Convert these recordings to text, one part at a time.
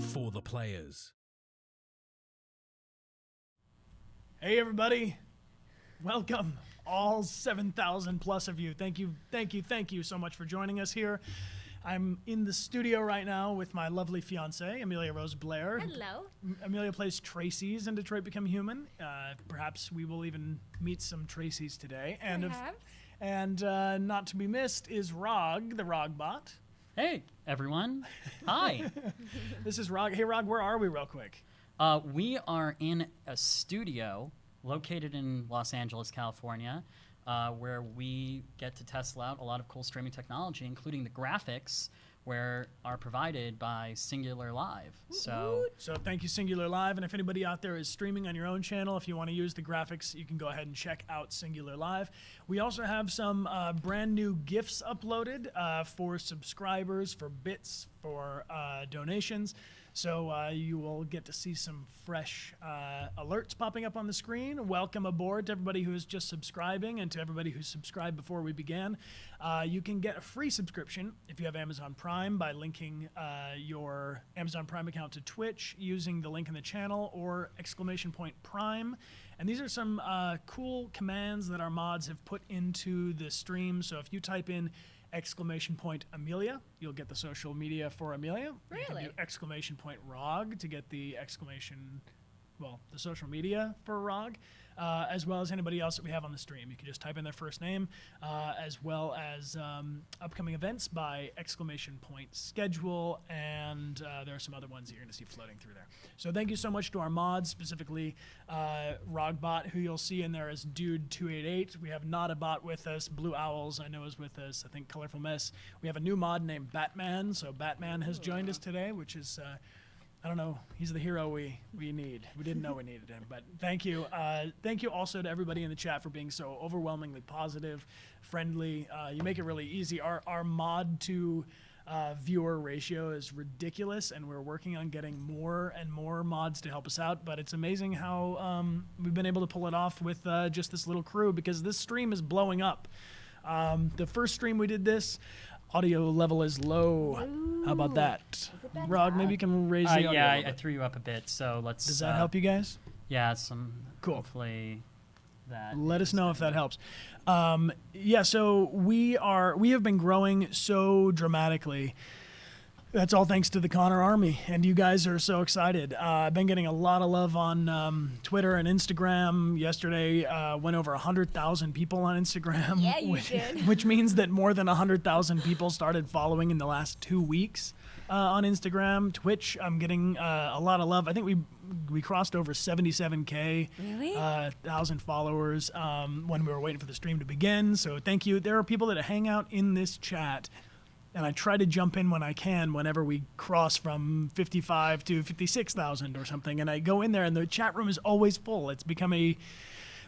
for the players. Hey everybody, welcome, all 7,000 plus of you. Thank you so much for joining us here. I'm in the studio right now with my lovely fiancée, Amelia Rose Blair. Hello. Amelia plays Tracy's in Detroit Become Human. Perhaps we will even meet some Tracy's today. And not to be missed is Rog, the Rogbot. Hey, everyone. Hi. This is Rog. Hey, Rog, where are we real quick? We are in a studio located in Los Angeles, California, where we get to test out a lot of cool streaming technology, including the graphics, where are provided by Singular Live. So thank you, Singular Live. And if anybody out there is streaming on your own channel, if you want to use the graphics, you can go ahead and check out Singular Live. We also have some brand new GIFs uploaded for subscribers, for bits, for donations. So you will get to see some fresh alerts popping up on the screen. Welcome aboard to everybody who is just subscribing and to everybody who subscribed before we began. You can get a free subscription if you have Amazon Prime by linking your Amazon Prime account to Twitch using the link in the channel or !Prime. And these are some cool commands that our mods have put into the stream. So if you type in !Amelia, you'll get the social media for Amelia. Really? You can do !Rog to get the the social media for Rog, as well as anybody else that we have on the stream. You can just type in their first name, as well as upcoming events by !Schedule, and there are some other ones that you're going to see floating through there. So thank you so much to our mods, specifically Rogbot, who you'll see in there as Dude288. We have Not a Bot with us. Blue Owls, I know, is with us. I think Colorful Mess. We have a new mod named Batman. So Batman has joined us today, which is... I don't know. He's the hero we need. We didn't know we needed him, but thank you. Thank you also to everybody in the chat for being so overwhelmingly positive, friendly. You make it really easy. Our mod to viewer ratio is ridiculous, and we're working on getting more and more mods to help us out. But it's amazing how we've been able to pull it off with just this little crew, because this stream is blowing up. The first stream we did this, audio level is low. Ooh. How about that? Rog, maybe you can raise the audio. Yeah, I threw you up a bit, so let's... Does that help you guys? Yeah, some... Cool. Hopefully that... Let us know if that helps. So we have been growing so dramatically. That's all thanks to the Connor Army, and you guys are so excited. I've been getting a lot of love on Twitter and Instagram. Yesterday went over 100,000 people on Instagram. Yeah, you did. Which means that more than 100,000 people started following in the last 2 weeks on Instagram. Twitch, I'm getting a lot of love. I think we crossed over 77K, really? 1,000 followers when we were waiting for the stream to begin. So thank you. There are people that hang out in this chat, and I try to jump in when I can whenever we cross from 55 to 56,000 or something. And I go in there, and the chat room is always full. It's become a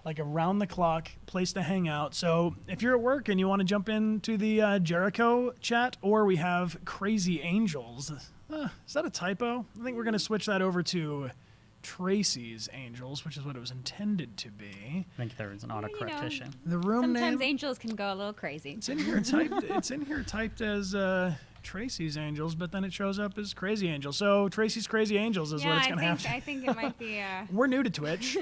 round-the-clock place to hang out. So if you're at work and you want to jump into the Jericho chat, or we have Crazy Angels. Is that a typo? I think we're going to switch that over to Tracy's Angels, which is what it was intended to be. I think there was an autocorrection. The room name. Sometimes angels can go a little crazy. It's in here typed as Tracy's Angels, but then it shows up as Crazy Angels. So Tracy's Crazy Angels is what it's going to have to. I think it might be. We're new to Twitch.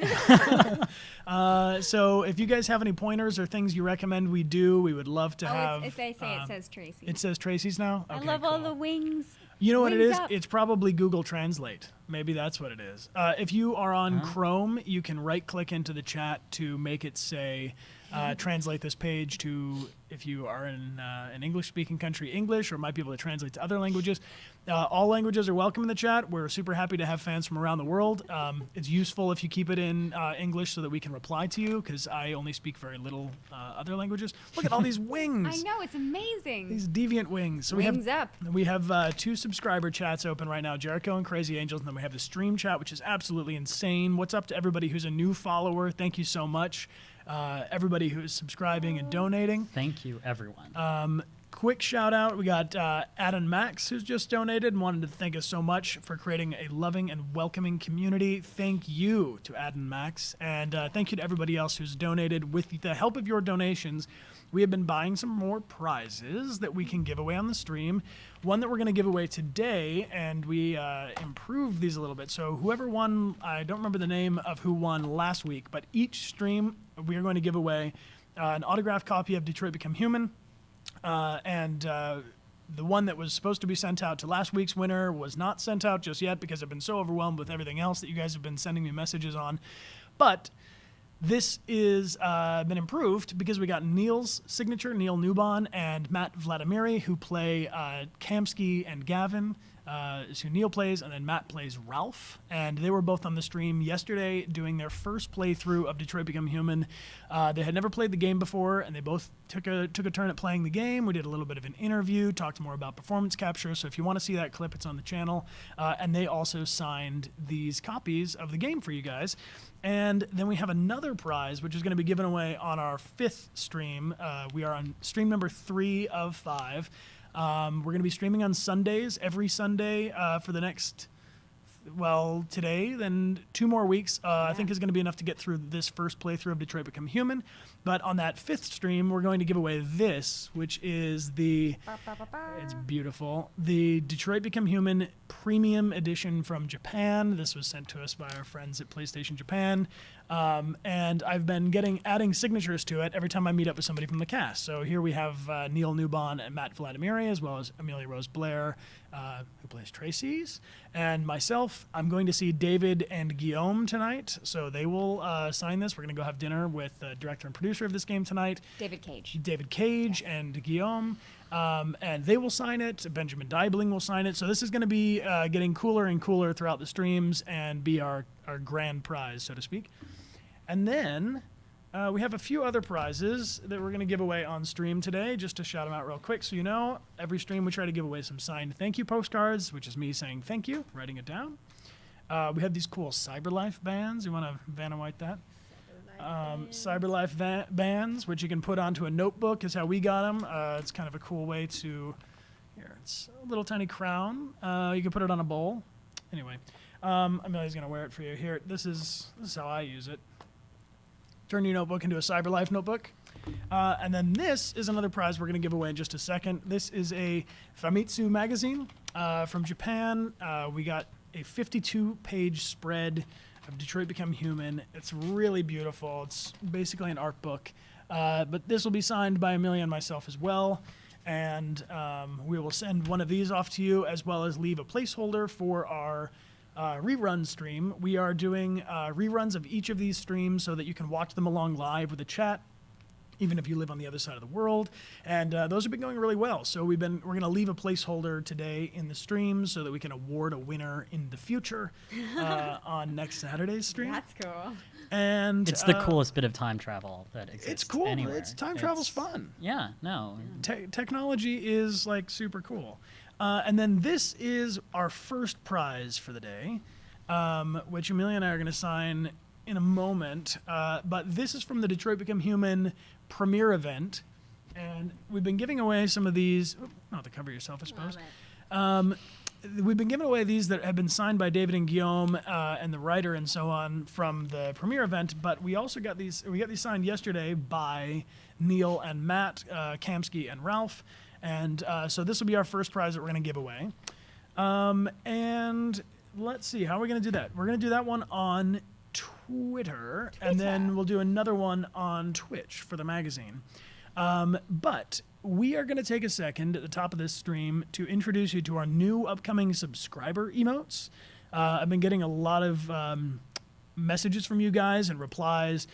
So if you guys have any pointers or things you recommend we do, we would love to have. If they say it says Tracy. It says Tracy's now? Okay, I love all the wings. You know what it is? Up. It's probably Google Translate. Maybe that's what it is. If you are on Chrome, you can right-click into the chat to make it say, translate this page to, if you are in an English-speaking country, English, or might be able to translate to other languages. All languages are welcome in the chat. We're super happy to have fans from around the world. It's useful if you keep it in English so that we can reply to you, because I only speak very little other languages. Look at all these wings. I know, it's amazing. These deviant wings. So wings up. We have 2 subscriber chats open right now, Jericho and Crazy Angels, and then we have the stream chat, which is absolutely insane. What's up to everybody who's a new follower? Thank you so much. Everybody who is subscribing and donating. Thank you, everyone. quick shout out. We got Adam Max, who's just donated and wanted to thank us so much for creating a loving and welcoming community. Thank you to Adam Max. And thank you to everybody else who's donated. With the help of your donations, we have been buying some more prizes that we can give away on the stream. One that we're going to give away today, and we improved these a little bit. So whoever won, I don't remember the name of who won last week, but each stream we are going to give away an autographed copy of Detroit Become Human. The one that was supposed to be sent out to last week's winner was not sent out just yet because I've been so overwhelmed with everything else that you guys have been sending me messages on. But this is been improved because we got Neil's signature, Neil Newbon and Matt Vladimiri, who play Kamsky and Gavin, is who Neil plays, and then Matt plays Ralph. And they were both on the stream yesterday doing their first playthrough of Detroit Become Human. They had never played the game before, and they both took a turn at playing the game. We did a little bit of an interview, talked more about performance capture. So if you want to see that clip, it's on the channel. And they also signed these copies of the game for you guys. And then we have another prize, which is going to be given away on our 5th stream. We are on stream number 3 of 5. We're going to be streaming on Sundays, every Sunday for the next, well, today, then 2 more weeks, I think is going to be enough to get through this first playthrough of Detroit Become Human. But on that 5th stream, we're going to give away this, which is it's beautiful, the Detroit Become Human Premium Edition from Japan. This was sent to us by our friends at PlayStation Japan. And I've been adding signatures to it every time I meet up with somebody from the cast. So here we have Neil Newbon and Matt Vladimiri, as well as Amelia Rose Blair, who plays Tracy's, and myself. I'm going to see David and Guillaume tonight, so they will sign this. We're going to go have dinner with the director and producer of this game tonight. David Cage. Yes. And Guillaume. And they will sign it. Benjamin Deibling will sign it. So this is going to be getting cooler and cooler throughout the streams and be our grand prize, so to speak. And then we have a few other prizes that we're going to give away on stream today, just to shout them out real quick. So you know, every stream we try to give away some signed thank you postcards, which is me saying thank you, writing it down. We have these cool CyberLife bands. You want to Vanna White that? CyberLife bands, which you can put onto a notebook, is how we got them. It's kind of a cool way to, here, it's a little tiny crown. You can put it on a bowl. Anyway, Amelia's going to wear it for you. Here, this is how I use it. Turn your notebook into a CyberLife notebook. And then this is another prize we're going to give away in just a second. This is a Famitsu magazine from Japan. We got a 52-page spread of Detroit Become Human. It's really beautiful. It's basically an art book. But this will be signed by Amelia and myself as well. And we will send one of these off to you, as well as leave a placeholder for our rerun stream. We are doing reruns of each of these streams so that you can watch them along live with a chat, even if you live on the other side of the world. And those have been going really well. So we're going to leave a placeholder today in the stream so that we can award a winner in the future on next Saturday's stream. That's cool. And it's the coolest bit of time travel that exists. It's cool. Anywhere. Time travel's fun. Yeah, no. Technology is like super cool. And then this is our first prize for the day, which Amelia and I are going to sign in a moment. But this is from the Detroit Become Human premiere event. And we've been giving away some of these. Not to cover yourself, I suppose. We've been giving away these that have been signed by David and Guillaume and the writer and so on from the premiere event. But we also got these. We got these signed yesterday by Neil and Matt, Kamsky and Ralph. And so this will be our first prize that we're going to give away. And let's see, how are we going to do that? We're going to do that one on Twitter, and then we'll do another one on Twitch for the magazine. But we are going to take a second at the top of this stream to introduce you to our new upcoming subscriber emotes. I've been getting a lot of messages from you guys and replies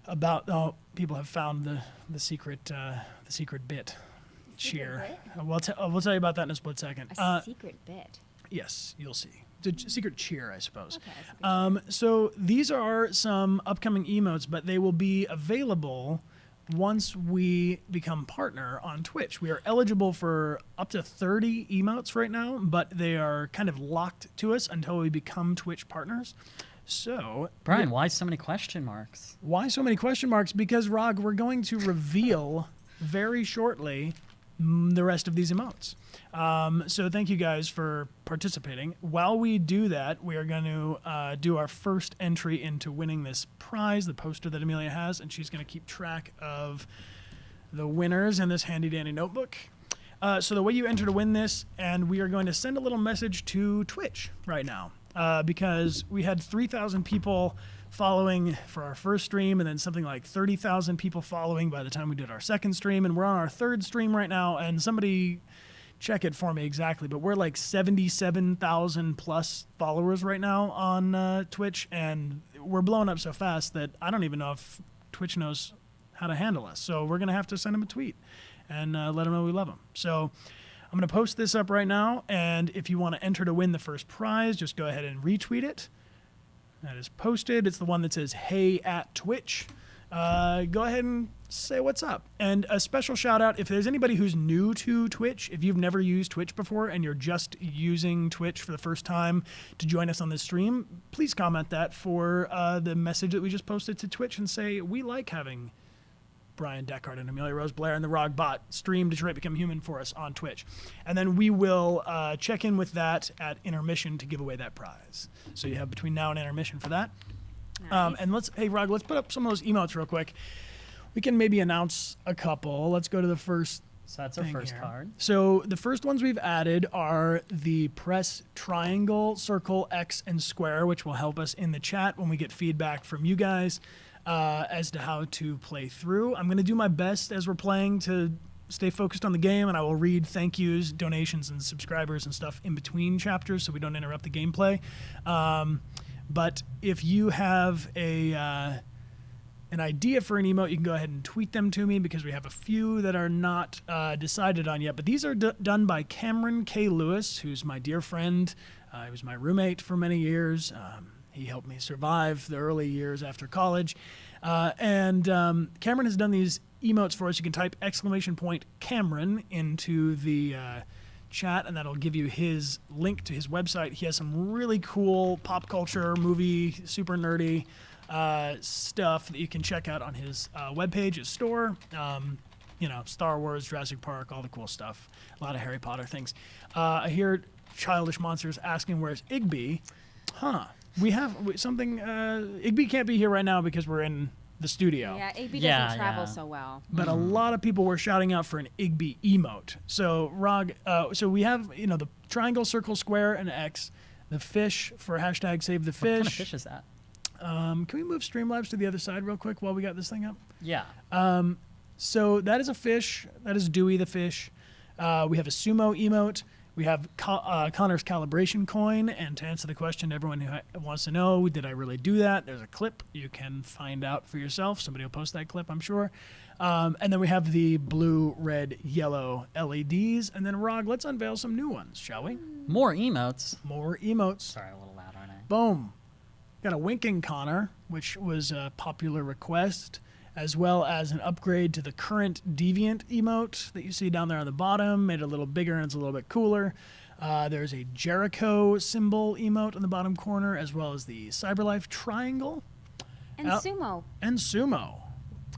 about people have found the secret bit. Cheer. We'll tell you about that in a split second. A secret bit. Yes, you'll see. It's a secret cheer, I suppose. Okay, so these are some upcoming emotes, but they will be available once we become partner on Twitch. We are eligible for up to 30 emotes right now, but they are kind of locked to us until we become Twitch partners. So, Brian, why so many question marks? Why so many question marks? Because, Rog, we're going to reveal very shortly the rest of these emotes. So thank you guys for participating. While we do that, we are going to do our first entry into winning this prize, the poster that Amelia has, and she's going to keep track of the winners in this handy dandy notebook. So the way you enter to win this, and we are going to send a little message to Twitch right now, because we had 3,000 people following for our first stream, and then something like 30,000 people following by the time we did our second stream, and we're on our third stream right now, and somebody check it for me exactly, but we're like 77,000 plus followers right now on Twitch, and we're blowing up so fast that I don't even know if Twitch knows how to handle us. So we're going to have to send them a tweet and let them know we love them. So I'm going to post this up right now, and if you want to enter to win the first prize, just go ahead and retweet it. That is posted. It's the one that says, "Hey at Twitch." Go ahead and say what's up. And a special shout out, if there's anybody who's new to Twitch, if you've never used Twitch before and you're just using Twitch for the first time to join us on this stream, please comment that for the message that we just posted to Twitch and say, we like having Bryan Dechart and Amelia Rose Blair and the Rog Bot stream Detroit Become Human for us on Twitch. And then we will check in with that at intermission to give away that prize. So you have between now and intermission for that. Nice. And hey, Rog, let's put up some of those emotes real quick. We can maybe announce a couple. Let's go to the first. So that's our thing first here. card. So the first ones we've added are the press triangle, circle, X, and square, which will help us in the chat when we get feedback from you guys as to how to play through. I'm going to do my best as we're playing to stay focused on the game, and I will read thank yous, donations, and subscribers and stuff in between chapters so we don't interrupt the gameplay. But if you have an idea for an emote, you can go ahead and tweet them to me because we have a few that are not decided on yet. But these are done by Cameron K. Lewis, who's my dear friend. He was my roommate for many years. He helped me survive the early years after college. And Cameron has done these emotes for us. You can type !Cameron into the chat, and that'll give you his link to his website. He has some really cool pop culture, movie, super nerdy stuff that you can check out on his webpage, his store. Star Wars, Jurassic Park, all the cool stuff. A lot of Harry Potter things. I hear Childish Monsters asking where's Igby. We have something. Igby can't be here right now because we're in the studio. Yeah, AB doesn't Yeah, travel yeah. so well. But a lot of people were shouting out for an Igby emote. So Rog, so we have the triangle, circle, square, and X. The fish for hashtag save the What kind of fish. fish is that? Can we move Streamlabs to the other side real quick while we got this thing up? Yeah. So that is a fish. That is Dewey the fish. We have a sumo emote. We have Connor's calibration coin. And to answer the question everyone who wants to know, did I really do that? There's a clip. You can find out for yourself. Somebody will post that clip, I'm sure. And then we have the blue, red, yellow LEDs. And then, Rog, let's unveil some new ones, shall we? More emotes. More emotes. Sorry, a little loud, aren't I? Boom. Got a winking Connor, which was a popular request, as well as an upgrade to the current Deviant emote that you see down there on the bottom. Made it a little bigger and it's a little bit cooler. There's a Jericho symbol emote in the bottom corner, as well as the Cyberlife triangle. And sumo. And sumo.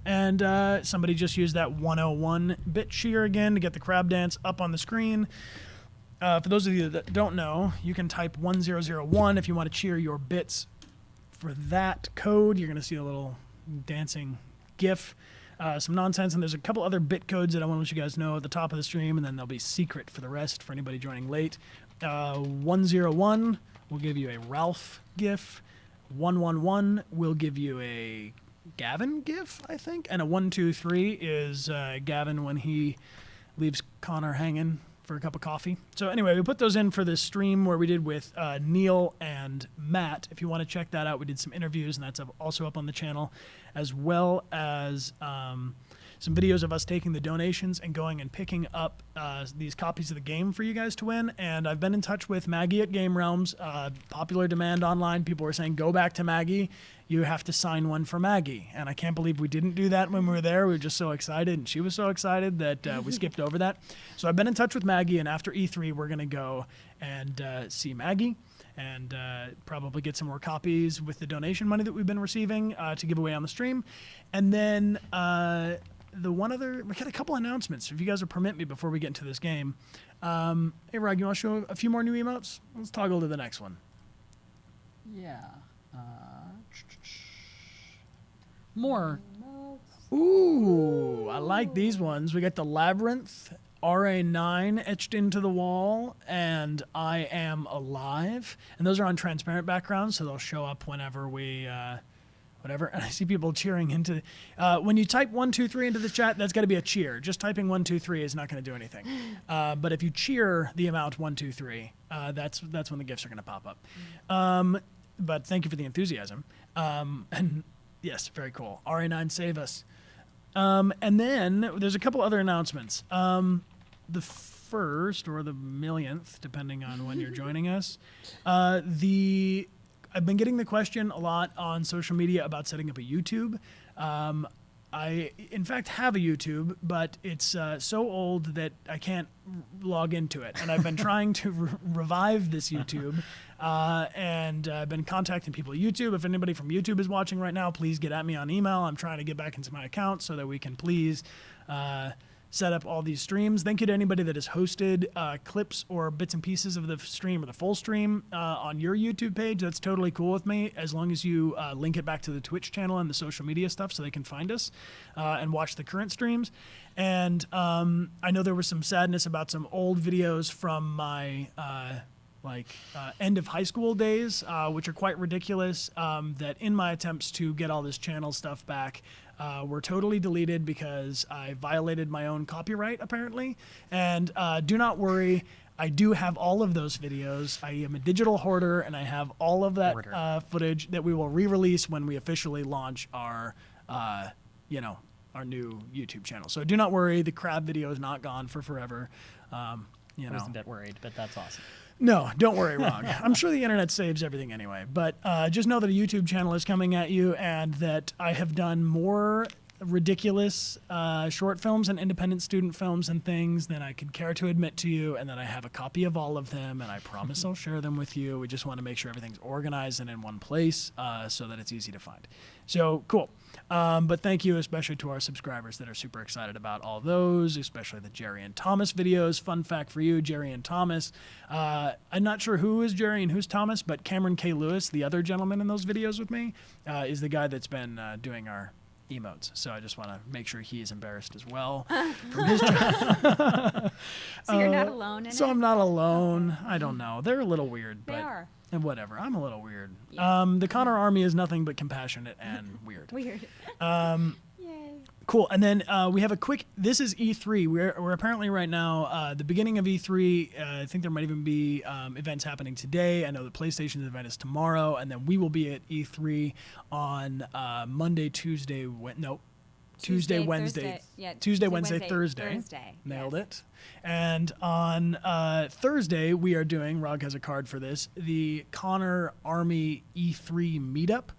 And somebody just used that 101 bit shear again to get the crab dance up on the screen. For those of you that don't know, you can type 1001 if you want to cheer your bits. For that code, you're going to see a little dancing GIF, some nonsense, and there's a couple other bit codes that I want to let you guys know at the top of the stream, and then they'll be secret for the rest for anybody joining late. 101 will give you a Ralph GIF. 111 will give you a Gavin GIF, I think, and a 123 is Gavin when he leaves Connor hanging for a cup of coffee. So anyway, we put those in for this stream where we did with Neil and Matt. If you want to check that out, we did some interviews, and that's also up on the channel, as well as some videos of us taking the donations and going and picking up these copies of the game for you guys to win. And I've been in touch with Maggie at Game Realms. Popular demand online. People were saying, go back to Maggie. You have to sign one for Maggie. And I can't believe we didn't do that when we were there. We were just so excited, and she was so excited that we skipped over that. So I've been in touch with Maggie, and after E3, we're going to go and see Maggie and probably get some more copies with the donation money that we've been receiving to give away on the stream. And then the one other, we got a couple announcements, if you guys will permit me before we get into this game. Hey, Rog, you want to show a few more new emotes? Let's toggle to the next one. Yeah. More. Ooh, I like these ones. We got the Labyrinth, RA9 etched into the wall, and I Am Alive. And those are on transparent backgrounds, so they'll show up whenever we, whatever. And I see people cheering into, when you type 1, 2, 3 into the chat, that's got to be a cheer. Just typing 1, 2, 3 is not going to do anything. But if you cheer the amount 1, 2, 3, that's when the gifts are going to pop up. But thank you for the enthusiasm. And yes, very cool. RA9, save us. And then there's a couple other announcements. The first or the millionth, depending on when you're joining us. I've been getting the question a lot on social media about setting up a YouTube. I, in fact, have a YouTube, but it's so old that I can't log into it. And I've been trying to revive this YouTube, and I've been contacting people at YouTube. If anybody from YouTube is watching right now, please get at me on email. I'm trying to get back into my account so that we can please set up all these streams. Thank you to anybody that has hosted clips or bits and pieces of the stream or the full stream on your YouTube page. That's totally cool with me, as long as you link it back to the Twitch channel and the social media stuff so they can find us and watch the current streams. And I know there was some sadness about some old videos from my end of high school days, which are quite ridiculous, that in my attempts to get all this channel stuff back, were totally deleted because I violated my own copyright, apparently. And do not worry, I do have all of those videos. I am a digital hoarder, and I have all of that footage that we will re-release when we officially launch our, our new YouTube channel. So do not worry, the crab video is not gone for forever. I was a bit worried, but that's awesome. No, don't worry, Rog. I'm sure the internet saves everything anyway. But just know that a YouTube channel is coming at you, and that I have done more ridiculous short films and independent student films and things than I could care to admit to you, and that I have a copy of all of them, and I promise I'll share them with you. We just want to make sure everything's organized and in one place so that it's easy to find. So, cool. But thank you especially to our subscribers that are super excited about all those, especially the Jerry and Thomas videos. Fun fact for you, Jerry and Thomas. I'm not sure who is Jerry and who's Thomas, but Cameron K. Lewis, the other gentleman in those videos with me, is the guy that's been doing our emotes. So I just want to make sure he is embarrassed as well from his job. So you're not alone in it? So I'm not alone. Okay. I don't know. They're a little weird. They are. And whatever. I'm a little weird. Yes. The Connor Army is nothing but compassionate and weird. Weird. Yay. Cool. And then we have a quick, this is E3. We're apparently right now, the beginning of E3, I think there might even be events happening today. I know the PlayStation's event is tomorrow, and then we will be at E3 on Monday, Tuesday, Tuesday, Wednesday. Yeah, Tuesday, Wednesday, Thursday. Nailed it. And on Thursday, we are doing, Rog has a card for this, the Connor Army E3 meetup.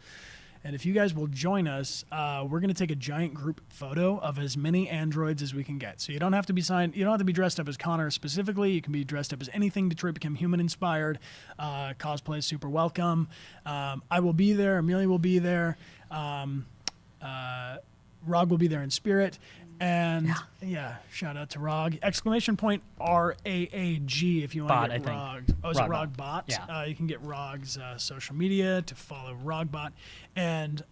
And if you guys will join us, we're going to take a giant group photo of as many androids as we can get. So you don't have to be you don't have to be dressed up as Connor specifically. You can be dressed up as anything Detroit Become Human inspired. Cosplay is super welcome. I will be there. Amelia will be there. Rog will be there in spirit. And yeah, shout out to Rog. Exclamation point RAAG if you want to get Rog. Oh, is it Rogbot? Yeah. You can get Rog's social media to follow Rogbot. And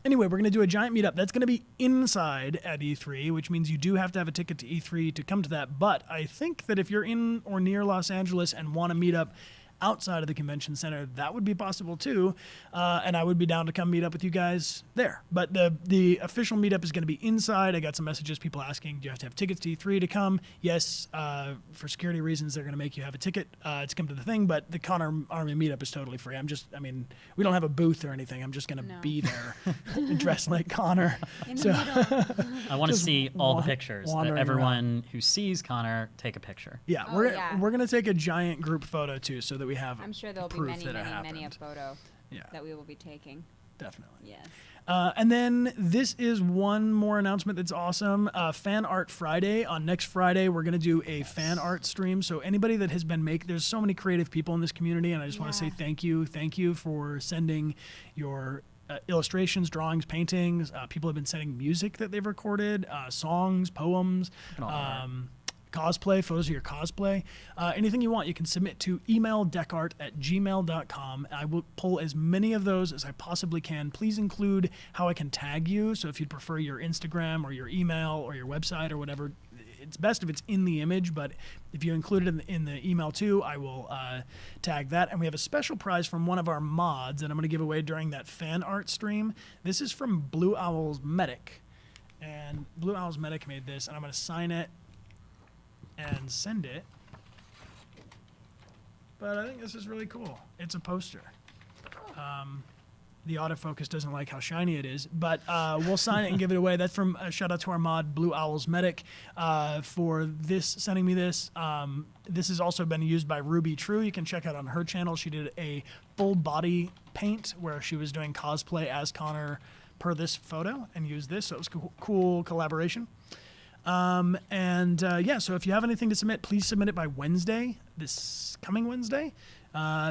anyway, we're going to do a giant meetup. That's going to be inside at E3, which means you do have to have a ticket to E3 to come to that. But I think that if you're in or near Los Angeles and want to meet up outside of the convention center, that would be possible too, and I would be down to come meet up with you guys there. But the official meetup is going to be inside. I got some messages, people asking, do you have to have tickets to E3 to come? Yes, for security reasons, they're going to make you have a ticket to come to the thing, but the Connor Army meetup is totally free. We don't have a booth or anything. I'm just going to be there dressed like Connor. In the middle. I want to see all the pictures. That everyone who sees Connor take a picture. Yeah, we're going to take a giant group photo too, so that we have I'm sure there'll be proof many a photo that we will be taking. Definitely. Yes. And then this is one more announcement that's awesome. Fan Art Friday. On next Friday, we're going to do a fan art stream. So anybody that has been there's so many creative people in this community, and I just want to say thank you. Thank you for sending your illustrations, drawings, paintings. People have been sending music that they've recorded, songs, poems, cosplay, photos of your cosplay. Anything you want, you can submit to emaildechart@gmail.com. I will pull as many of those as I possibly can. Please include how I can tag you. So if you'd prefer your Instagram or your email or your website or whatever, it's best if it's in the image, but if you include it in the email too, I will tag that. And we have a special prize from one of our mods that I'm going to give away during that fan art stream. This is from Blue Owl's Medic. And Blue Owl's Medic made this, and I'm going to sign it and send it. But I think this is really cool. It's a poster. The autofocus doesn't like how shiny it is, but we'll sign it and give it away. That's from a shout out to our mod, Blue Owl's Medic, for sending me this. This has also been used by Ruby True. You can check out on her channel. She did a full body paint where she was doing cosplay as Connor per this photo and used this. So it was cool collaboration. Yeah, so if you have anything to submit, please submit it by Wednesday, this coming Wednesday,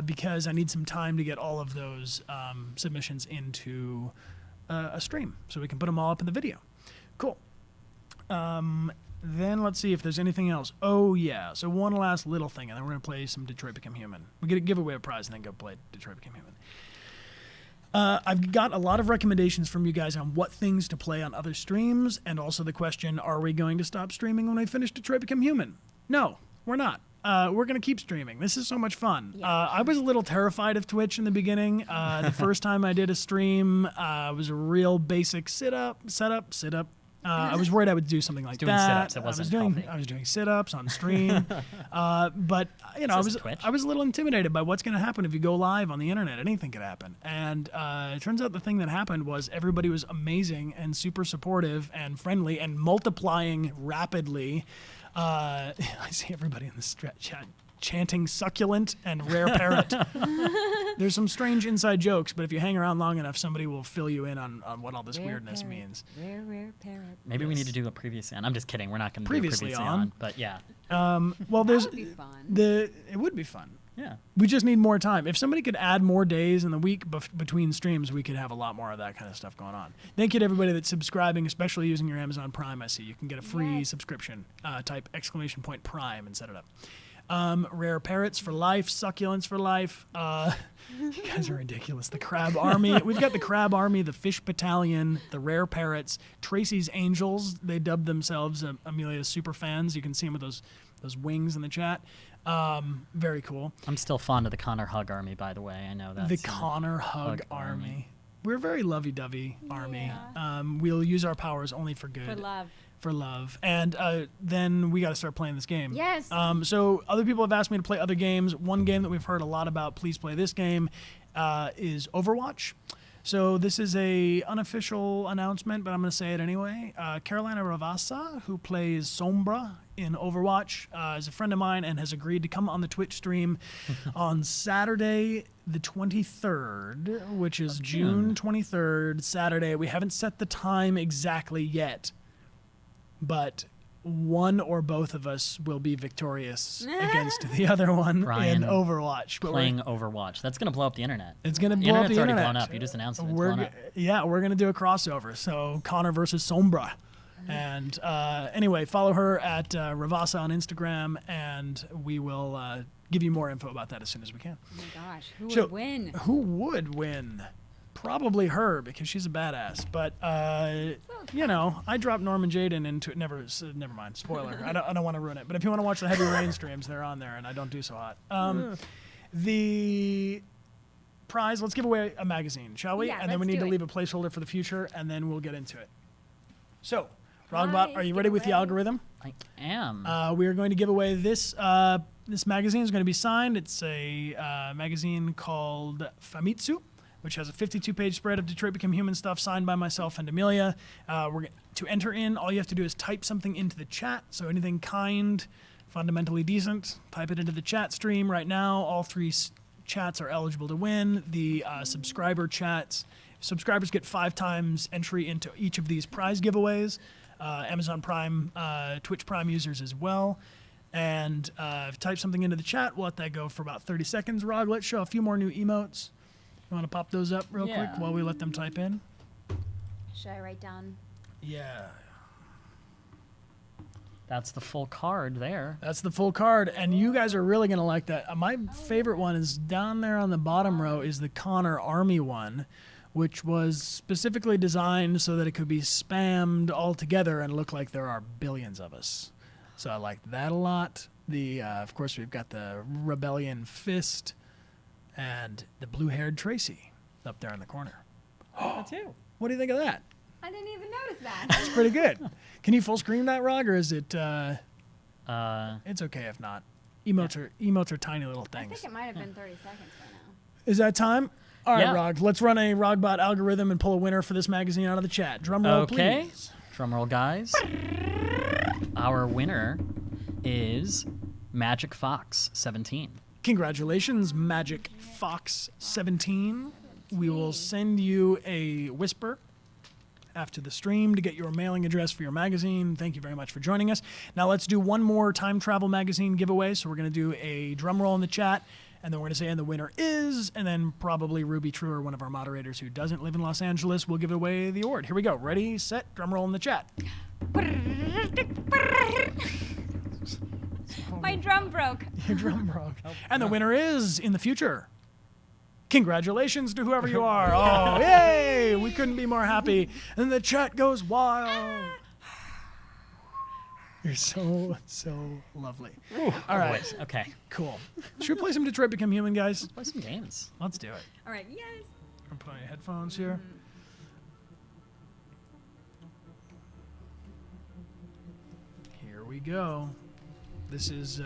because I need some time to get all of those submissions into a stream so we can put them all up in the video. Cool. Then let's see if there's anything else. Oh, yeah. So one last little thing, and then we're going to play some Detroit Become Human. We're going to give away a prize and then go play Detroit Become Human. I've got a lot of recommendations from you guys on what things to play on other streams, and also the question, are we going to stop streaming when we finish Detroit Become Human? No, we're not. We're going to keep streaming. This is so much fun. Yeah. I was a little terrified of Twitch in the beginning. The first time I did a stream was a real basic sit-up. I was worried I would do something like doing that. sit-ups, it wasn't healthy. I was doing sit-ups on stream, but you know, I was a little intimidated by what's going to happen if you go live on the internet. Anything could happen, and it turns out the thing that happened was everybody was amazing and super supportive and friendly and multiplying rapidly. I see everybody in the chat chanting succulent and rare parrot. There's some strange inside jokes, but if you hang around long enough, somebody will fill you in on what all this Rare weirdness parrot. means. Rare parrot. Maybe we need to do a previously on. I'm just kidding. We're not going to do Previously previously on. on. But yeah. Well, there's That would be fun. it would be fun. Yeah. We just need more time. If somebody could add more days in the week between streams, we could have a lot more of that kind of stuff going on. Thank you to everybody that's subscribing, especially using your Amazon Prime. I see you can get a free Yes. subscription. Type !Prime and set it up. Rare parrots for life, succulents for life. You guys are ridiculous. The Crab Army. We've got the Crab Army, the Fish Battalion, the Rare Parrots, Tracy's Angels. They dubbed themselves Amelia's super fans. You can see them with those wings in the chat. Very cool. I'm still fond of the Connor Hug Army, by the way. I know that. The Connor Hug Army. Army. We're a very lovey-dovey army. Yeah. We'll use our powers only for good. For love. For love. And then we got to start playing this game. Yes. So other people have asked me to play other games. One game that we've heard a lot about, please play this game, is Overwatch. So this is a unofficial announcement, but I'm going to say it anyway. Carolina Ravassa, who plays Sombra in Overwatch, is a friend of mine and has agreed to come on the Twitch stream on Saturday the 23rd, which is June 23rd, Saturday. We haven't set the time exactly yet, but one or both of us will be victorious against the other one Bryan in Overwatch. But playing Overwatch. That's going to blow up the internet. it's going to The blow up internet's the already internet. blown up. You just announced it. It's We're blown up. we're going to do a crossover. So Connor versus Sombra. And anyway, follow her at Ravassa on Instagram, and we will give you more info about that as soon as we can. Oh my gosh. Who So- would win? Who would win? Probably her, because she's a badass. But you know, I dropped Norman Jaden into it. Never mind. Spoiler. I don't want to ruin it. But if you want to watch the Heavy Rain streams, they're on there, and I don't do so hot. The prize. Let's give away a magazine, shall we? Yeah, And then we let's need to do it. leave a placeholder for the future, and then we'll get into it. So, Rogbot, are Prize you ready with the giveaway. algorithm? I am. We are going to give away this. This magazine is going to be signed. It's a magazine called Famitsu, which has a 52-page spread of Detroit Become Human stuff signed by myself and Amelia. To enter in, all you have to do is type something into the chat. So anything kind, fundamentally decent, type it into the chat stream right now. All three chats are eligible to win. The subscriber chats. Subscribers get 5 times entry into each of these prize giveaways. Amazon Prime, Twitch Prime users as well. And type something into the chat. We'll let that go for about 30 seconds. Rog, let's show a few more new emotes. You want to pop those up real quick Yeah. while we let them type in? Should I write down? Yeah. That's the full card there. That's the full card, and you guys are really going to like that. My favorite one is down there on the bottom row is the Connor Army one, which was specifically designed so that it could be spammed all together and look like there are billions of us. So I like that a lot. Of course, we've got the Rebellion Fist and the blue-haired Tracy up there in the corner. That too. What do you think of that? I didn't even notice that. It's pretty good. Can you full screen that, Rog, or is it? It's okay if not. Emotes are tiny little I things. think it might have been 30 seconds by now. Is that time? All right, Yeah. Rog. Let's run a Rogbot algorithm and pull a winner for this magazine out of the chat. Drum roll, Okay. please. Drum roll, guys. Our winner is Magic Fox 17. Congratulations, Magic Fox 17. We will send you a whisper after the stream to get your mailing address for your magazine. Thank you very much for joining us. Now let's do one more time travel magazine giveaway. So we're going to do a drum roll in the chat, and then we're going to say, and the winner is, and then probably Ruby True or one of our moderators who doesn't live in Los Angeles will give away the award. Here we go. Ready, set, drum roll in the chat. My drum broke. Your drum broke. And the winner is, in the future, congratulations to whoever you are. Oh, yay! We couldn't be more happy. And the chat goes wild. You're so lovely. All right, Boys, okay. cool. Should we play some Detroit Become Human, guys? Play some games. Let's do it. All right, yes. I'm putting headphones here. Here we go. This is,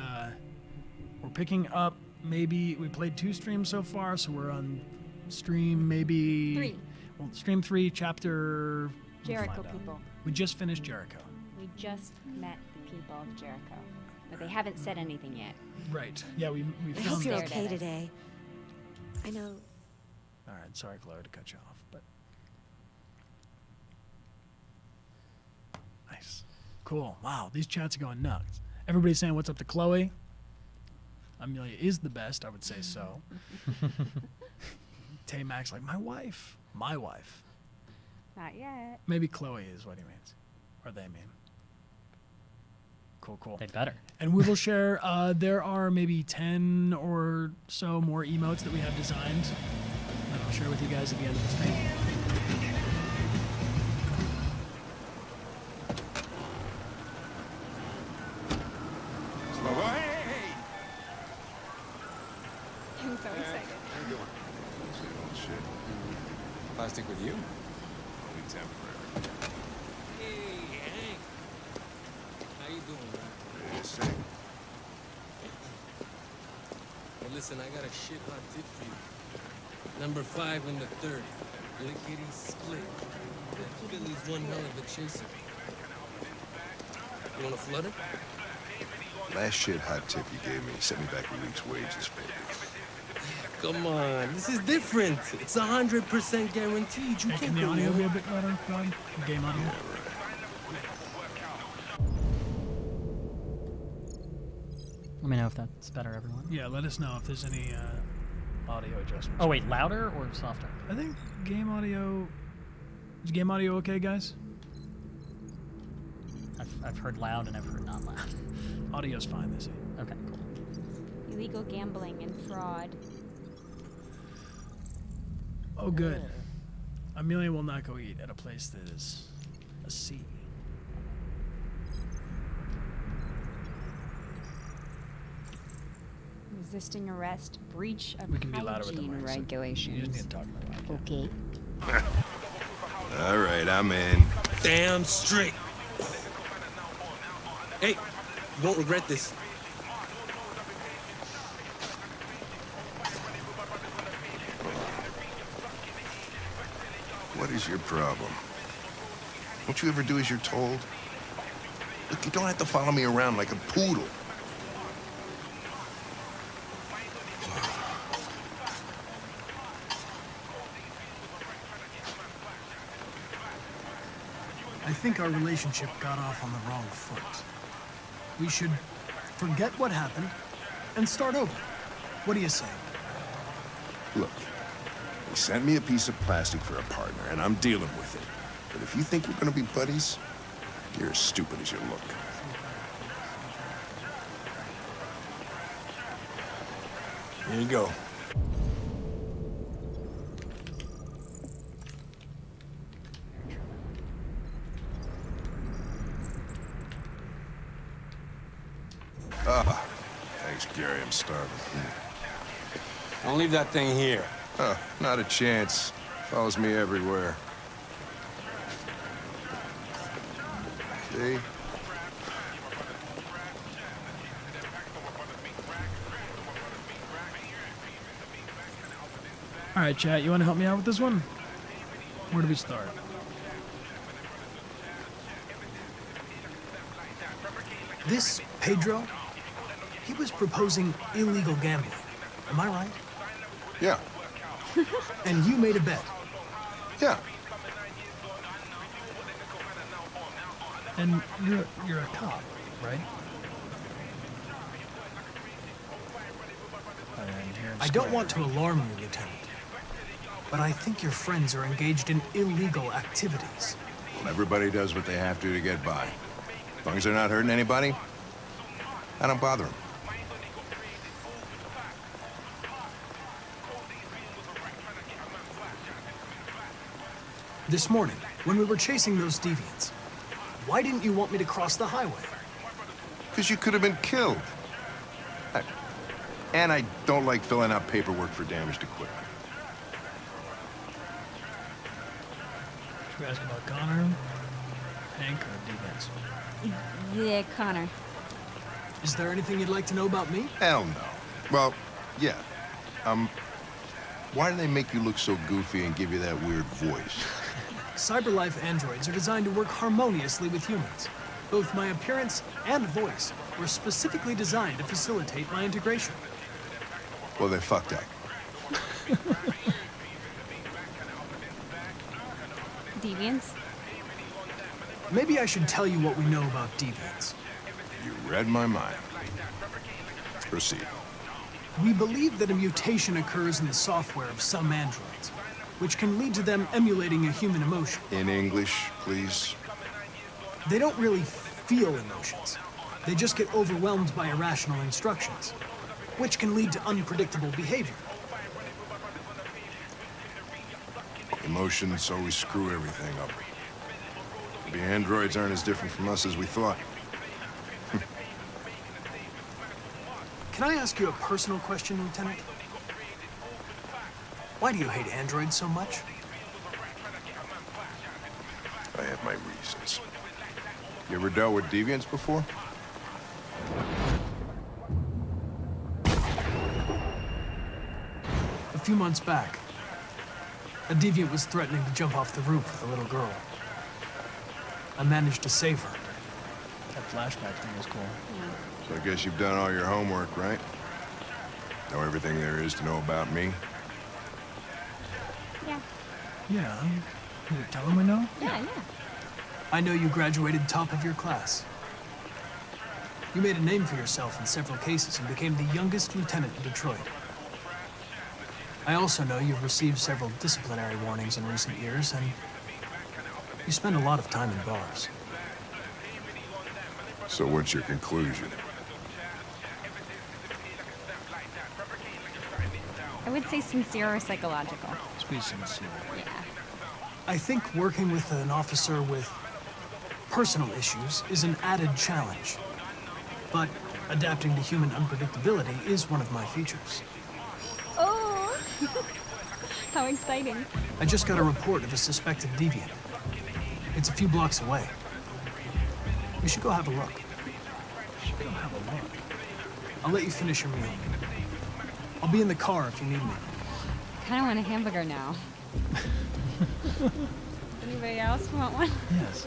we're picking up, maybe, we played 2 streams so far, so we're on stream maybe... 3. Well, stream 3, chapter... we'll Jericho find out. people. We just finished Jericho. We just met the people of Jericho, but they haven't said anything yet. Right. Yeah, we I hope filmed you're it. Stared okay at us. today. I know All right, sorry, Chloe, to cut you off, but... Nice. Cool. Wow, these chats are going nuts. Everybody's saying what's up to Chloe. Amelia is the best, I would say so. Tay Max like, my wife. My wife. Not yet. Maybe Chloe is what he means. Or they mean. Cool, cool. They better. And we will share, there are maybe 10 or so more emotes that we have designed. And I'll share with you guys at the end of the stream. I'm so excited. How you doing? Same old shit. If I stick with you, only temporary. Hey, Hank. How you doing, man? Yeah, same. Well, listen, I got a shit hot tip for you. Number 5 in the 30. Lickety split. That Philly's one hell of a chaser. You want a flutter? Last shit hot tip you gave me sent me back a week's wages, baby. Come on, this is different. It's 100% guaranteed. You Hey, can't can the go audio wrong. be a bit better, Ron? Game audio? Let me know if that's better, everyone. Yeah, let us know if there's any audio adjustments. Oh, wait, louder or softer? I think game audio... Is game audio okay, guys? I've heard loud and I've heard not loud. Audio's fine, they say. Okay, cool. Illegal gambling and fraud. Oh, good. Amelia will not go eat at a place that is a C. Resisting arrest, breach of We can be louder with the hygiene mics. You just regulations. need to talk about it. Okay. All right, I'm in. Damn straight. Hey, you won't regret this. What is your problem? Don't you ever do as you're told? Look, you don't have to follow me around like a poodle. I think our relationship got off on the wrong foot. We should forget what happened and start over. What do you say? Look, They sent me a piece of plastic for a partner, and I'm dealing with it. But if you think we're gonna be buddies, you're as stupid as you look. Here you go. Ah, thanks, Gary. I'm starving. Don't leave that thing here. Huh, not a chance. Follows me everywhere. See? All right, chat. You want to help me out with this one? Where do we start? This Pedro, he was proposing illegal gambling. Am I right? Yeah. And you made a bet. Yeah. And you're a cop, right? I don't want to alarm you, Lieutenant, but I think your friends are engaged in illegal activities. Well, everybody does what they have to get by. As long as they're not hurting anybody, I don't bother them. This morning, when we were chasing those deviants, why didn't you want me to cross the highway? Because you could have been killed. And I don't like filling out paperwork for damaged equipment. Should we ask about Connor, Hank, or Deviants? Yeah, Connor. Is there anything you'd like to know about me? Hell no. Well, yeah. Why do they make you look so goofy and give you that weird voice? CyberLife androids are designed to work harmoniously with humans. Both my appearance and voice were specifically designed to facilitate my integration. Well, they fucked up. Deviants? Maybe I should tell you what we know about deviants. You read my mind. Proceed. We believe that a mutation occurs in the software of some androids, which can lead to them emulating a human emotion. In English, please. They don't really feel emotions. They just get overwhelmed by irrational instructions, which can lead to unpredictable behavior. Emotions always screw everything up. The androids aren't as different from us as we thought. Can I ask you a personal question, Lieutenant? Why do you hate androids so much? I have my reasons. You ever dealt with deviants before? A few months back, a deviant was threatening to jump off the roof with a little girl. I managed to save her. That flashback thing was cool. So I guess you've done all your homework, right? Know everything there is to know about me? Yeah. Yeah. You tell him we know? Yeah. I know you graduated top of your class. You made a name for yourself in several cases and became the youngest lieutenant in Detroit. I also know you've received several disciplinary warnings in recent years, and you spend a lot of time in bars. So what's your conclusion? I would say sincere or psychological. Let's be sincere. Yeah. I think working with an officer with personal issues is an added challenge. But adapting to human unpredictability is one of my features. Oh! How exciting. I just got a report of a suspected deviant. It's a few blocks away. We should go have a look. Should go have a look. I'll let you finish your meal. I'll be in the car if you need me. Kind of want a hamburger now. Anybody else want one? Yes.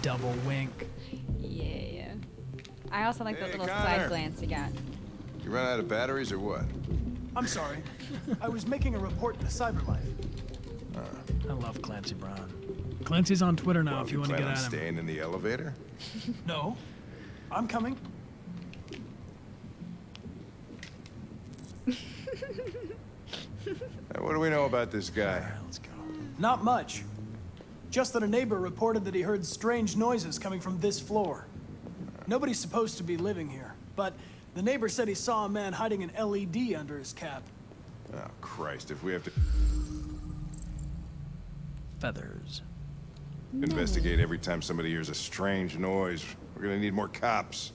Double wink. Yeah. I also like Hey, the little Connor. side glance you got. You run out of batteries or what? I'm sorry. I was making a report to CyberLife. I love Clancy Brown. Clancy's on Twitter now Well, if you want to plan get on at him. staying in the elevator? No, I'm coming. What do we know about this guy? Let's go. Not much. Just that a neighbor reported that he heard strange noises coming from this floor. Nobody's supposed to be living here, but the neighbor said he saw a man hiding an LED under his cap. Oh, Christ, if we have to Feathers. investigate every time somebody hears a strange noise, we're gonna need more cops.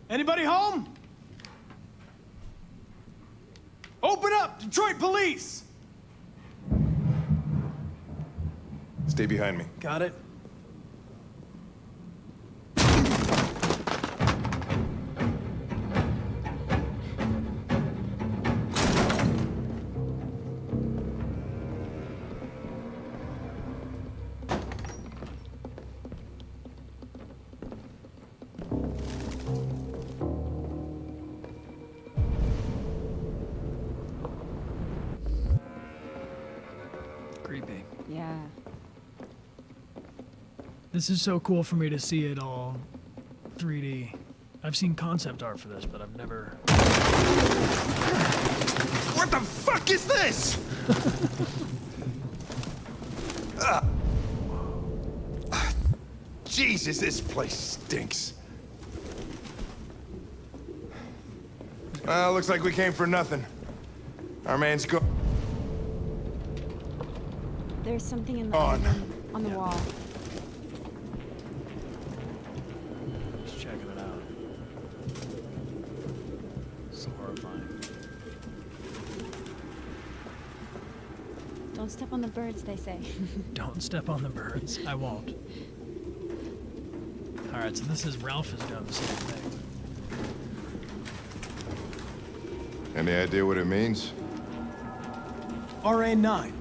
Anybody home? Open up, Detroit police! Stay behind me. Got it. Creepy. Yeah. This is so cool for me to see it all 3D. I've seen concept art for this, but I've never. What the fuck is this? Ah. Jesus, this place stinks. Well, looks like we came for nothing. Our man's go. There's something in the On. on the wall. Just checking it out. So horrifying. Don't step on the birds, they say. Don't step on the birds. I won't. Alright, so this is Ralph is doing the same thing. Any idea what it means? RA9.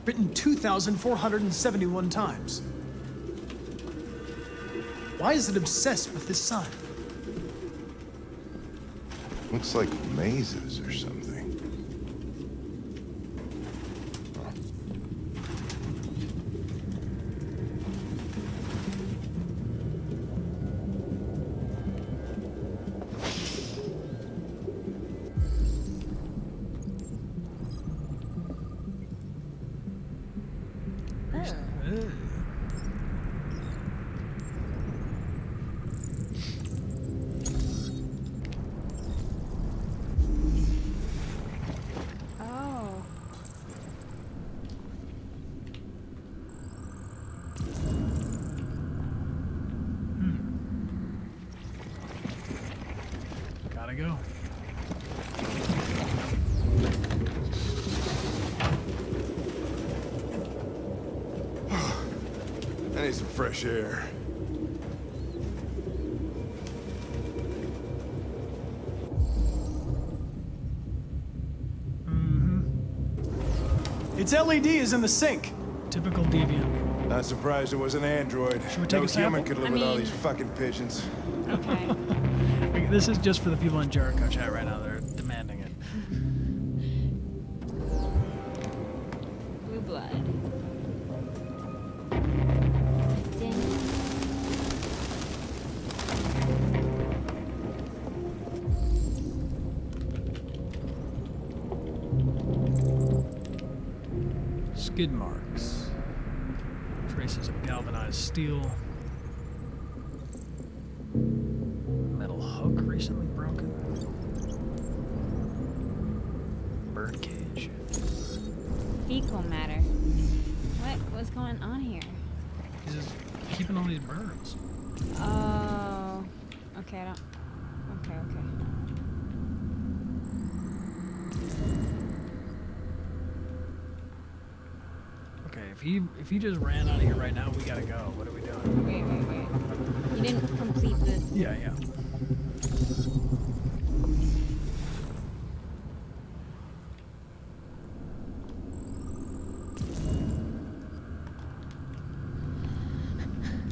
Written 2,471 times. Why is it obsessed with this sign? Looks like mazes or something. Oh. Gotta go. I need some fresh air. Its LED is in the sink. Typical deviant. Not surprised it was an android. Should we take No a sample? human could live I with all mean- these fucking pigeons. Okay. This is just for the people in Jericho chat right now. They're demanding it. Blue blood. Ding. Skid marks. Traces of galvanized steel. Metal hook recently broken. Bird cage. Fecal matter. What was going on here? He's just keeping all these birds. Oh. Okay, I don't. Okay, okay. Okay, if he just ran out of here right now, we gotta go. What are we doing? Wait. You didn't complete the. Yeah, yeah.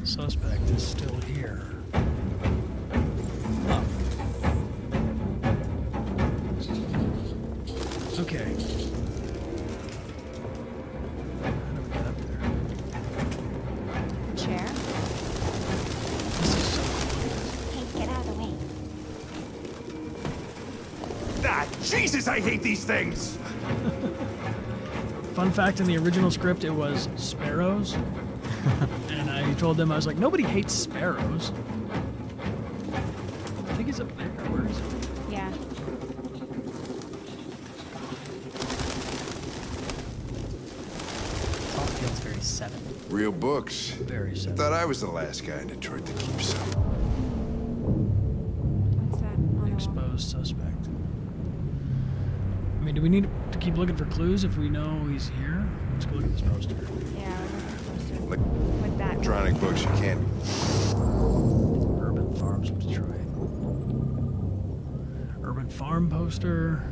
Suspect is still here. Oh. Okay. Jesus, I hate these things! Fun fact, in the original script, it was sparrows. And I told them, I was like, nobody hates sparrows. I think he's up there. Where is he? Yeah. It all feels very 7. Real books. Very I sad. thought I was the last guy in Detroit to keep some. What's that on the wall? Exposed suspect. I mean, do we need to keep looking for clues if we know he's here? Let's go look at this poster. Yeah, we're Like with that. electronic books, you can't. Urban Farms of Detroit. Urban Farm poster.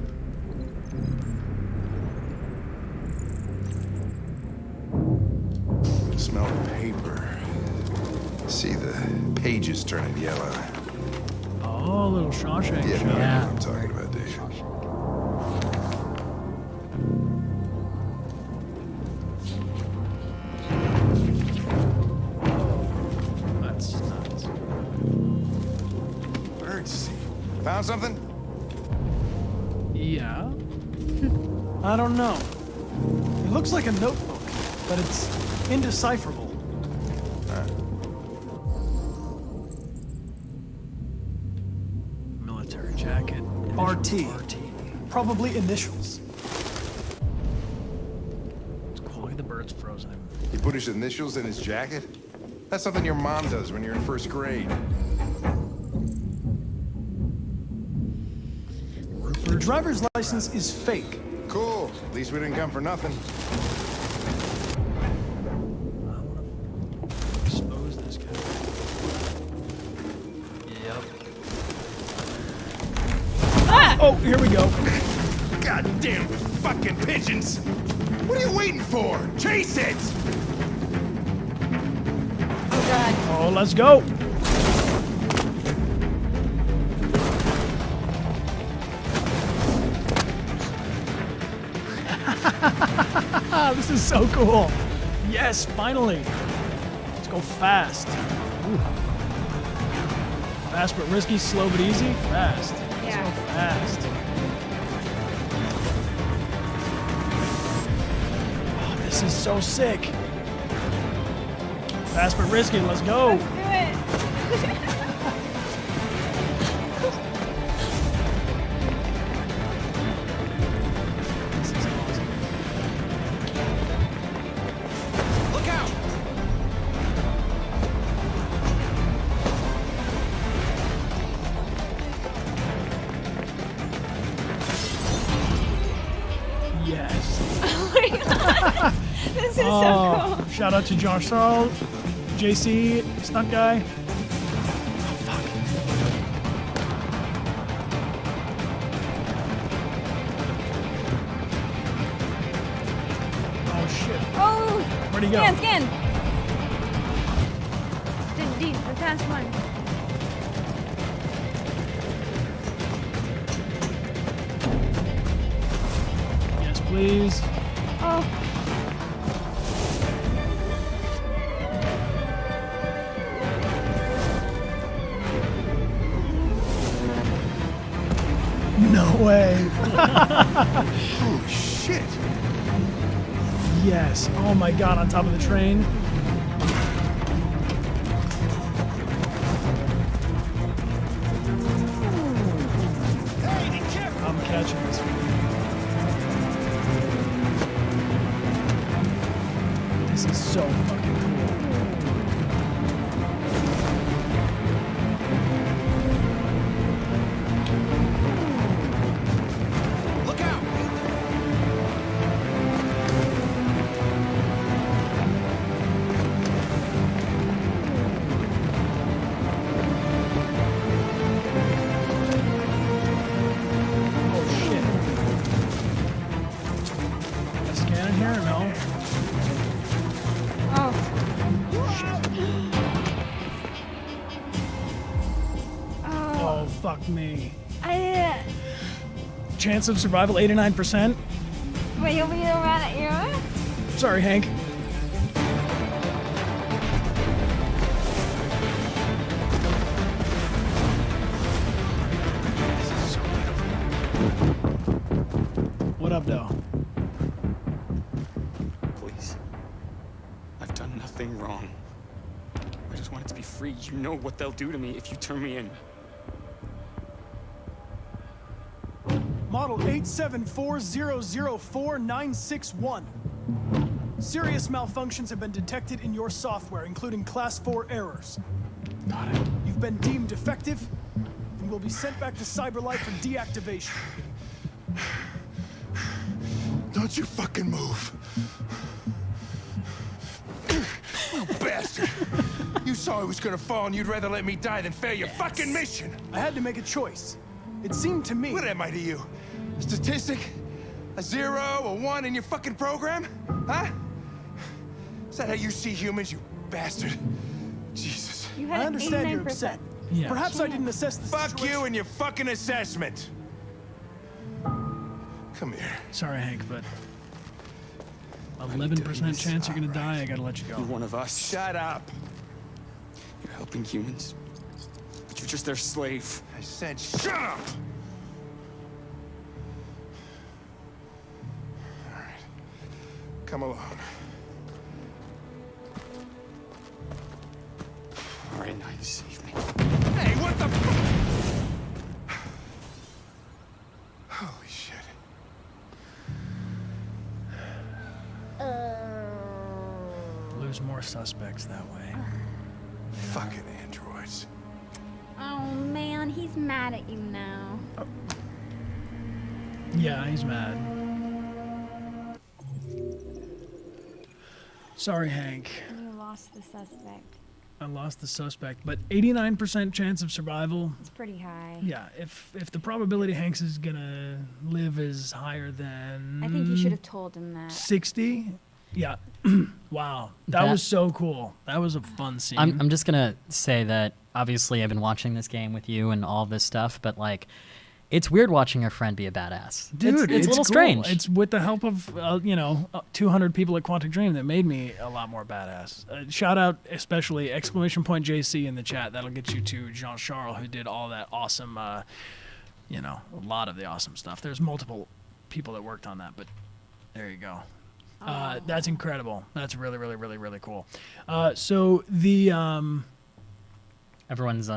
Smell paper. See the pages turning yellow. Oh, a little Shawshank Yeah, shot. you know Yeah. what I'm talking about, Dave. That's nuts. Birdseed. Found something? Yeah. I don't know. It looks like a notebook, but it's indecipherable. Military jacket. RT. Probably initials. It's cool. Look at the birds frozen. He put his initials in his jacket? That's something your mom does when you're in first grade. The driver's license is fake. Cool. At least we didn't come for nothing. Expose this guy. Yep. Oh, here we go. Goddamn fucking pigeons! What are you waiting for? Chase it! Oh god. Oh, let's go. This is so cool. Yes, finally. Let's go fast. Ooh. Fast but risky, slow but easy. Fast. Let's Yeah. go fast. Oh, this is so sick. Fast but risky. Let's go. Let's do it. This is awesome. Look out! Yes. Oh my god. This is so Oh, cool. shout out to Josh Sarl, JC, stunt guy. Oh, fuck. Oh, shit. Oh! Where'd he go? Scan. The fast one. Yes, please. Oh. No way. Holy shit. Yes. Oh my god, on top of the train. I'm catching this one. This is so fucking cool. Look out! Oh shit. Can I scan in here? No. Oh. Oh fuck me. I, Chance of survival 89%. wait, you'll be around at you? Sorry, Hank. This is so beautiful. nothing wrong. I just wanted to be free. You know what they'll do to me if you turn me in. Model 874004961. Serious malfunctions have been detected in your software, including Class 4 errors. Got it. You've been deemed defective and will be sent back to Cyberlife for deactivation. Don't you fucking move. You bastard. You saw I was gonna fall and you'd rather let me die than fail your fucking mission. I had to make a choice. It seemed to me... What am I to you? A statistic? A 0, a 1 in your fucking program? Huh? Is that how you see humans, you bastard? Jesus. You had I an understand 89%. you're upset. Yeah. Perhaps I didn't assess the Fuck situation. you and your fucking assessment. Come here. Sorry, Hank, but 11% chance you're gonna die. I gotta let you go. You're one of us. Shut up. You're helping humans, but you're just their slave. I said shut up. All right. Come along. All right, now you save me. Hey, what the fuck? Holy shit. Lose more suspects that way. Fucking androids. Oh man, he's mad at you now. Yeah, he's mad. Sorry, Hank. You lost the suspect. I lost the suspect, but 89% chance of survival. It's pretty high. Yeah, if the probability Hanks is gonna live is higher than I think you should have told him that. 60. Yeah. Wow, that was so cool. That was a fun scene. I'm just gonna say that obviously I've been watching this game with you and all this stuff, but like, it's weird watching your friend be a badass. Dude, it's a little cool. strange. It's with the help of 200 people at Quantic Dream that made me a lot more badass. Shout out especially !JC in the chat. That'll get you to Jean Charles, who did all that awesome, a lot of the awesome stuff. There's multiple people that worked on that, but there you go. That's incredible. That's really, really, really, really cool. So the Everyone's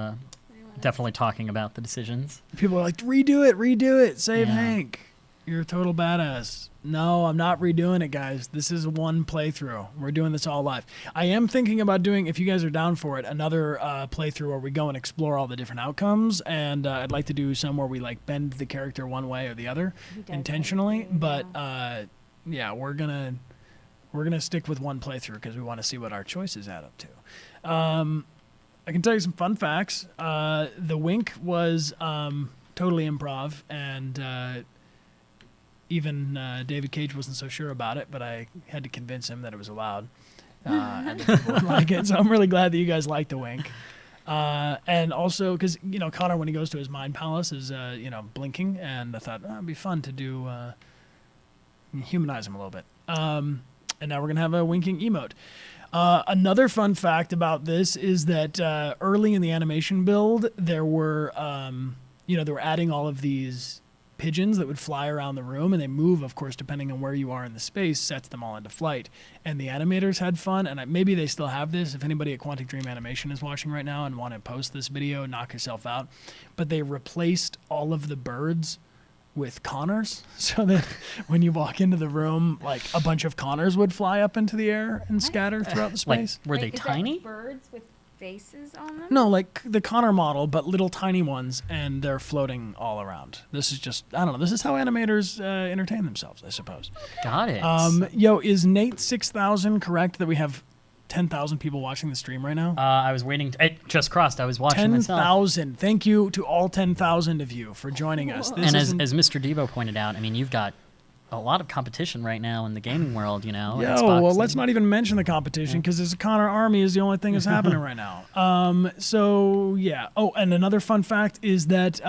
definitely talking about the decisions. people are like, redo it, save Hank. You're a total badass. No, I'm not redoing it, guys. This is one playthrough. We're doing this all live. I am thinking about doing, if you guys are down for it, another playthrough where we go and explore all the different outcomes. And I'd like to do some where we like bend the character one way or the other intentionally. But yeah, we're gonna stick with one playthrough because we want to see what our choices add up to. I can tell you some fun facts. The wink was totally improv, and even David Cage wasn't so sure about it, but I had to convince him that it was allowed, and that people would like it. So I'm really glad that you guys liked the wink. And also, because Connor, when he goes to his mind palace, is blinking, and I thought it'd be fun to do humanize him a little bit. And now we're gonna have a winking emote. Another fun fact about this is that early in the animation build, there were, they were adding all of these pigeons that would fly around the room, and they move, of course, depending on where you are in the space, sets them all into flight. And the animators had fun, and maybe they still have this. If anybody at Quantic Dream Animation is watching right now and want to post this video, knock yourself out. But they replaced all of the birds with Connors, so that when you walk into the room, like a bunch of Connors would fly up into the air and scatter throughout the space. Were they Is that tiny? birds with faces on them? No, like the Connor model, but little tiny ones, and they're floating all around. This is just, I don't know, this is how animators entertain themselves, I suppose. Got it. Is Nate 6000 correct that we have 10,000 people watching the stream right now? I was waiting. It just crossed. I was watching myself. 10,000. Thank you to all 10,000 of you for joining us. This And as Mr. Debo pointed out, I mean, you've got a lot of competition right now in the gaming world, let's not even mention the competition because this Connor army is the only thing that's happening right now. So yeah. Oh, and another fun fact is that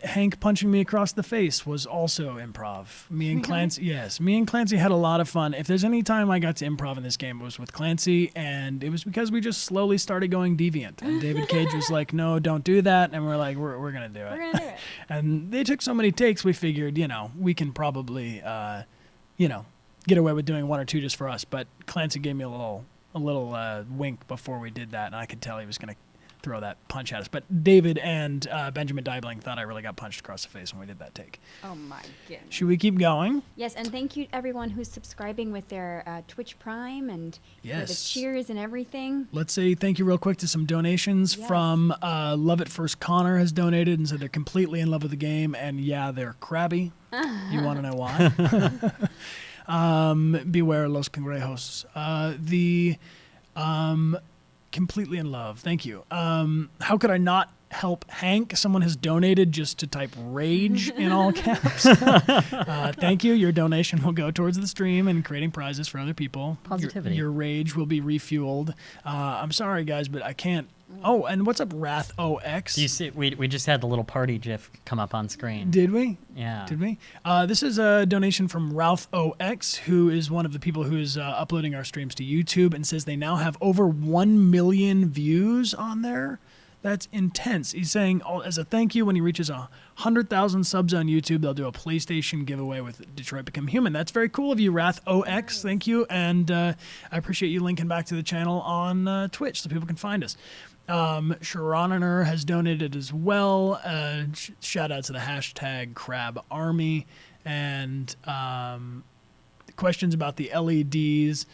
Hank punching me across the face was also improv. Me and Clancy had a lot of fun. If there's any time I got to improv in this game, it was with Clancy, and it was because we just slowly started going deviant. And David Cage was like, "No, don't do that," and we're like, "We're gonna do it." We're gonna do it. And they took so many takes, we figured, we can probably, get away with doing one or two just for us. But Clancy gave me a little wink before we did that, and I could tell he was going to throw that punch at us. But David and Benjamin Dybling thought I really got punched across the face when we did that take. Oh my goodness. Should we keep going? Yes, and thank you everyone who's subscribing with their Twitch Prime and for the Yes. cheers and everything. Let's say thank you real quick to some donations Yes. from Love It First Connor has donated and said they're completely in love with the game, and yeah, they're crabby. You want to know why? Beware Los Cangrejos. Completely in love. Thank you. How could I not help Hank? Someone has donated just to type rage in all caps. Thank you. Your donation will go towards the stream and creating prizes for other people. Positivity. Your rage will be refueled. I'm sorry, guys, but I can't. Oh, and what's up, Wrath OX? Do you see? We just had the little party GIF come up on screen. Did we? Yeah. Did we? This is a donation from Ralph OX, who is one of the people who is uploading our streams to YouTube, and says they now have over 1 million views on there. That's intense. He's saying, as a thank you, when he reaches 100,000 subs on YouTube, they'll do a PlayStation giveaway with Detroit Become Human. That's very cool of you, Wrath OX. Thank you, and I appreciate you linking back to the channel on Twitch so people can find us. Sharonaner has donated as well. Shout out to the hashtag Crab Army, and questions about the LEDs.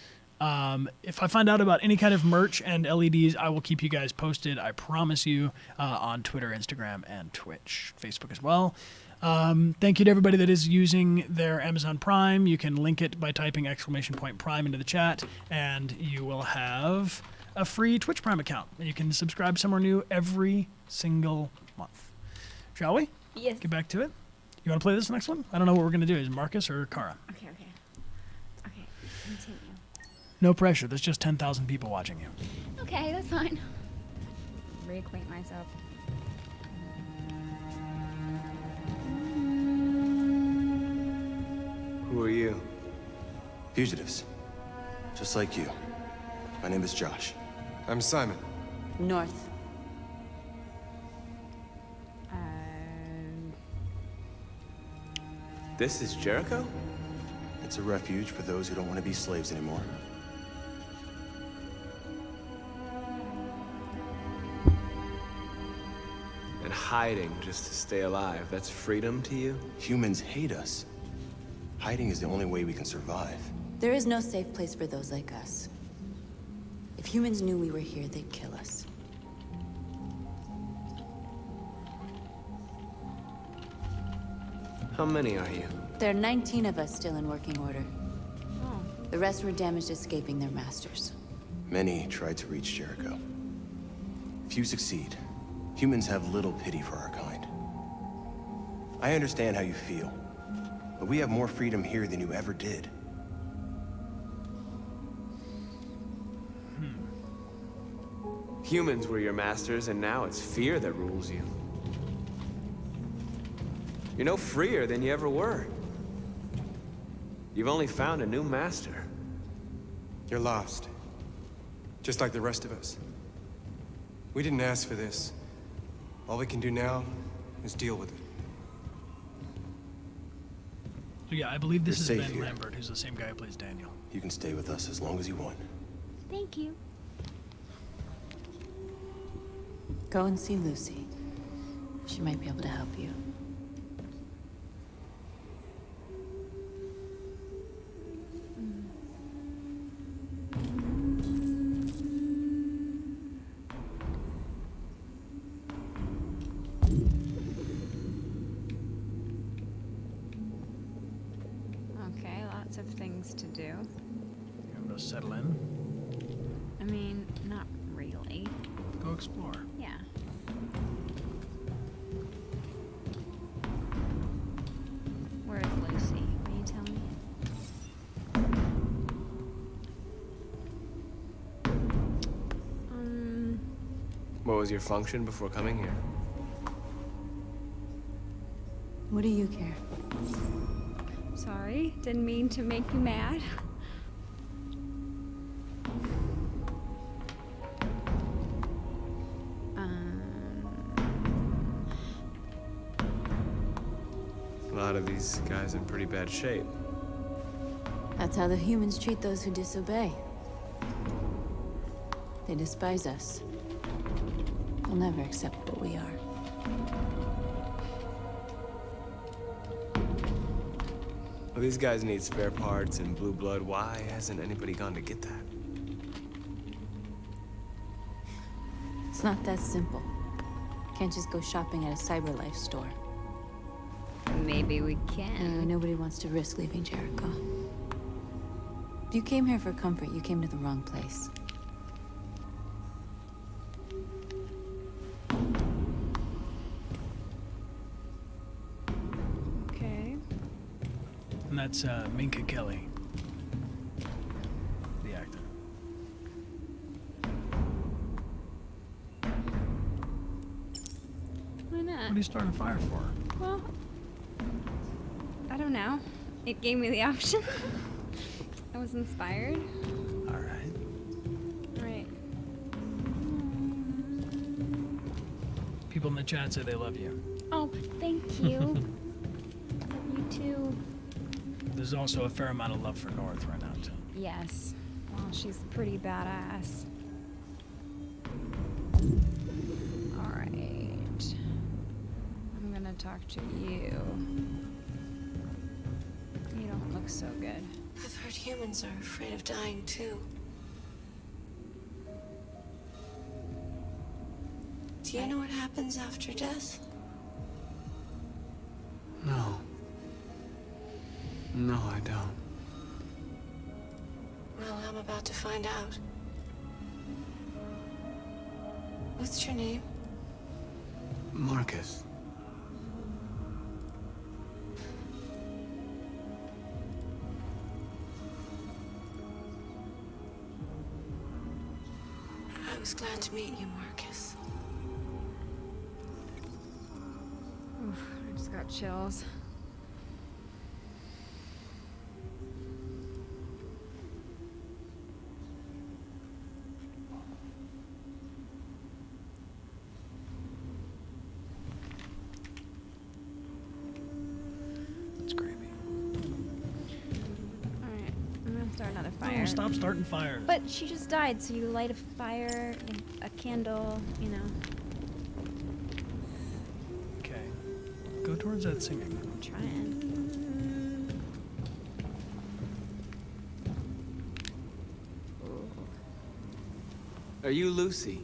If I find out about any kind of merch and LEDs, I will keep you guys posted. I promise you, on Twitter, Instagram, and Twitch, Facebook as well. Thank you to everybody that is using their Amazon Prime. You can link it by typing !Prime into the chat, and you will have a free Twitch Prime account. And you can subscribe somewhere new every single month. Shall we? Yes. Get back to it. You want to play this next one? I don't know what we're going to do. Is it Marcus or Kara? Okay. Continue. No pressure. There's just 10,000 people watching you. Okay, that's fine. Reacquaint myself. Who are you? Fugitives. Just like you. My name is Josh. I'm Simon. North. This is Jericho? It's a refuge for those who don't want to be slaves anymore. And hiding just to stay alive, that's freedom to you? Humans hate us. Hiding is the only way we can survive. There is no safe place for those like us. If humans knew we were here, they'd kill us. How many are you? There are 19 of us still in working order. The rest were damaged escaping their masters. Many tried to reach Jericho. Few succeed. Humans have little pity for our kind. I understand how you feel, but we have more freedom here than you ever did. Humans were your masters, and now it's fear that rules you. You're no freer than you ever were. You've only found a new master. You're lost. Just like the rest of us. We didn't ask for this. All we can do now is deal with it. So yeah, I believe this You're is safe Ben here. Lambert, who's the same guy who plays Daniel. You can stay with us as long as you want. Thank you. Go and see Lucy. She might be able to help you. Okay, lots of things to do. I'm gonna settle in. I mean, not really. Go explore. Yeah. Where is Lucy? Will you tell me? What was your function before coming here? What do you care? Sorry, didn't mean to make you mad. A lot of these guys in pretty bad shape. That's how the humans treat those who disobey. They despise us. They'll never accept what we are. Well, these guys need spare parts and blue blood. Why hasn't anybody gone to get that? It's not that simple. Can't just go shopping at a CyberLife store. Maybe we can. Nobody wants to risk leaving Jericho. If you came here for comfort, you came to the wrong place. Okay. And that's Minka Kelly, the actor. Why not? What are you starting a fire for? Well, I don't know. It gave me the option. I was inspired. All right. All right. People in the chat say they love you. Oh, thank you. You too. There's also a fair amount of love for North right now, too. Yes. Well, she's pretty badass. All right. I'm gonna talk to you. You don't look so good. I've heard humans are afraid of dying too. Do you know what happens after death? No. No, I don't. Well, I'm about to find out. What's your name? Marcus. I was glad to meet you, Marcus. Oof, I just got chills. That's creepy. All right, I'm gonna start another fire. No, stop starting fires. But she just died, so you light a fire, a candle, you know. Okay. Go towards that singing. I'm trying. Are you Lucy?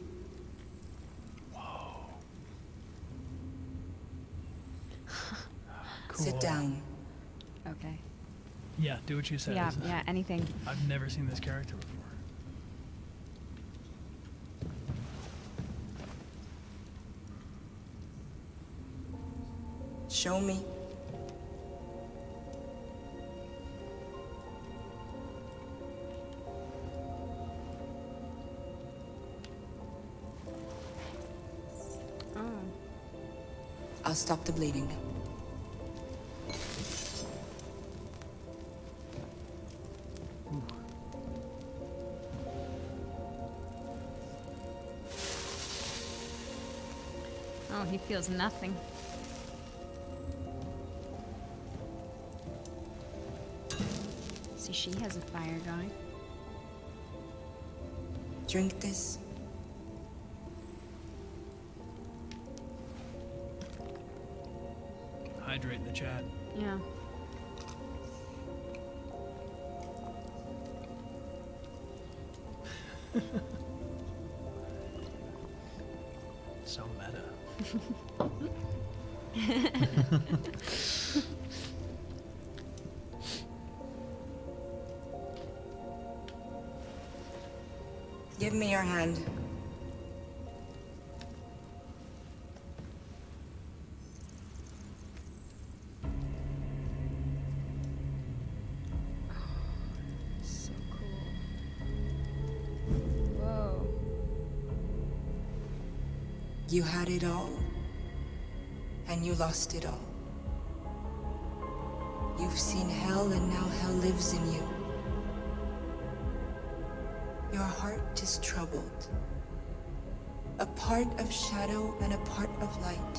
Cool. Sit down. Okay. Yeah, do what you said. Yeah, yeah, anything. I've never seen this character before. Show me. Oh. I'll stop the bleeding. Oh, he feels nothing. See, she has a fire going. Drink this. Hydrate in the chat. Yeah. So meta. Give me your hand. So cool. Whoa. You had it all, and you lost it all. You've seen hell, and now hell lives in you. Your heart is troubled. A part of shadow and a part of light.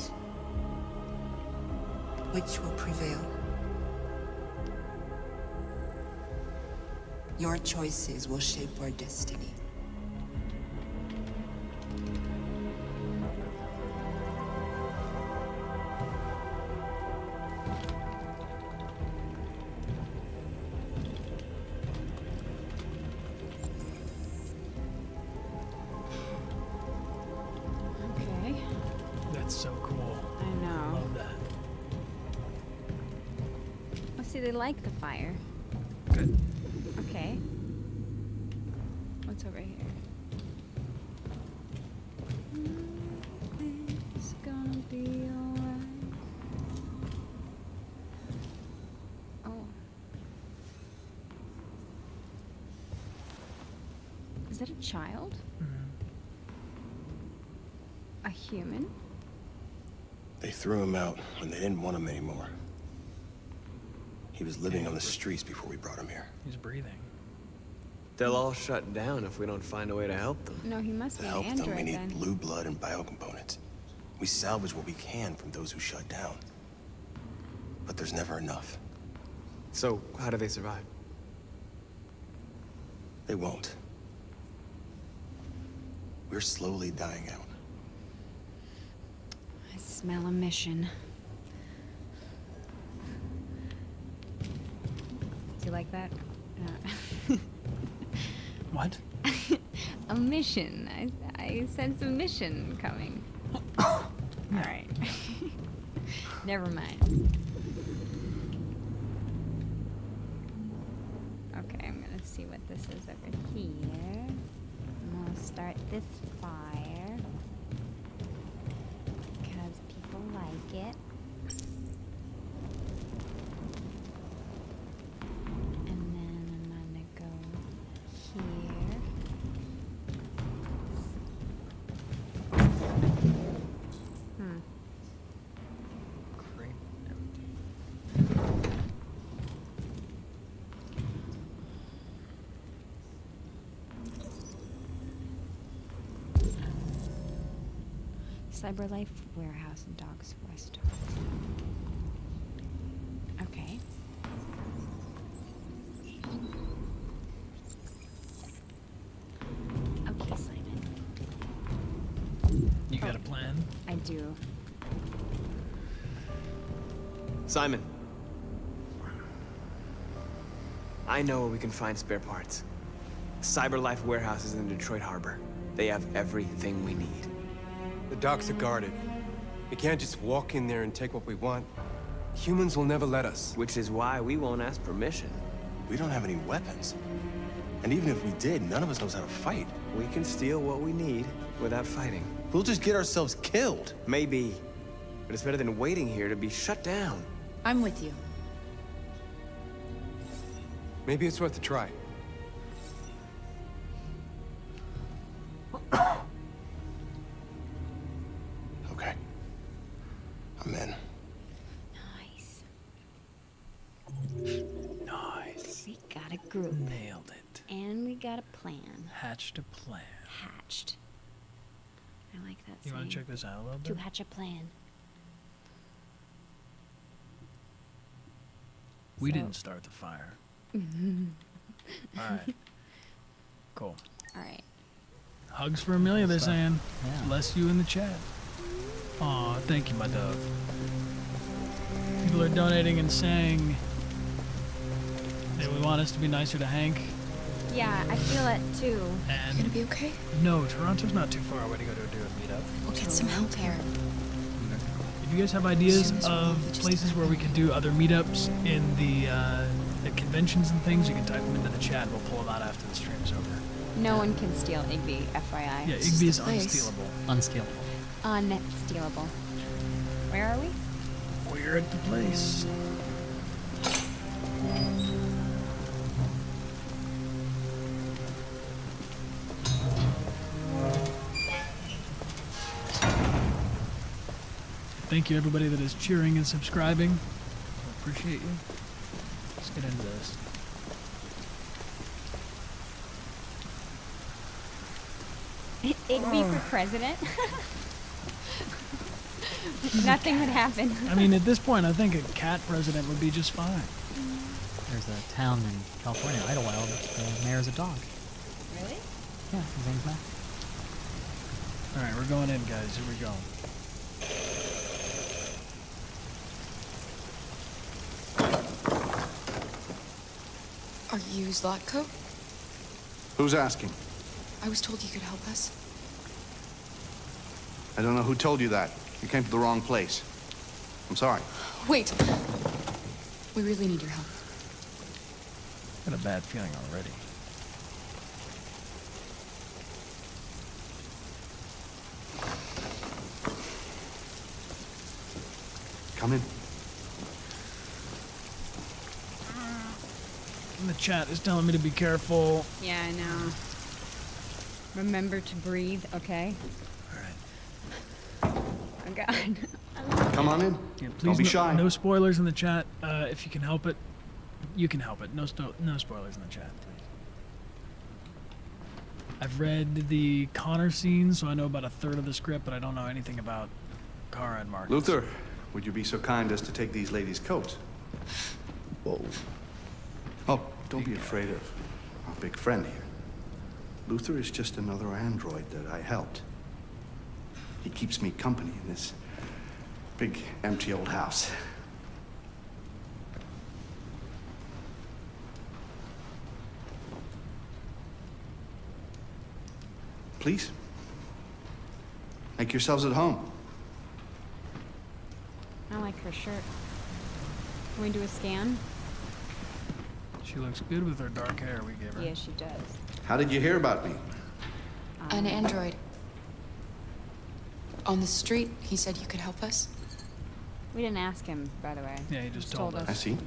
Which will prevail? Your choices will shape our destiny. Do they like the fire? Good. Okay. What's over here? It's gonna be alright. Oh. Is that a child? A human? They threw him out when they didn't want him anymore. He was living on the streets before we brought him here. He's breathing. They'll all shut down if we don't find a way to help them. No, he must To be an help them, we android need then. blue blood and biocomponents. We salvage what we can from those who shut down. But there's never enough. So, how do they survive? They won't. We're slowly dying out. I smell a mission. Do you like that? What? A mission. I sense a mission coming. Alright. Never mind. Okay, I'm gonna see what this is over here. I'm gonna start this fire. Because people like it. And then I'm gonna go here. Great. Cyberlife Warehouse and Dogs West. Okay. Okay, Simon. You got a plan? I do. Simon. I know where we can find spare parts. Cyberlife Warehouse is in the Detroit Harbor. They have everything we need. The docks are guarded. We can't just walk in there and take what we want. Humans will never let us. Which is why we won't ask permission. We don't have any weapons. And even if we did, none of us knows how to fight. We can steal what we need without fighting. We'll just get ourselves killed. Maybe. But it's better than waiting here to be shut down. I'm with you. Maybe it's worth a try. Okay. I'm in. Nice. Nice. We got a group. Nailed it. And we got a plan. Hatched a plan. Hatched. I like that You want saying. to check this out a little To bit? hatch a plan. We So- didn't start the fire. Alright. Cool. Alright. Hugs for Amelia, they're saying. Yeah. Bless you in the chat. Aw, thank you, my dog. People are donating and saying that we want us to be nicer to Hank. Yeah, I feel it too. And Gonna be okay? no, Toronto's not too far away to go to do a meetup. We'll get some help here. If you guys have ideas Humans will of just places where we could do other meetups in the conventions and things, you can type them into the chat and we'll pull them out after the stream's over. No one can steal Igby, FYI. Yeah, is Igby the is place. unstealable. Unscalable. Unstealable. Where are we? We're at the place. Thank you, everybody that is cheering and subscribing. I appreciate you. Let's get into this. Igby for president? Nothing would happen. I mean, at this point, I think a cat president would be just fine. There's a town in California, Idlewild, the mayor's a dog. Really? Yeah, his name's Matt. All right, we're going in, guys. Here we go. Are you Zlatko? Who's asking? I was told you could help us. I don't know who told you that. You came to the wrong place. I'm sorry. Wait. We really need your help. Got a bad feeling already. Come in. And the chat is telling me to be careful. Yeah, I know. Remember to breathe, okay? Alright. Oh, God. Come on in. Yeah, please Don't be no, shy. no spoilers in the chat. If you can help it, you can help it. No spoilers in the chat, please. I've read the Connor scene, so I know about a third of the script, but I don't know anything about Kara and Marcus. Luther, would you be so kind as to take these ladies' coats? Whoa. Oh, don't be afraid of our big friend here. Luther is just another android that I helped. He keeps me company in this big, empty old house. Please, make yourselves at home. I like her shirt. Can we do a scan? She looks good with her dark hair we gave her. Yeah, she does. How did you hear about me? An android. On the street, he said you could help us. We didn't ask him, by the way. Yeah, he just told us. I see.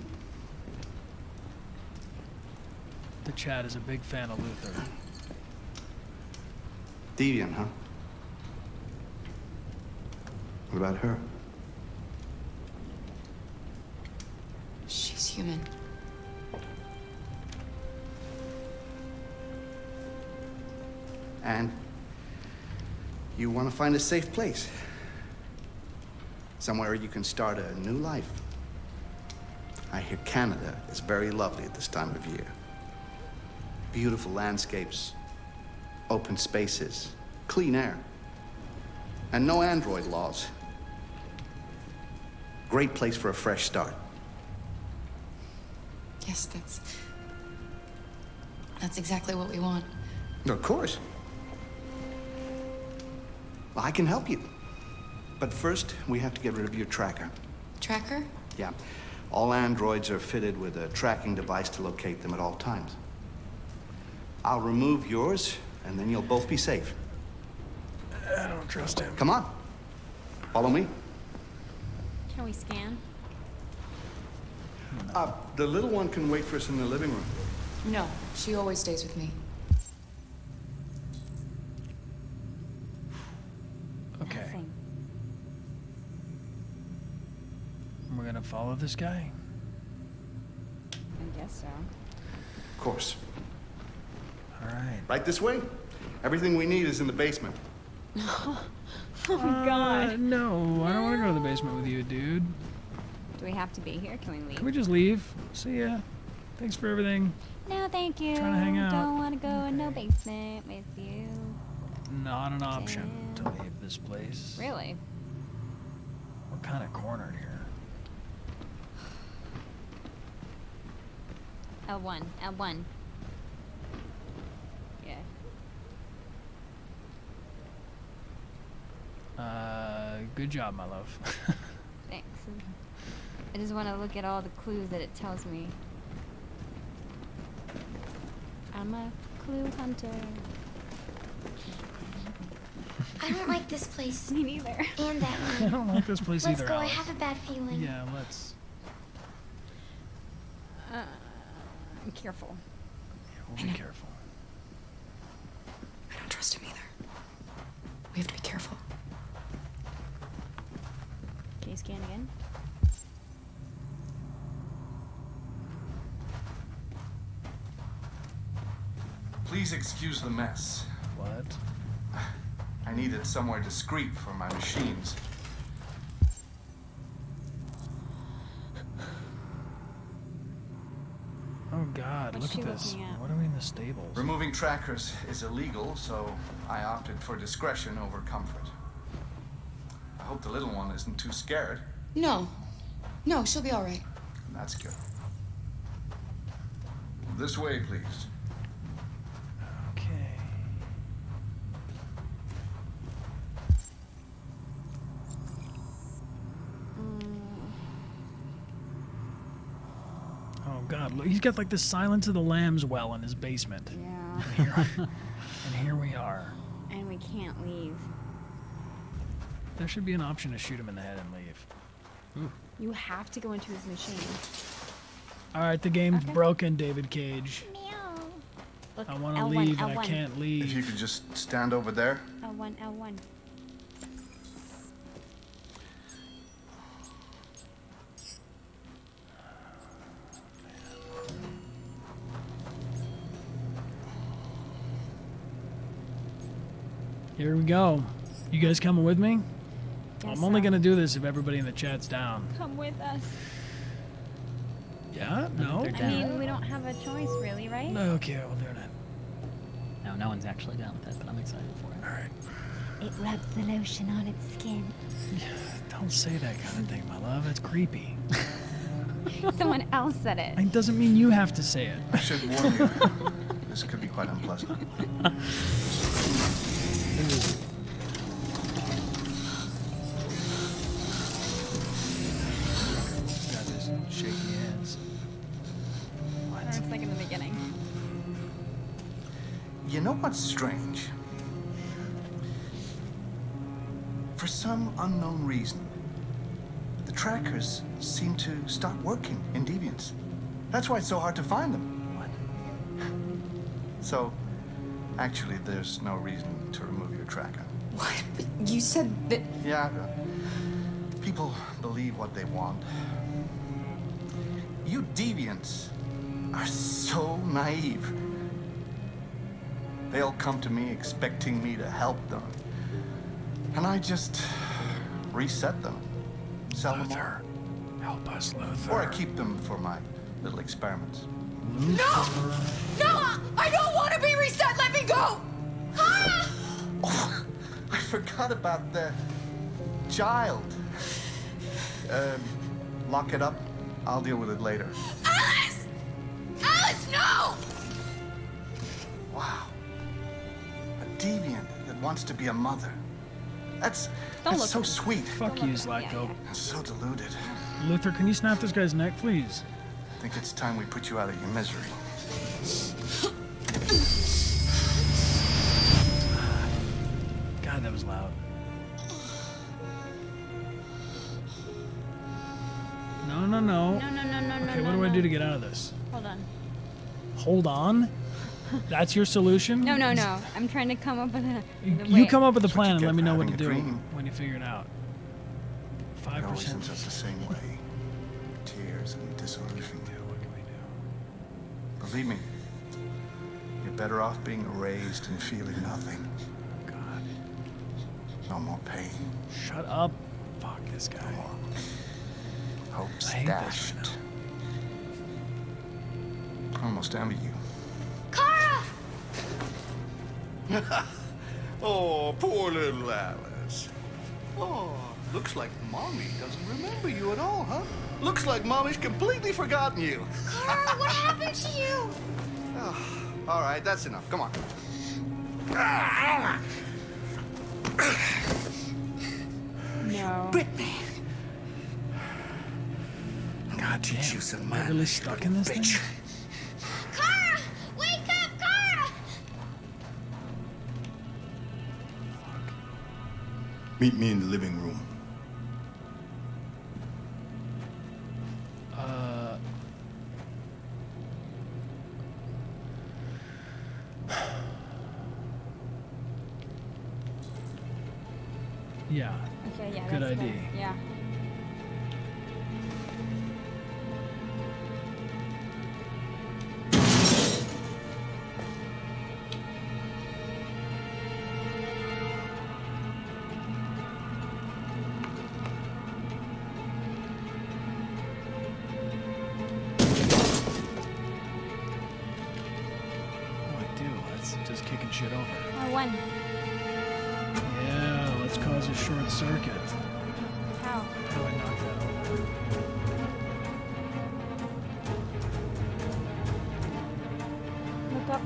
The chat is a big fan of Luther. Deviant, huh? What about her? She's human. And you want to find a safe place. Somewhere you can start a new life. I hear Canada is very lovely at this time of year. Beautiful landscapes, open spaces, clean air, and no android laws. Great place for a fresh start. Yes, that's exactly what we want. Of course. Well, I can help you. But first, we have to get rid of your tracker. Tracker? Yeah. All androids are fitted with a tracking device to locate them at all times. I'll remove yours, and then you'll both be safe. I don't trust him. Come on. Follow me. Can we scan? The little one can wait for us in the living room. No, she always stays with me. Okay. Nothing. We're gonna follow this guy. I guess so. Of course. All right. Right this way? Everything we need is in the basement. Oh my God. No, I don't want to go to the basement with you, dude. Do we have to be here? Can we leave? Can we just leave? See ya. Thanks for everything. No, thank you. Trying to hang out. Don't want to go in no basement with you. Not an option to leave this place. Really? We're kind of cornered here. L1. L1. Yeah. Good job, my love. Thanks. I just want to look at all the clues that it tells me. I'm a clue hunter. I don't like this place. Me neither. And that I one. don't like this place Let's either, go. I Alex. have a bad feeling. Yeah, let's. I'm careful. Yeah, we'll be careful. I don't trust him either. We have to be careful. Can you scan again? Please excuse the mess. What? I needed somewhere discreet for my machines. Oh God, What's look she at this. looking at? What are we in the stables? Removing trackers is illegal, so I opted for discretion over comfort. I hope the little one isn't too scared. No. No, she'll be all right. That's good. This way, please. Okay. God, look, he's got like the Silence of the Lambs well in his basement. Yeah. And here we are. And we can't leave. There should be an option to shoot him in the head and leave. Ooh. You have to go into his machine. All right, the game's broken, David Cage. Look, I want to L1, leave, and I L1. can't leave. If you could just stand over there. L1, L1. Here we go. You guys coming with me? Guess I'm only so. gonna do this if everybody in the chat's down. Come with us. Yeah? No? I mean, we don't have a choice, really, right? Okay, we'll do it. No, no one's actually down with it, but I'm excited for it. All right. It rubs the lotion on its skin. Don't say that kind of thing, my love. That's creepy. Someone else said it. It doesn't mean you have to say it. I should warn you. This could be quite unpleasant. Got this shaky hands. Or it's like in the beginning. You know what's strange? For some unknown reason, the trackers seem to stop working in Deviants. That's why it's so hard to find them. What? So, actually, there's no reason to remove your tracker. What? But you said that. Yeah, people believe what they want. You Deviants are so naive. They'll come to me expecting me to help them. And I just reset them. Sell them all. Help us, Luther. Or I keep them for my little experiments. No! No! I don't want to be reset! Let me go! Ah! Oh, I forgot about the child. Lock it up. I'll deal with it later. Alice! Alice, no! Wow. A deviant that wants to be a mother. That's look so sweet. Fuck you, Zlatko. So deluded. Luther, can you snap this guy's neck, please? I think it's time we put you out of your misery. God, that was loud. No, no, no. No, no, no, no, Okay, no, what do no. I do to get out of this? Hold on. Hold on? That's your solution? No, no, no. I'm trying to come up with a. You come up with a That's what plan you and get let me for know what to having a do dream. when you figure it out. It always 5%. ends up the same way. Tears and disillusion. What can we do? Believe me, you're better off being erased and feeling nothing. God. No more pain. Shut up. Fuck this guy. No more hopes I hate this dashed. right I almost envy you. Kara! Oh, poor little Alice. Oh, looks like Mommy doesn't remember you at all, huh? Looks like Mommy's completely forgotten you. Kara, what happened to you? Oh, all right, that's enough. Come on. No. Brittany. God teach damn. you some Am I manners, really stuck in this bitch. thing? Kara! Wake up, Kara! Meet me in the living room. Yeah. Okay, yeah. Good that's idea. Yeah. What do I do? That's just kicking shit over. Or one. Yeah, let's cause a short circuit. How? How do I knock that over? Look up.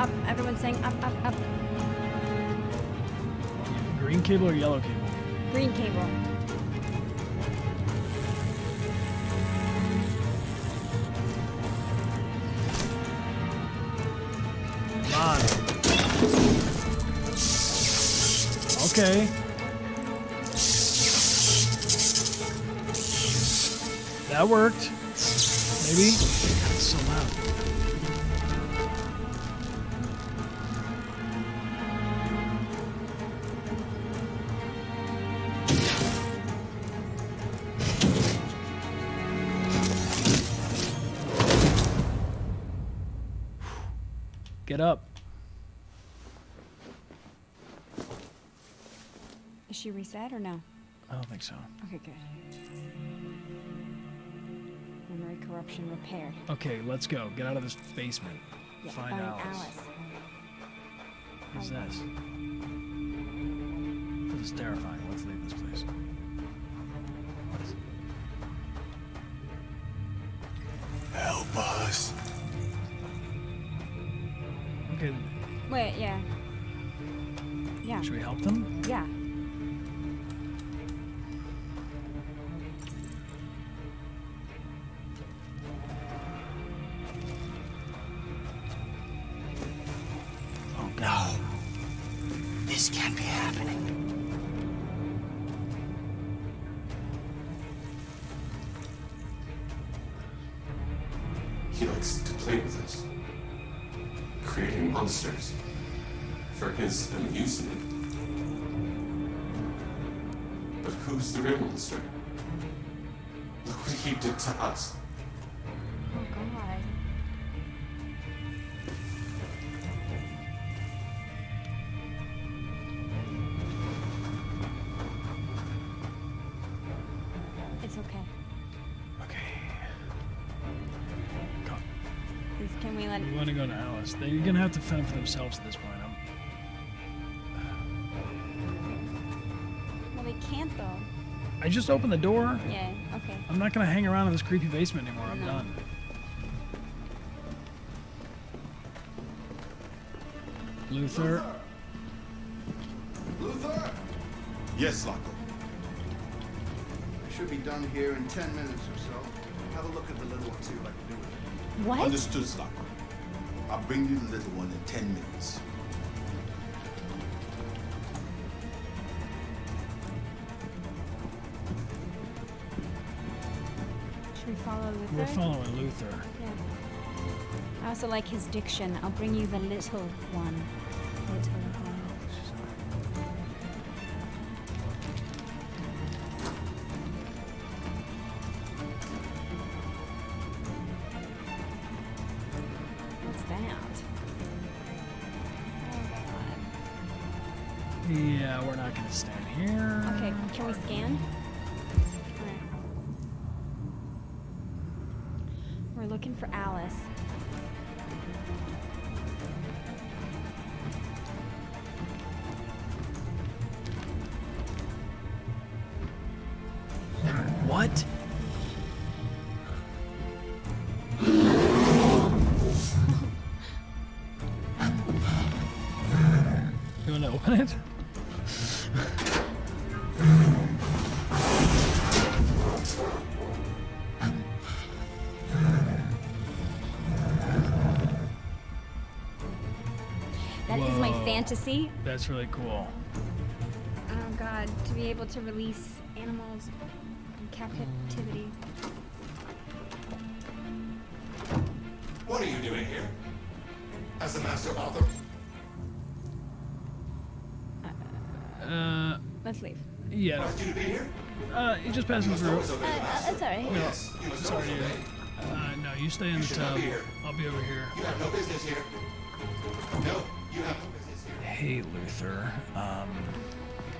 up. Everyone's saying up, up, up. Green cable or yellow cable? Green cable. Come on. Okay. That worked. Maybe. God, it's so loud. Get up. Is she reset or no? I don't think so. Okay, good. Memory corruption repaired. Okay, let's go. Get out of this basement. Yeah, Find find Alice. Who's this? This is terrifying. Let's leave this place. What is it? Help us. Okay. Wait, yeah. Yeah. Should we help them? Yeah. Oh no. This can't be happening. He likes to play with us, creating monsters for his amusement. But who's the real monster? Look what he did to us. Oh, God. It's okay. Can we let... We want to go to Alice. They're gonna have to fend for themselves at this point. Well, they can't, though. I just opened the door. Yeah, okay. I'm not gonna hang around in this creepy basement anymore. I'm No. done. Luther. Luther? Yes, Loco. I should be done here in 10 minutes or so. Have a look at the little one, see what I can do with it. What? Understood, Loco. I'll bring you the little one in 10 minutes. Should we follow Luther? We're following Luther. Yeah. I also like his diction. I'll bring you the little one. Little one. What's that? Oh, Yeah, we're not gonna stand here. God. Okay, can we scan? Alright. We're looking for Alice. What? You wanna open it? That is my Whoa. fantasy. That's really cool. Oh God, to be able to release animals in captivity. What are you doing here? As the master author? Let's leave. Yeah. Asked you to be here? You just passing through. That's alright. No, Yes, you must sorry, always dude. obey. No, you stay in You the should not tub. be here. I'll be over here. You have no business here. No, you have no business here. Hey, Luther.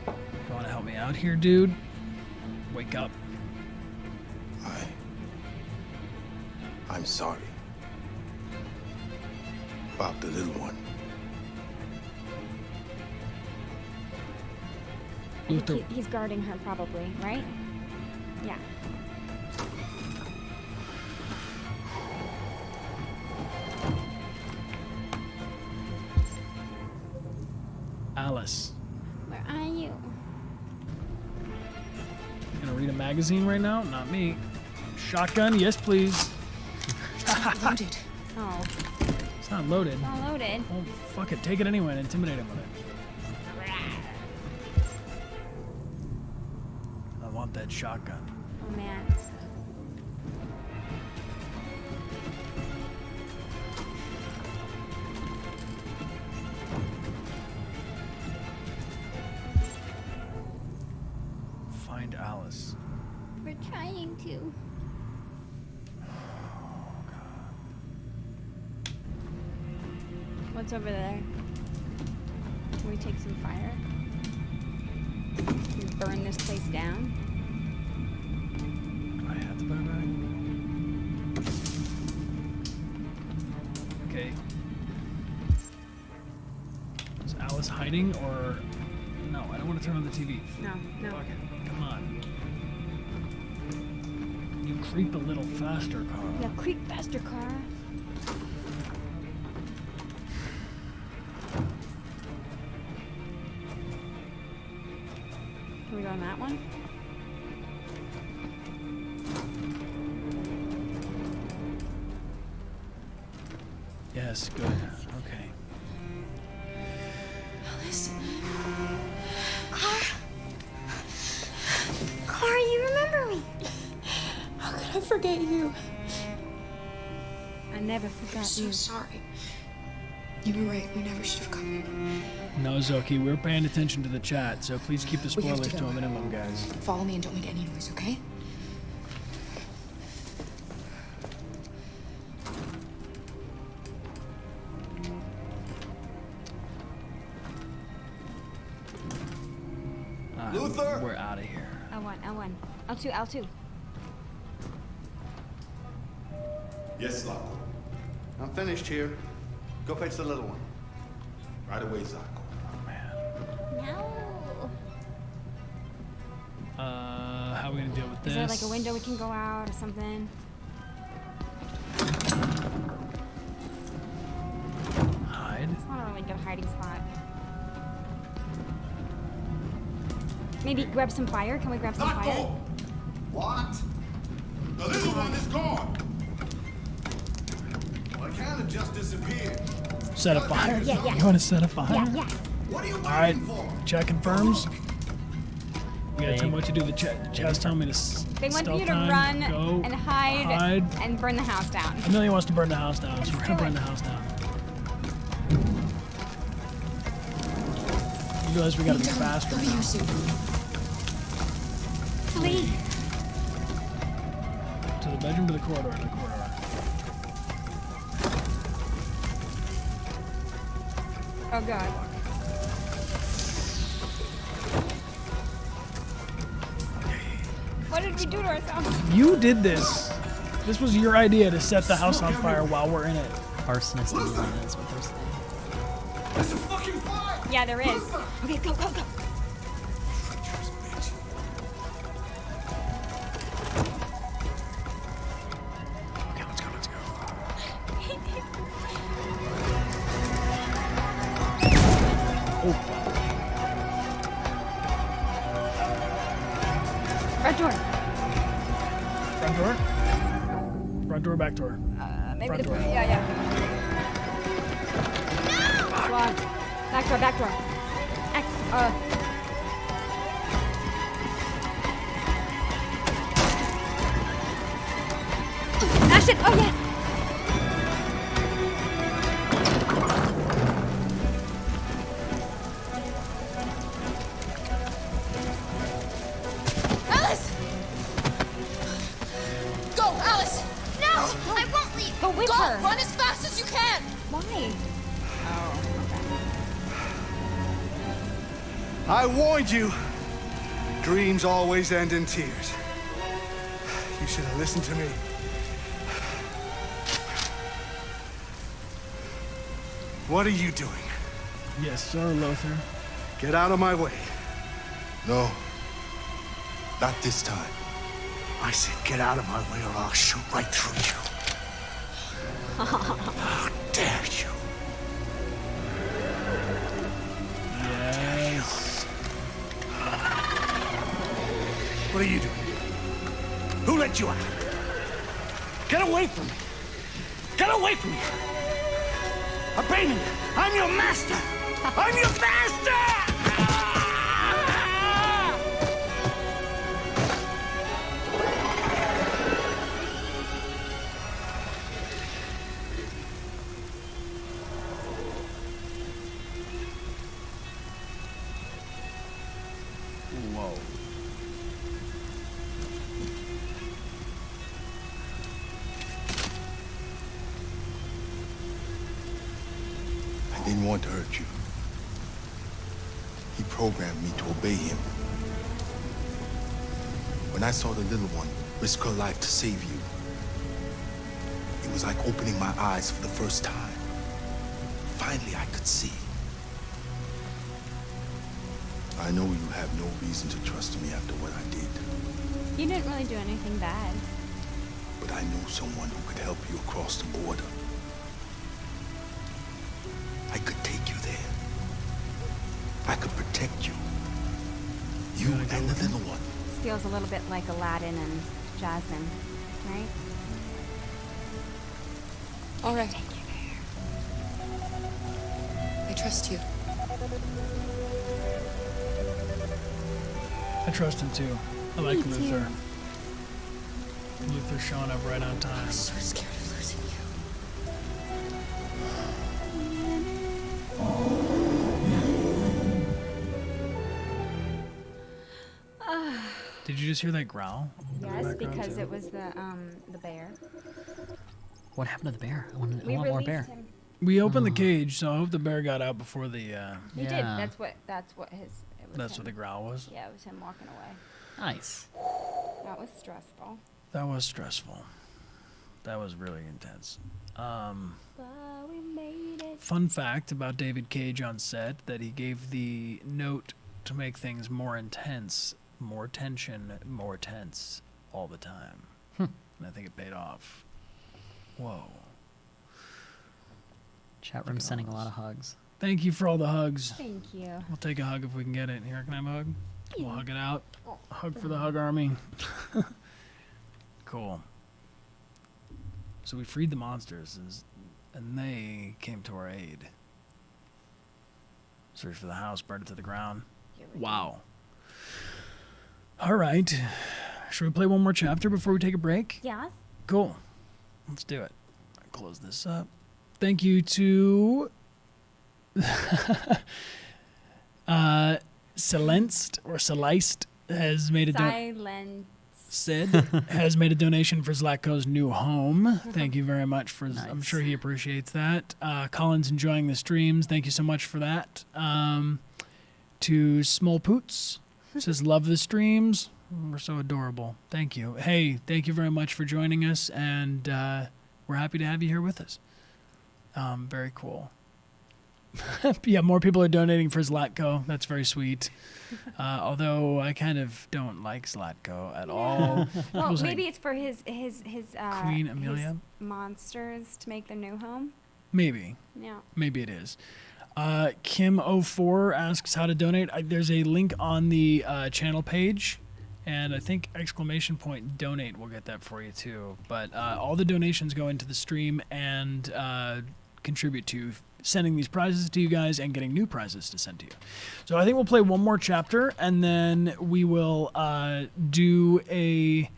You want to help me out here, dude? Wake up. I'm sorry. About the little one. Luther. He's guarding her, probably, right? Yeah. Alice. Where are you? Gonna read a magazine right now? Not me. Shotgun? Yes, please. Loaded. Oh, It's not loaded. it's not loaded. Oh, fuck it. Take it anyway and intimidate him with it. I want that shotgun. Oh man. Find Alice. We're trying to. What's over there? Can we take some fire? Can we burn this place down? Do I have to put it back? Okay. Is Alice hiding or... No, I don't want to turn on the TV. No, no. Fuck it. Come on. You creep a little faster, Carl. Yeah, creep faster, Cara. Can we go on that one? Yes, good. Okay. Alice. Clara, you remember me? How could I forget you? I never forgot I'm so you. sorry. You were right. We never should have come. No, Zoki, we're paying attention to the chat, so please keep the We have spoilers to to go. a minimum, guys. Follow me and don't make any noise, okay? Luther? We're out of here. L1, L1. L2, L2. Yes, Zako. I'm finished here. Go fetch the little one. Right away, Zako. No. How are we gonna deal with this? Is there like a window we can go out or something? Hide? It's not a really good hiding spot. Maybe grab some fire? Can we grab some fire? What? The little one is gone. I can't have just disappeared. Set a fire? Yeah, yeah. You wanna set a fire? Yeah, yeah. What are you Alright, waiting for? chat confirms. You gotta tell me what to do. The chat's telling me to They want stealth you to time, run go, and hide and burn the house down. Amelia wants to burn the house down, so we're gonna burn the house down. You realize we gotta be faster now. Flee. To the bedroom, to the corridor, to the corridor. Oh god. What did we do to ourselves? You did this. This was your idea to set the house on fire while we're in it. Arsonist is what they're saying. There's a fucking fire! Yeah, there is. Okay, go, go, go. Okay, let's go, let's go. Front door. Front door? Front door, back door. Maybe Front the door. yeah, yeah. No! Locked. Back door, back door. Ashton, oh yeah. Alice! Go, Alice! No, I won't leave. Go with Go! her. Run as fast as you can! Why? I warned you. Dreams always end in tears. You should have listened to me. What are you doing? Yes, sir, Lothar. Get out of my way. No. Not this time. I said get out of my way or I'll shoot right through you. How dare you? Get away from me! Obey me! I'm your master! I'm your master! Whoa. I didn't want to hurt you. He programmed me to obey him. When I saw the little one risk her life to save you, it was like opening my eyes for the first time. Finally, I could see. I know you have no reason to trust me after what I did, You didn't really do anything bad. but I know someone who could help you across the border. I could take you there. I could protect you. You and the little one. This feels a little bit like Aladdin and Jasmine, right? All right. I trust you. I trust him too. I like Me too. Luther. Luther showing up right on time. I'm so scared of losing you. Did you just hear that growl? Yes, because it was the bear. What happened to the bear? I want We more released bear. him. We opened the cage, so I hope the bear got out before the. He did. That's what his. It was That's him. what the growl was. Yeah, it was him walking away. Nice. That was stressful. That was stressful. That was really intense. But we made it. Fun fact about David Cage on set that he gave the note to make things more intense, more tension, more tense all the time. And I think it paid off. Whoa. Chat room sending a lot of hugs. Thank you for all the hugs. Thank you. We'll take a hug if we can get it. Here, can I have a hug? We'll hug it out. Oh. A hug for the hug army. Cool. So we freed the monsters, and they came to our aid. Search for the house, burned it to the ground. Wow. All right. Should we play one more chapter before we take a break? Yeah. Cool. Let's do it. Close this up. Thank you to Silenced or Siliced has made a Silence. Sid has made a donation for Zlatko's new home. Thank you very much for. I'm sure he appreciates that. Colin's enjoying the streams. Thank you so much for that. To Small Poots says love the streams. We're so adorable. Thank you. Hey, thank you very much for joining us, and we're happy to have you here with us. Very cool. Yeah, more people are donating for Zlatko. That's very sweet. Although I kind of don't like Zlatko at all. Well, People's like, maybe it's for his Queen Amelia? his monsters to make their new home. Maybe. Yeah. Maybe it is. Kim04 asks how to donate. There's a link on the channel page, and I think !donate will get that for you too. But all the donations go into the stream and contribute to sending these prizes to you guys and getting new prizes to send to you. So I think we'll play one more chapter, and then we will do a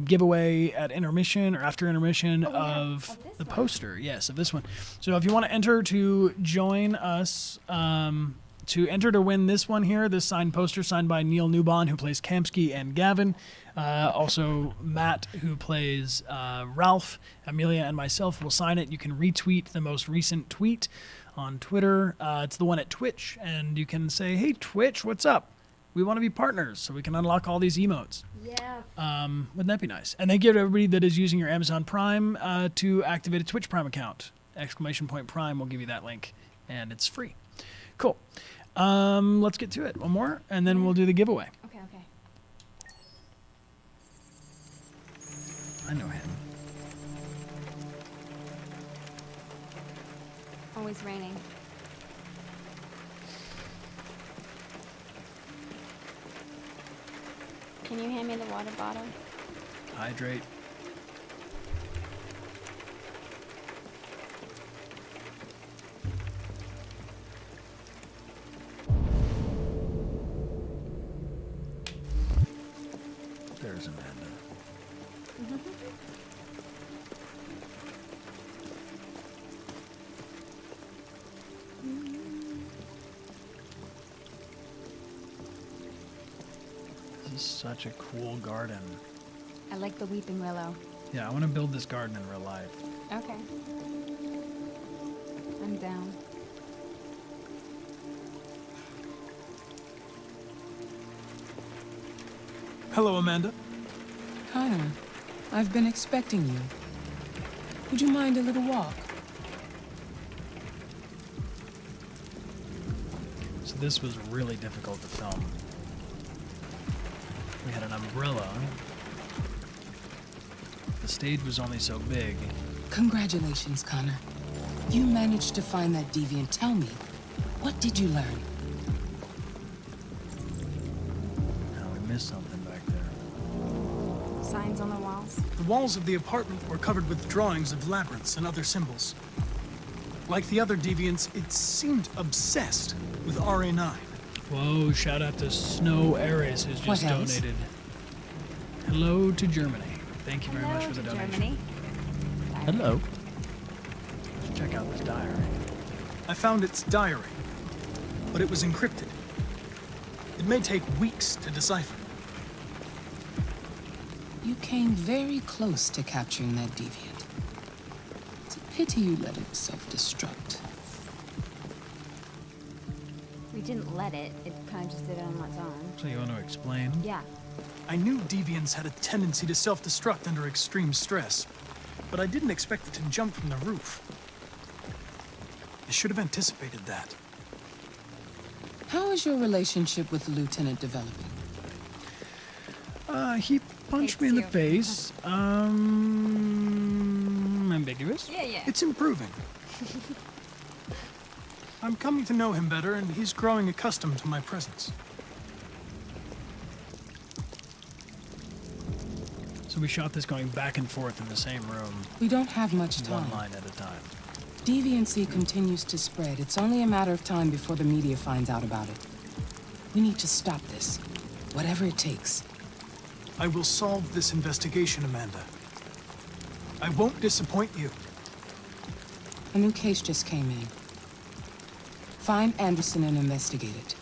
giveaway at intermission or after intermission of the poster. Yes, of this one. So if you want to enter to join us, to enter to win this one here, this signed poster signed by Neil Newbon, who plays Kamsky and Gavin. Also Matt, who plays Ralph, Amelia, and myself will sign it. You can retweet the most recent tweet on Twitter. It's the one at Twitch, and you can say, hey, Twitch, what's up? We want to be partners so we can unlock all these emotes. Yeah. Wouldn't that be nice? And thank you to everybody that is using your Amazon Prime to activate a Twitch Prime account. !Prime will give you that link, and it's free. Cool. Let's get to it. One more, and then we'll do the giveaway. Okay. I know him. Always raining. Can you hand me the water bottle? Hydrate. is such a cool garden. I like the weeping willow. Yeah, I want to build this garden in real life. Okay. I'm down. Hello, Amanda. Connor, I've been expecting you. Would you mind a little walk? So this was really difficult to film. We had an umbrella. The stage was only so big. Congratulations, Connor. You managed to find that deviant. Tell me, what did you learn? Oh, we missed something back there. Signs on the walls. The walls of the apartment were covered with drawings of labyrinths and other symbols. Like the other deviants, it seemed obsessed with RA9. Whoa, shout out to Snow Ares who's just What else? donated. Hello to Germany. Thank you very much for the donation. Germany. Hello. Check out this diary. I found its diary, but it was encrypted. It may take weeks to decipher. You came very close to capturing that deviant. It's a pity you let it self-destruct. We didn't let it. It kind of just did it on its own. So you want to explain? Yeah. I knew deviants had a tendency to self-destruct under extreme stress, but I didn't expect it to jump from the roof. I should have anticipated that. How is your relationship with the lieutenant developing? He punched me in the face. Ambiguous? Yeah. It's improving. I'm coming to know him better, and he's growing accustomed to my presence. So we shot this going back and forth in the same room. We don't have much time. One line at a time. Deviancy continues to spread. It's only a matter of time before the media finds out about it. We need to stop this, whatever it takes. I will solve this investigation, Amanda. I won't disappoint you. A new case just came in. Find Anderson and investigate it.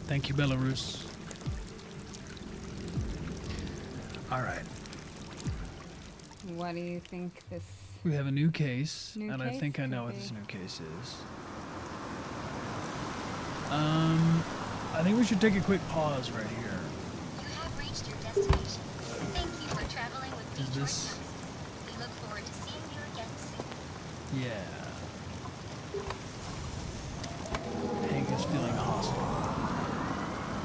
Thank you, Belarus. All right. What do you think this... We have a new case, New and I case? think I know Could what this be. new case is. I think we should take a quick pause right here. You have reached your destination. Thank you for traveling with Is Dechart this? Services. We look forward to seeing you again soon. Yeah. Hank is feeling hostile.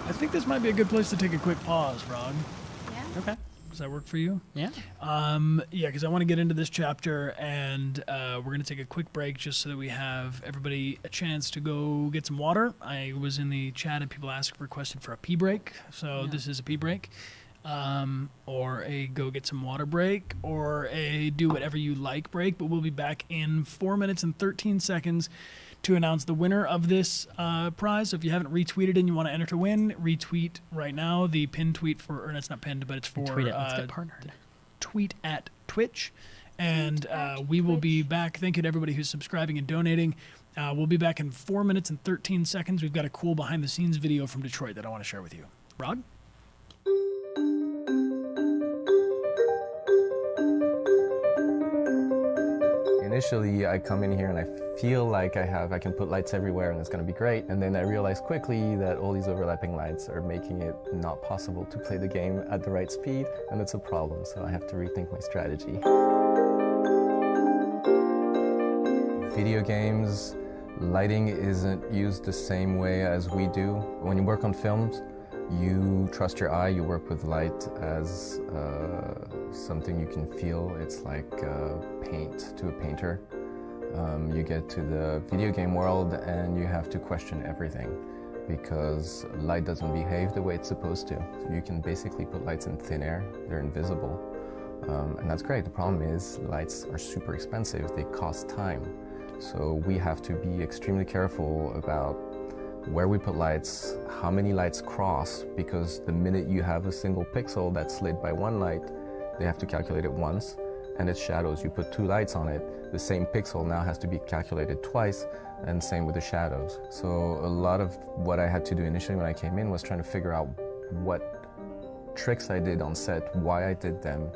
I think this might be a good place to take a quick pause, Rog. Yeah? Okay. Does that work for you? Yeah. Yeah, because I want to get into this chapter, and we're going to take a quick break just so that we have everybody a chance to go get some water. I was in the chat and people requested for a pee break, so this is a pee break. Or a go get some water break, or a do whatever you like break, but we'll be back in 4 minutes and 13 seconds to announce the winner of this prize. So if you haven't retweeted and you want to enter to win, retweet right now the pinned tweet for, or it's not pinned, but it's for Tweet it. Let's get partnered. tweet at Twitch. And we will be back. Thank you to everybody who's subscribing and donating. We'll be back in 4 minutes and 13 seconds. We've got a cool behind the scenes video from Detroit that I want to share with you. Rod? Initially, I come in here and I feel like I can put lights everywhere and it's going to be great. And then I realize quickly that all these overlapping lights are making it not possible to play the game at the right speed, and it's a problem, so I have to rethink my strategy. Video games, lighting isn't used the same way as we do. When you work on films, you trust your eye, you work with light as something you can feel. It's like paint to a painter. You get to the video game world and you have to question everything because light doesn't behave the way it's supposed to. So you can basically put lights in thin air, they're invisible. And that's great. The problem is lights are super expensive, they cost time. So we have to be extremely careful about where we put lights, how many lights cross, because the minute you have a single pixel that's lit by one light, they have to calculate it once, and its shadows. You put 2 lights on it, the same pixel now has to be calculated twice, and same with the shadows. So a lot of what I had to do initially when I came in was trying to figure out what tricks I did on set, why I did them,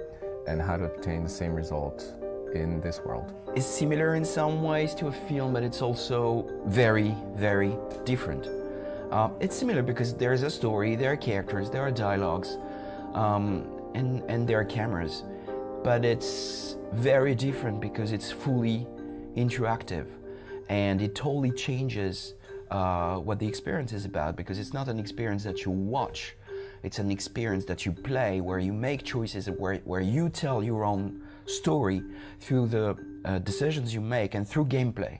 and how to obtain the same result in this world. It's similar in some ways to a film, but it's also very, very different. It's similar because there's a story, there are characters, there are dialogues, and there are cameras. But it's very different because it's fully interactive, and it totally changes what the experience is about, because it's not an experience that you watch, it's an experience that you play, where you make choices, where you tell your own story through the decisions you make and through gameplay.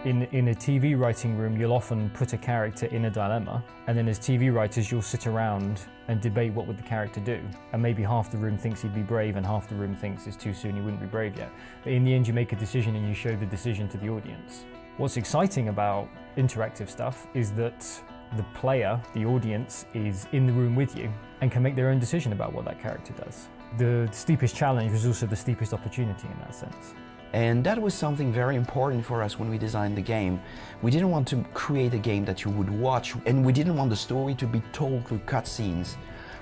In a TV writing room, you'll often put a character in a dilemma, and then as TV writers, you'll sit around and debate what would the character do. And maybe half the room thinks he'd be brave, and half the room thinks it's too soon, he wouldn't be brave yet. But in the end, you make a decision and you show the decision to the audience. What's exciting about interactive stuff is that the player, the audience, is in the room with you and can make their own decision about what that character does. The steepest challenge was also the steepest opportunity in that sense. And that was something very important for us when we designed the game. We didn't want to create a game that you would watch, and we didn't want the story to be told through cutscenes.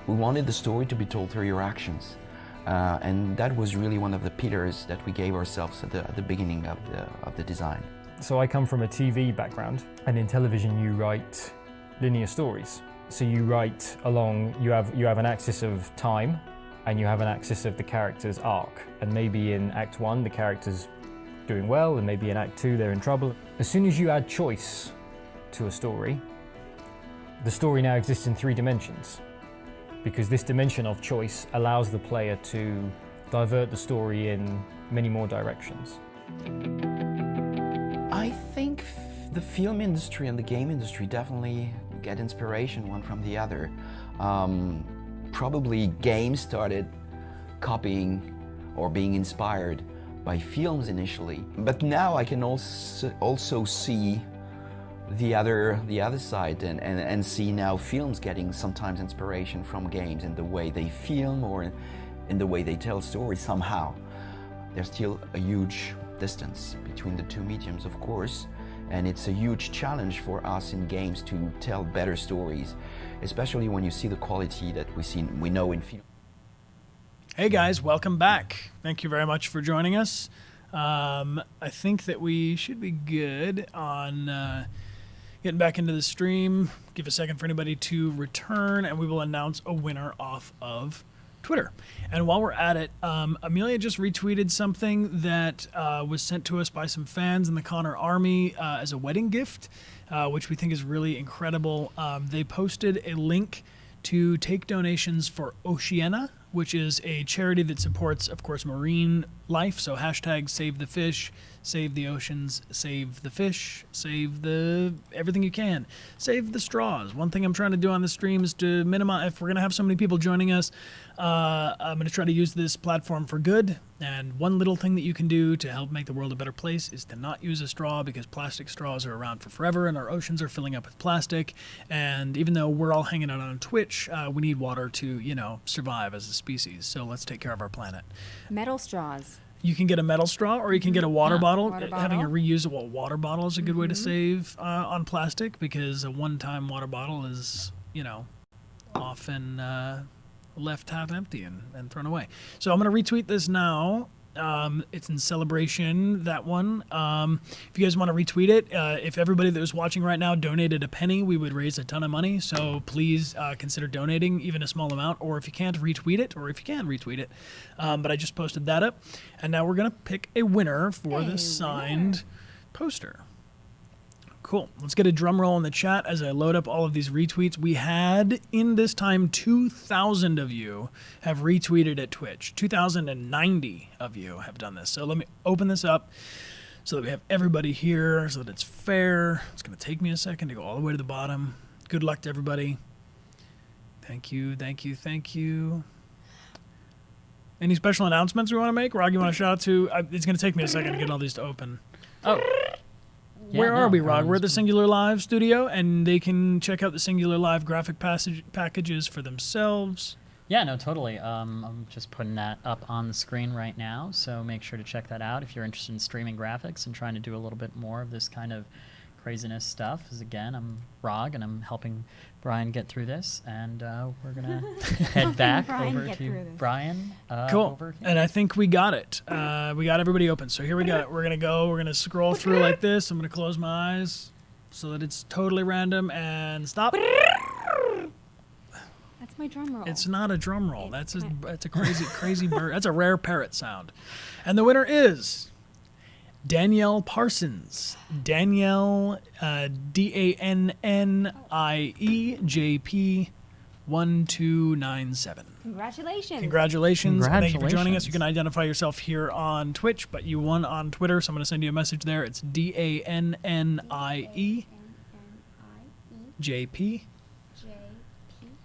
We wanted the story to be told through your actions. And that was really one of the pillars that we gave ourselves at the beginning of the design. So I come from a TV background, and in television you write linear stories. So you write along, you have an axis of time, and you have an axis of the character's arc. And maybe in Act 1 the character's doing well, and maybe in Act 2 they're in trouble. As soon as you add choice to a story, the story now exists in 3 dimensions, because this dimension of choice allows the player to divert the story in many more directions. I think the film industry and the game industry definitely get inspiration one from the other. Probably games started copying or being inspired by films initially, but now I can also see the other side and see now films getting sometimes inspiration from games in the way they film or in the way they tell stories somehow. There's still a huge distance between the 2 mediums, of course, and it's a huge challenge for us in games to tell better stories, especially when you see the quality that we know in film. Hey guys, welcome back. Thank you very much for joining us. I think that we should be good on getting back into the stream. Give a second for anybody to return, and we will announce a winner off of Twitter. And while we're at it, Amelia just retweeted something that was sent to us by some fans in the Connor Army as a wedding gift, which we think is really incredible. They posted a link to take donations for Oceana, which is a charity that supports, of course, marine life. So hashtag save the fish, save the oceans, save the fish, save the everything you can. Save the straws. One thing I'm trying to do on the stream is to minimize, if we're going to have so many people joining us, I'm going to try to use this platform for good. And one little thing that you can do to help make the world a better place is to not use a straw, because plastic straws are around for forever and our oceans are filling up with plastic. And even though we're all hanging out on Twitch, we need water to, survive as a species. So let's take care of our planet. Metal straws. You can get a metal straw, or you can get a water bottle. Water Having a bottle. reusable water bottle is a good way to save on plastic, because a one-time water bottle is, often left half empty and thrown away. So I'm going to retweet this now. It's in celebration, that one. If you guys want to retweet it, if everybody that was watching right now donated a penny, we would raise a ton of money. So please consider donating even a small amount, or if you can't, retweet it, or if you can, retweet it. But I just posted that up, and now we're going to pick a winner for the signed poster. Cool. Let's get a drum roll in the chat as I load up all of these retweets. We had, in this time, 2,000 of you have retweeted at Twitch. 2,090 of you have done this. So let me open this up so that we have everybody here, so that it's fair. It's going to take me a second to go all the way to the bottom. Good luck to everybody. Thank you, thank you, thank you. Any special announcements we want to make? Rog, you want to shout out to? It's going to take me a second to get all these to open. Oh. Where are we, Rog? We're at the Singular Live studio, and they can check out the Singular Live graphic packages for themselves. Yeah, no, totally. I'm just putting that up on the screen right now, so make sure to check that out if you're interested in streaming graphics and trying to do a little bit more of this kind of craziness stuff. Because again, I'm Rog, and I'm helping Brian get through this, and we're gonna head back over to Brian. Cool. Over here. And I think we got it. We got everybody open. So here we go. We're gonna go. We're gonna scroll through like this. I'm gonna close my eyes so that it's totally random and stop. That's my drum roll. It's not a drum roll. That's a crazy bird. That's a rare parrot sound. And the winner is Danielle Parsons. Danielle, DANNIEJP 1297. Congratulations. Congratulations. Thank you for joining us. You can identify yourself here on Twitch, but you won on Twitter, so I'm going to send you a message there. It's DANNIEJP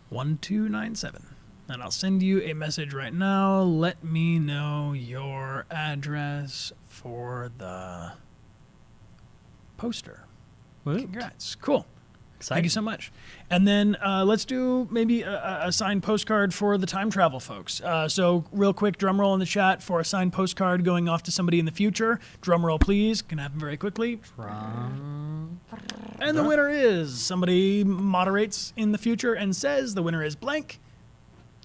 1297. And I'll send you a message right now. Let me know your address for the poster. Congrats. Cool. Thank you so much. And then let's do maybe a signed postcard for the time travel folks. So real quick, drum roll in the chat for a signed postcard going off to somebody in the future. Drum roll, please. Can happen very quickly. And the winner is, somebody moderates in the future and says the winner is blank.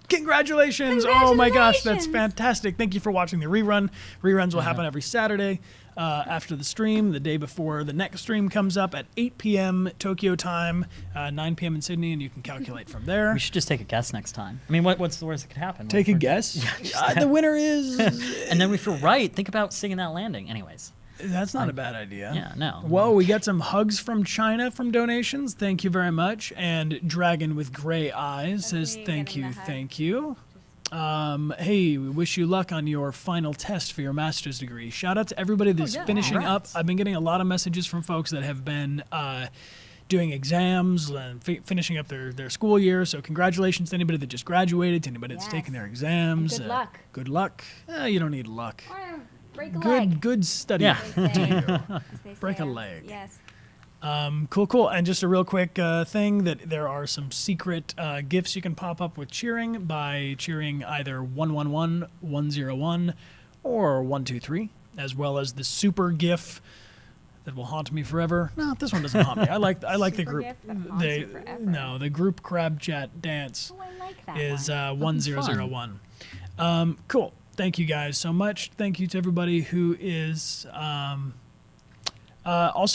Congratulations. Oh my gosh, that's fantastic. Thank you for watching the rerun. Reruns will happen every Saturday after the stream, the day before the next stream comes up at 8 p.m. Tokyo time, 9 p.m. in Sydney, and you can calculate from there. We should just take a guess next time. I mean, what's the worst that could happen? Take a guess? The winner is... And then if we're right, think about singing that landing. Anyways. That's not a bad idea. Yeah, no. Whoa, we got some hugs from China from donations. Thank you very much. And Dragon with Gray Eyes says thank you, thank you. Hey, we wish you luck on your final test for your master's degree. Shout out to everybody that's finishing up. I've been getting a lot of messages from folks that have been doing exams and finishing up their school year. So congratulations to anybody that just graduated, to anybody that's taking their exams. And good luck. Good luck. You don't need luck. Break a leg. Good study. Yeah. Break a leg. Yes. Cool. And just a real quick thing that there are some secret gifts you can pop up with cheering by cheering either 111, 101, or 123, as well as the super gif that will haunt me forever. No, this one doesn't haunt me. I like the group. The group crab chat dance is 1001. Cool. Thank you guys so much. Thank you to everybody who is. Also,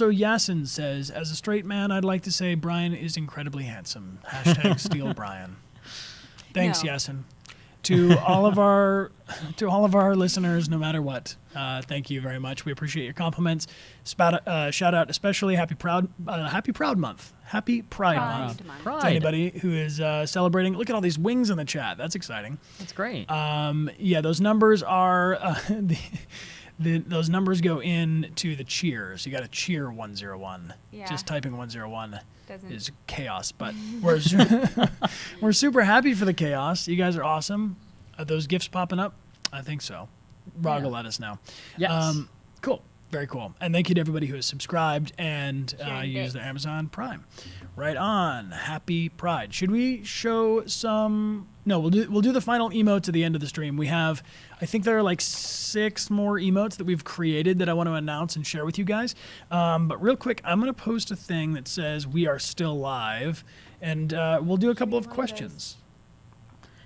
Yasin says, as a straight man, I'd like to say Brian is incredibly handsome. # steal Brian. Thanks, Yasin. To all of our listeners, no matter what, thank you very much. We appreciate your compliments. Shout out especially Happy Pride Month. Happy Pride Month. To anybody who is celebrating. Look at all these wings in the chat. That's exciting. That's great. Yeah, those numbers are those numbers go into the cheers. You got to cheer 101. Yeah. Just typing 101 is chaos, but we're super happy for the chaos. You guys are awesome. Are those gifts popping up? I think so. Rog will let us know. Yes. Cool. Very cool. And thank you to everybody who has subscribed and used their Amazon Prime. Right on. Happy Pride. Should we show some? No, we'll do the final emotes at the end of the stream. We have, I think there are like 6 more emotes that we've created that I want to announce and share with you guys. But real quick, I'm going to post a thing that says we are still live, and we'll do a couple of questions.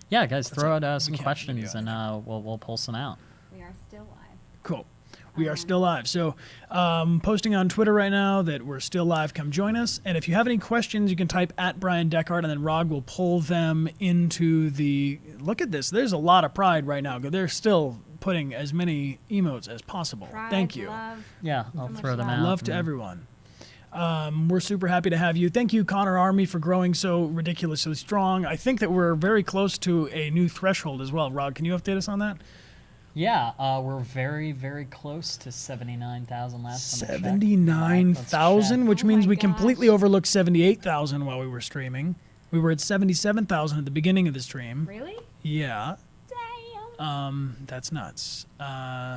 Yeah, guys, throw out some questions, and we'll pull some out. We are still live. Cool. We are still live. So posting on Twitter right now that we're still live. Come join us. And if you have any questions, you can type at Bryan Dechart, and then Rog will pull them into the... Look at this. There's a lot of pride right now. They're still putting as many emotes as possible. Pride, Thank you. Love. Yeah, I'll throw them out. Love to everyone. We're super happy to have you. Thank you, Connor Army, for growing so ridiculously strong. I think that we're very close to a new threshold as well. Rog, can you update us on that? Yeah, we're very, very close to 79,000 last time I checked. 79,000, which means we completely overlooked 78,000 while we were streaming. We were at 77,000 at the beginning of the stream. Really? Yeah. Damn. That's nuts.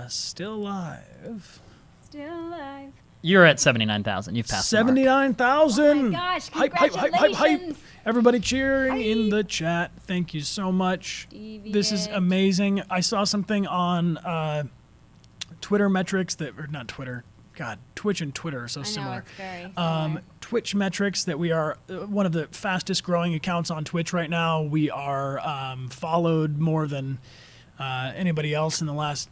Still live. Still alive. You're at 79,000. You've passed the mark. 79,000. Oh my gosh, Hype, hype, hype, hype, hype. congratulations. Everybody cheering in the chat. Thank you so much. This is amazing. I saw something on Twitter metrics that, or not Twitter, God, Twitch and Twitter are so similar. It's very similar. Twitch metrics that we are one of the fastest growing accounts on Twitch right now. We are followed more than anybody else in the last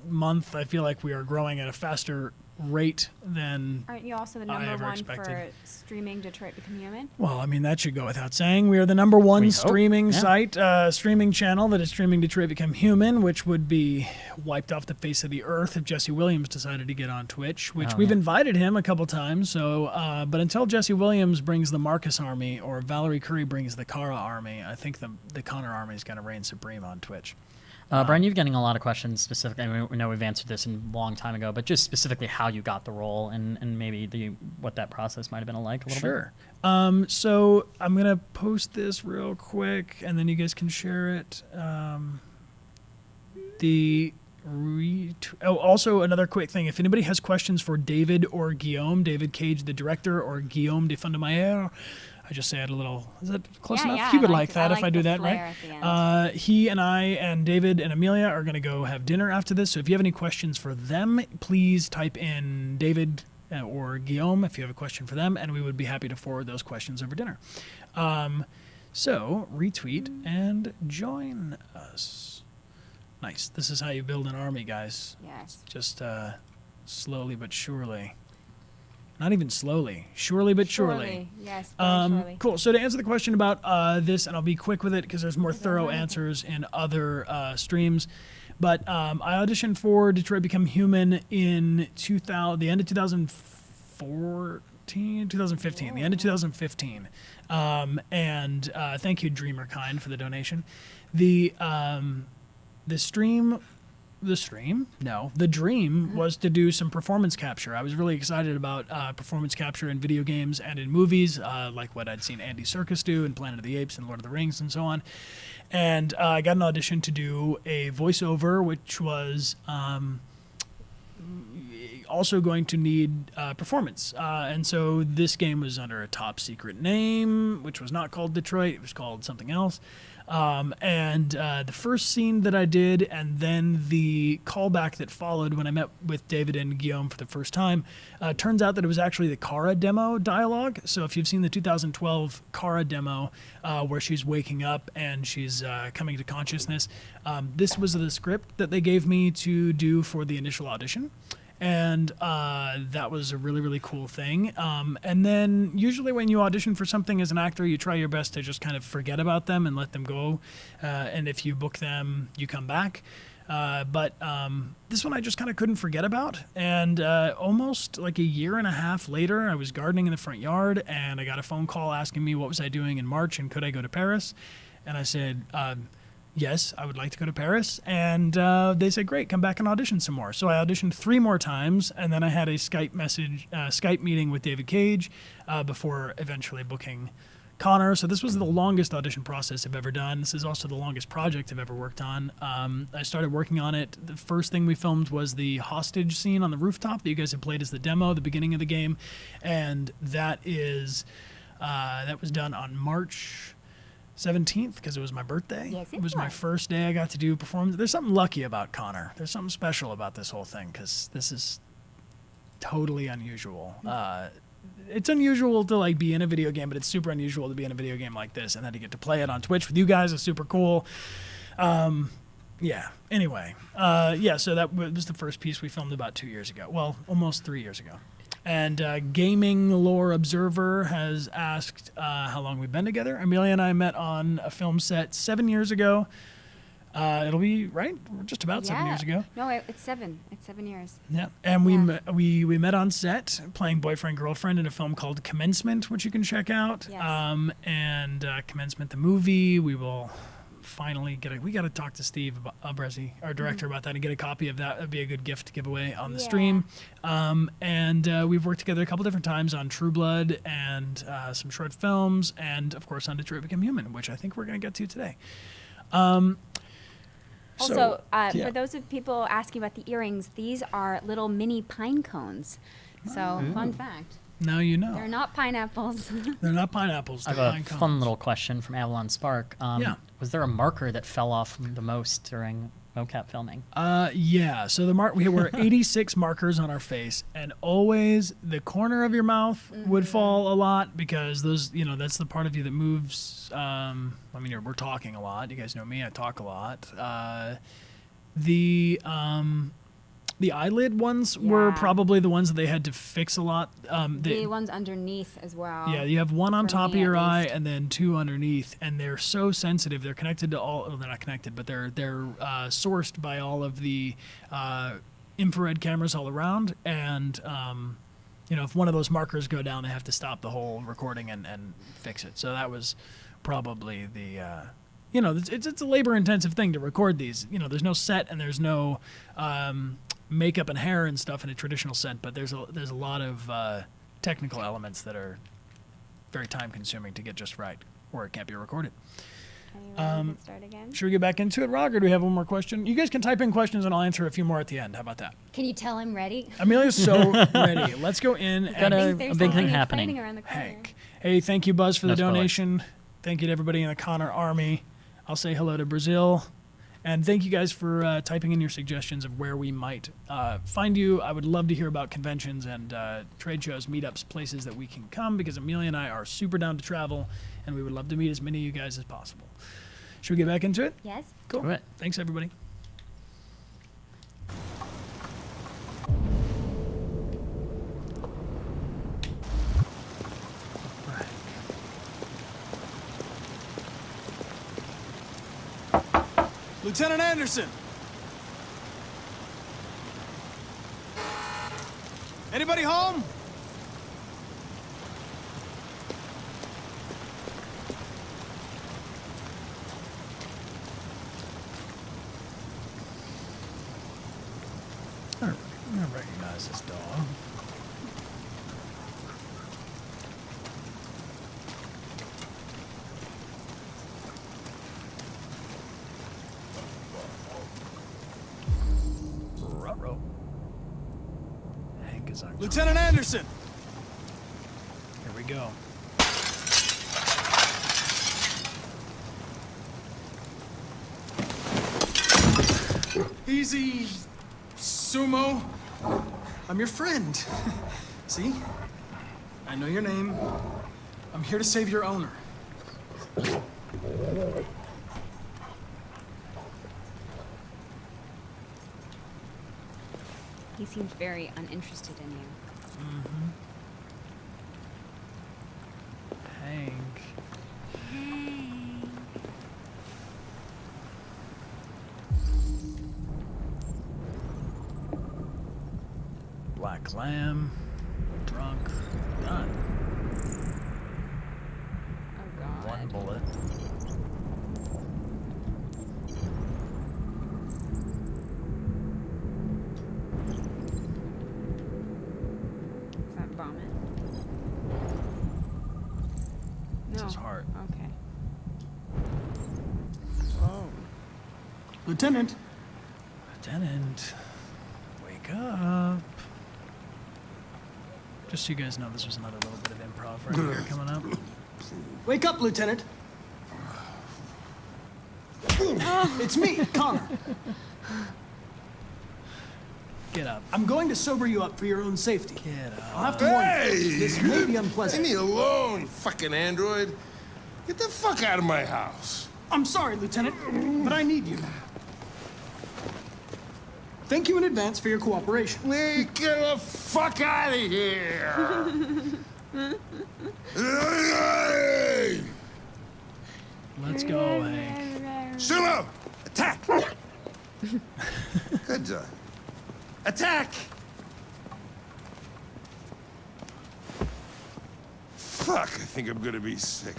month. I feel like we are growing at a faster rate than Aren't you also the I number ever one expected. for streaming Detroit Become Human? Well, I mean, that should go without saying. We are the number one We hope, streaming yeah. site, streaming channel that is streaming Detroit Become Human, which would be wiped off the face of the earth if Jesse Williams decided to get on Twitch, which Oh, we've yeah. invited him a couple times. So, but until Jesse Williams brings the Marcus army or Valerie Curry brings the Kara army, I think the Connor army is going to reign supreme on Twitch. Brian, you're getting a lot of questions specifically. I mean, we know we've answered this a long time ago, but just specifically how you got the role and maybe what that process might have been like a little Sure. So I'm going to post this real quick, and then you guys can share it. Also, another quick thing. If anybody has questions for David or Guillaume, David Cage, the director, or Guillaume de Fondemayer, I just say it a little. Is that close Yeah, enough? yeah, He would I like like- that I if like I do the that, right? flair at the end. He and I and David and Amelia are going to go have dinner after this. So if you have any questions for them, please type in David or Guillaume if you have a question for them, and we would be happy to forward those questions over dinner. So retweet and join us. Nice. This is how you build an army, guys. Yes. Just slowly but surely. Not even slowly. Surely but surely. Yes, very surely. Cool. So to answer the question about this, and I'll be quick with it because there's more thorough answers in other streams. But I auditioned for Detroit Become Human in the end of 2015, the end of 2015. And thank you, DreamerKind, for the donation. The dream was to do some performance capture. I was really excited about performance capture in video games and in movies, like what I'd seen Andy Serkis do in Planet of the Apes and Lord of the Rings and so on. And I got an audition to do a voiceover, which was also going to need performance. And so this game was under a top secret name, which was not called Detroit. It was called something else. And the first scene that I did, and then the callback that followed when I met with David and Guillaume for the first time, turns out that it was actually the Kara demo dialogue. So if you've seen the 2012 Kara demo, where she's waking up and she's coming to consciousness, this was the script that they gave me to do for the initial audition. And that was a really, really cool thing. And then usually when you audition for something as an actor, you try your best to just kind of forget about them and let them go. And if you book them, you come back. But this one I just kind of couldn't forget about. And almost like a year and a half later, I was gardening in the front yard, and I got a phone call asking me what was I doing in March and could I go to Paris. And I said, yes, I would like to go to Paris. And they said, great, come back and audition some more. So I auditioned 3 more times, and then I had a Skype meeting with David Cage before eventually booking Connor. So this was the longest audition process I've ever done. This is also the longest project I've ever worked on. I started working on it. The first thing we filmed was the hostage scene on the rooftop that you guys have played as the demo, the beginning of the game. And that was done on March 17th because it was my birthday. Yes, it was my first day I got to do performance. There's something lucky about Connor. There's something special about this whole thing because this is totally unusual. It's unusual to like be in a video game, but it's super unusual to be in a video game like this, and then to get to play it on Twitch with you guys is super cool. Yeah. Anyway, so that was the first piece we filmed about 2 years ago. Well, almost 3 years ago. And Gaming Lore Observer has asked how long we've been together. Amelia and I met on a film set 7 years ago. It'll be, right? We're just about 7 years ago. No, it's 7. It's 7 years. Yeah, and we met on set playing boyfriend girlfriend in a film called Commencement, which you can check out. Yes. And Commencement the movie, we will finally we got to talk to Steve Brezzi, our director, about that and get a copy of that. That'd be a good gift to give away on the stream. And we've worked together a couple different times on True Blood and some short films, and of course on Detroit Become Human, which I think we're going to get to today. Also, for those of people asking about the earrings, these are little mini pine cones So, fun fact. Now you know. They're not pineapples. They're not pineapples. I They're have pine a cones. fun little question from Avalon Spark. Yeah. Was there a marker that fell off the most during mocap filming? Yeah. So we were 86 markers on our face, and always the corner of your mouth would fall a lot because those, that's the part of you that moves. I mean, we're talking a lot. You guys know me. I talk a lot. The eyelid ones were probably the ones that they had to fix a lot. The ones underneath as well. Yeah, you have one on For top of me, your at eye least. and then two underneath, and they're so sensitive. They're connected to all. Well, they're not connected, but they're sourced by all of the infrared cameras all around. And if one of those markers go down, they have to stop the whole recording and fix it. So that was probably the. It's a labor-intensive thing to record these. There's no set and there's no makeup and hair and stuff in a traditional set, but there's a lot of technical elements that are very time-consuming to get just right, or it can't be recorded. Start again? Should we get back into it, Rog, or do we have one more question? You guys can type in questions and I'll answer a few more at the end. How about that? Can you tell I'm ready? Amelia's so ready. Let's go in. Got a big thing happening. Hank. Hey, thank you, Buzz, for the No spoilers. donation. Thank you to everybody in the Connor Army. I'll say hello to Brazil. And thank you guys for typing in your suggestions of where we might find you. I would love to hear about conventions and trade shows, meetups, places that we can come, because Amelia and I are super down to travel, and we would love to meet as many of you guys as possible. Should we get back into it? Yes. Cool. Do it. Thanks, everybody. Lieutenant Anderson! Anybody home? I recognize this dog. Ruh-roh. Hank is on. Lieutenant Anderson! Here we go. Easy, Sumo. I'm your friend. See? I know your name. I'm here to save your owner. He seemed very uninterested in you. Hank. Black lamb. Drunk. Done. Oh God. One bullet. Is that vomit? It's No. his heart. Okay. Oh. Lieutenant. Lieutenant. Wake up. Just so you guys know, this was another little bit of improv right here coming up. Wake up, Lieutenant. It's me, Connor. Get up. I'm going to sober you up for your own safety. Get up. I'll have to warn Hey! you. This may be unpleasant. Leave me alone, you fucking android. Get the fuck out of my house. I'm sorry, Lieutenant, but I need you. Thank you in advance for your cooperation. Get the fuck out of here! Let's go, Hank. Sumo! Attack! Good job. Attack! Fuck, I think I'm gonna be sick.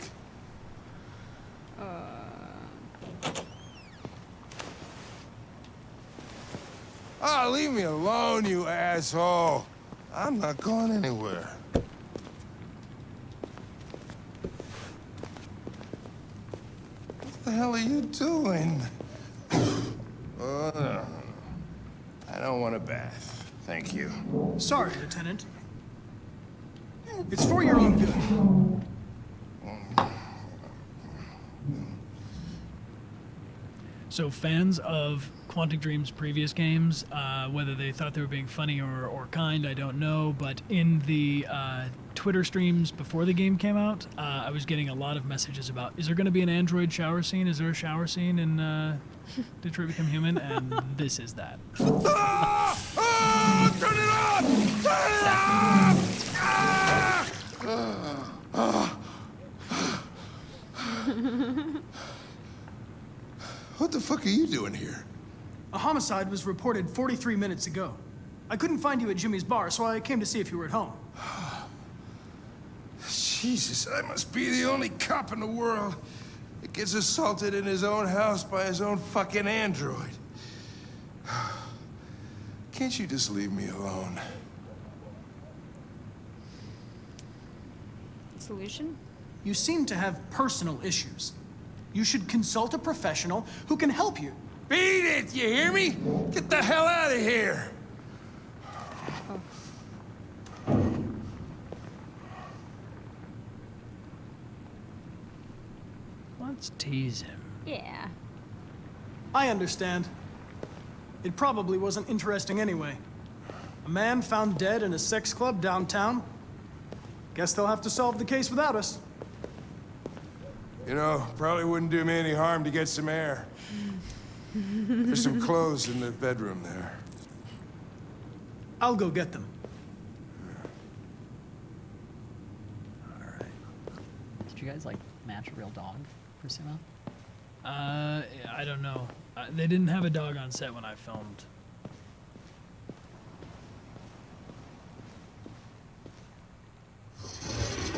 Oh, leave me alone, you asshole. I'm not going anywhere. What the hell are you doing? I don't want a bath. Thank you. Sorry, Lieutenant. It's for your own good. So fans of Quantic Dream's previous games, whether they thought they were being funny or kind, I don't know, but in the Twitter streams before the game came out, I was getting a lot of messages about, is there going to be an android shower scene? Is there a shower scene in Detroit Become Human? And this is that. Turn it off! Turn it off! What the fuck are you doing here? A homicide was reported 43 minutes ago. I couldn't find you at Jimmy's bar, so I came to see if you were at home. Jesus, I must be the only cop in the world that gets assaulted in his own house by his own fucking android. Can't you just leave me alone? Solution? You seem to have personal issues. You should consult a professional who can help you. Beat it, you hear me? Get the hell out of here! Let's tease him. Yeah. I understand. It probably wasn't interesting anyway. A man found dead in a sex club downtown. Guess they'll have to solve the case without us. You know, probably wouldn't do me any harm to get some air. There's some clothes in the bedroom there. I'll go get them. Did you guys like match a real dog for Sumo? I don't know. They didn't have a dog on set when I filmed.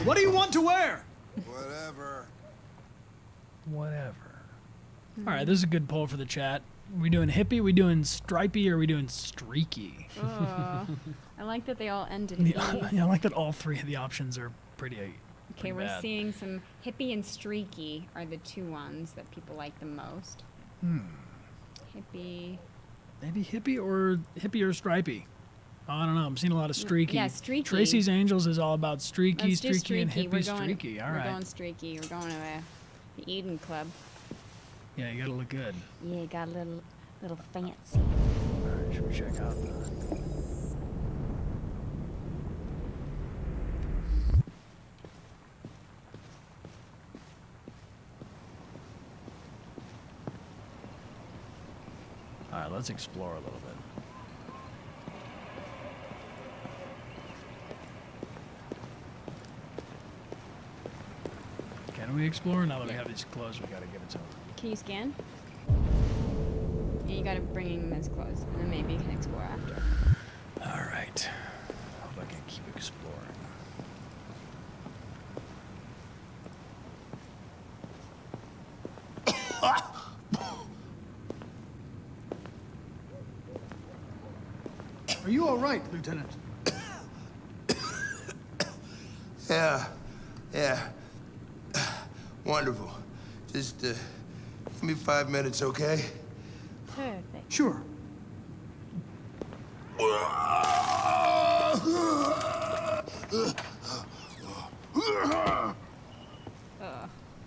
What do you want to wear? Whatever. Whatever. All right, this is a good poll for the chat. We doing hippie, we doing stripey, or we doing streaky? I like that they all end in Yeah, E. I like that all three of the options are pretty Okay, we're bad. seeing some hippie and streaky are the two ones that people like the most. Hippie. Maybe hippie or stripey. I don't know. I'm seeing a lot of streaky. Yeah, streaky. Tracy's Angels is all about streaky, Let's do streaky, and streaky. hippie, We're going, streaky. All we're right. going streaky. We're going to the Eden Club. Yeah, you gotta look good. Yeah, got a little fancy. All right, should we check out the... All right, let's explore a little bit. Can we explore? Now that we have these clothes, we gotta give it to them. Can you scan? Yeah, you gotta bring him as close, and then maybe you can explore after. All right. Hope I can keep exploring. Are you all right, Lieutenant? Yeah. Wonderful. Just, give me 5 minutes, okay? Perfect. Sure.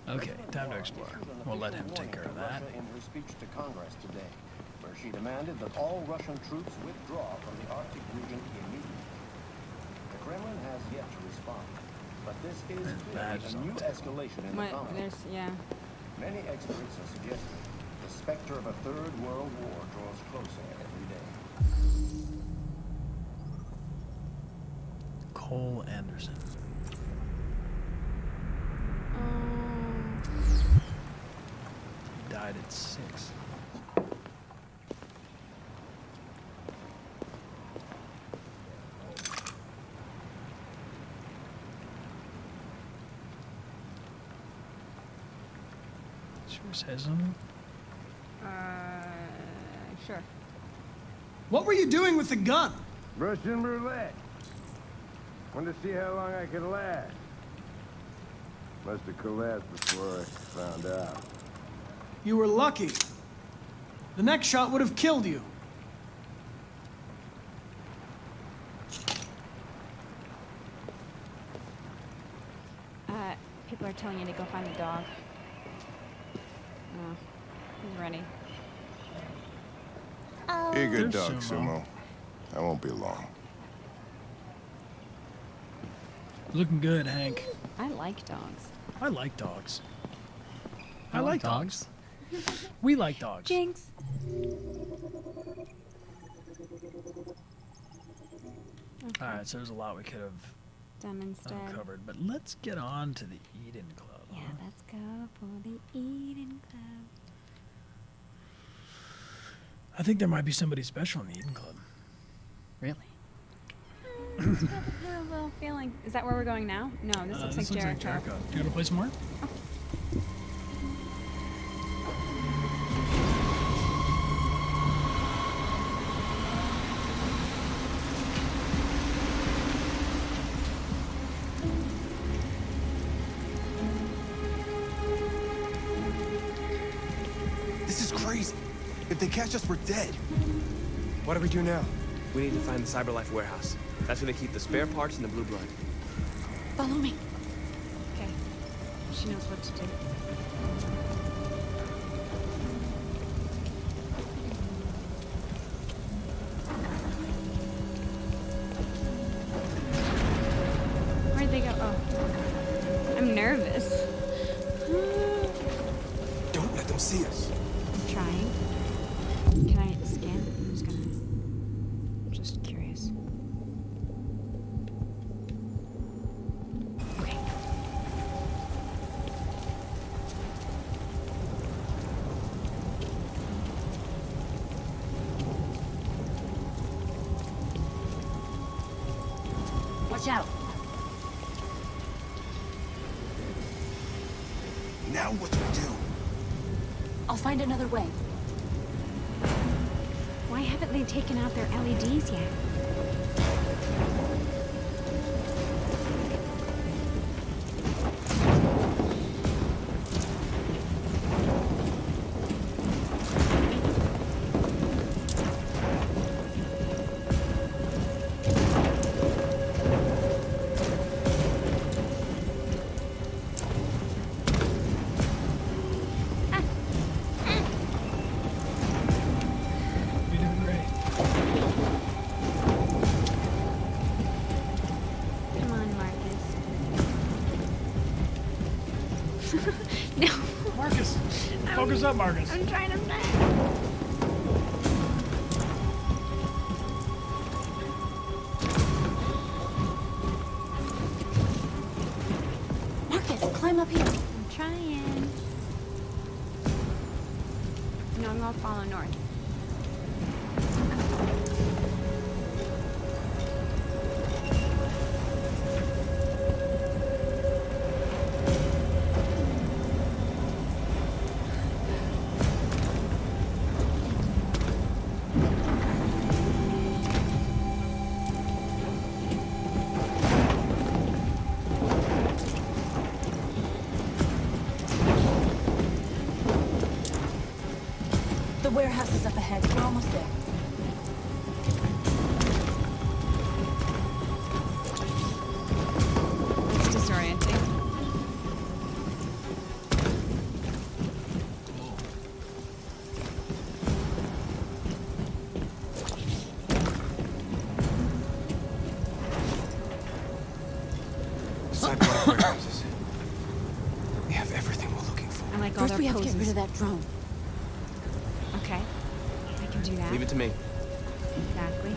Okay, time to explore. We'll let him take care of that. In her speech to Congress today, where she demanded that all Russian troops withdraw from the Arctic region immediately. The Kremlin has yet to respond, but this is clearly a new escalation in the conflict. Yeah. Many experts are suggesting the specter of a third world war draws closer every day. Cole Anderson. He died at 6. Sure says him. Sure. What were you doing with the gun? Russian roulette. Wanted to see how long I could last. Must have collapsed before I found out. You were lucky. The next shot would have killed you. People are telling you to go find the dog. Oh, he's ready. Be a good There's dog, Sumo. Sumo. I won't be long. Looking good, Hank. I like dogs. I like dogs. I I like like dogs. We like dogs. Jinx. All right, so there's a lot we could have Done instead. uncovered, but let's get on to the Eden Club. Yeah, let's go for the Eden Club. I think there might be somebody special in the Eden Club. Really? I have a little feeling. Is that where we're going now? No, this looks like Jericho. Do you want to play some more? This is crazy. If they catch us, we're dead. What do we do now? We need to find the CyberLife warehouse. That's where they keep the spare parts and the blue blood. Follow me. Okay. She knows what to do. Where'd they go? Oh. I'm nervous. Don't let them see us. I'm trying. Can I scan? I'm just curious. Okay. Watch out. Now what do we do? I'll find another way. Why haven't they taken out their LEDs yet? You're doing great. Come on, Marcus. No. Marcus, focus up, Marcus. I'm trying to plan. Marcus, climb up here. I'm trying. No, I'm gonna follow north. The warehouse is up ahead. We're almost there. It's disorienting. CyberLife warehouses. We have everything we're looking for. I like all First, their we have to poses. get rid of that drone. Okay. I can do that. Leave it to me. Exactly.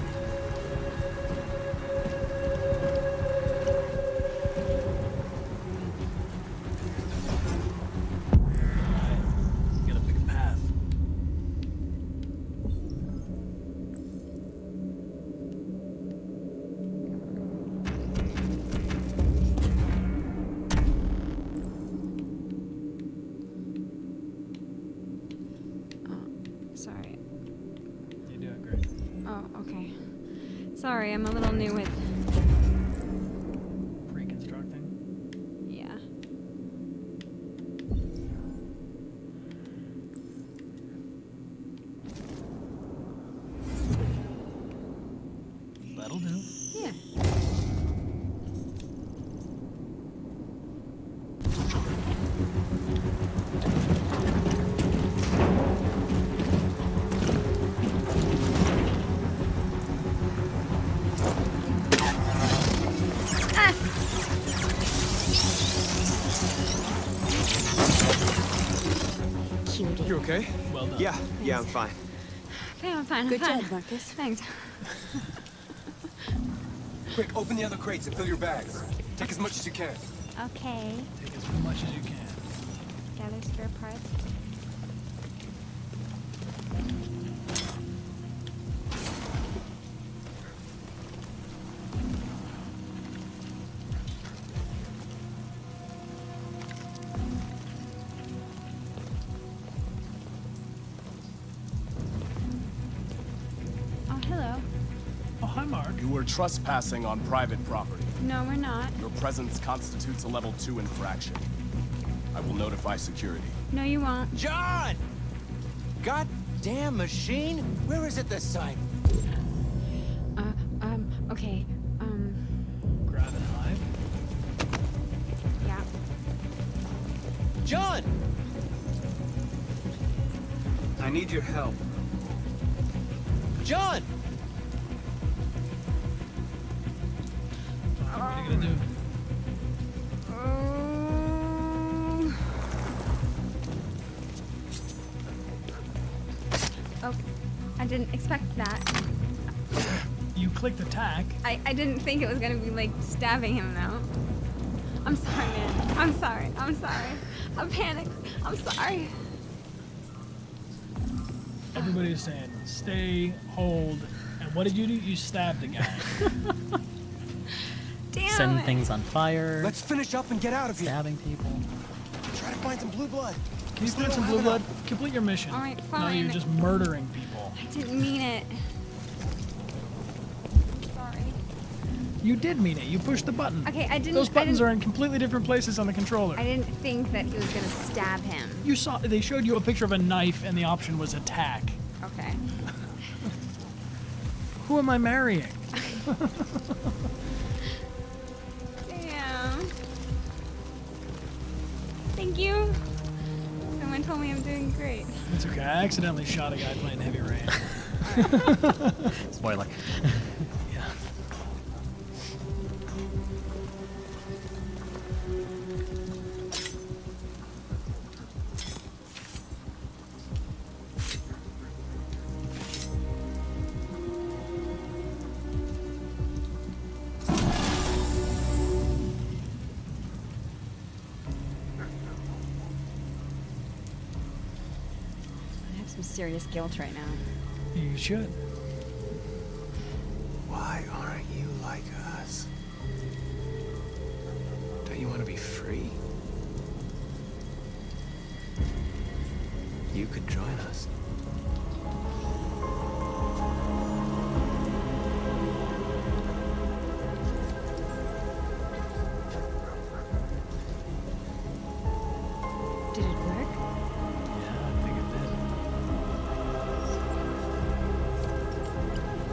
Gotta pick a path. Sorry. You're doing great. Oh, okay. Sorry, I'm a little new with. Reconstructing. Yeah. That'll do. Yeah. you're okay? Well done. Yeah, I'm fine. Okay, I'm fine. Good I'm fine. job, Marcus. Thanks. Quick, open the other crates and fill your bags. Take as much as you can. Okay. Take as much as you can. Gather spare parts. Oh, hello. Oh, hi, Mark. You were trespassing on private property. No, we're not. Your presence constitutes a level 2 infraction. I will notify security. No, you won't. John! Goddamn machine! Where is it this time? Okay. Grab and hide. Yeah. John! I need your help. John! What are you gonna do? Oh, I didn't expect that. You clicked attack. I didn't think it was gonna be like stabbing him though. I'm sorry, man. I'm sorry. I'm sorry. I'm panicked. I'm sorry. Everybody's saying, stay, hold, and what did you do? You stabbed the guy. Damn Setting it. things on fire. Let's finish up and get out of here. Stabbing people. Try to find some blue blood. Can you find some blue blood? Complete your mission. All right, No, fine. you're just murdering people. I didn't mean it. Sorry. You did mean it. You pushed the button. Okay, I didn't. Those buttons I are in completely different places on the controller. didn't think that he was gonna stab him. You saw. They showed you a picture of a knife, and the option was attack. Okay. Who am I marrying? Damn. Thank you. Someone told me I'm doing great. It's okay. I accidentally shot a guy playing Heavy Rain. Spoiler. Yeah. I have some serious guilt right now. You should. Why aren't you like us? Don't you want to be free? You could join us. Did it work? Yeah, I think it did.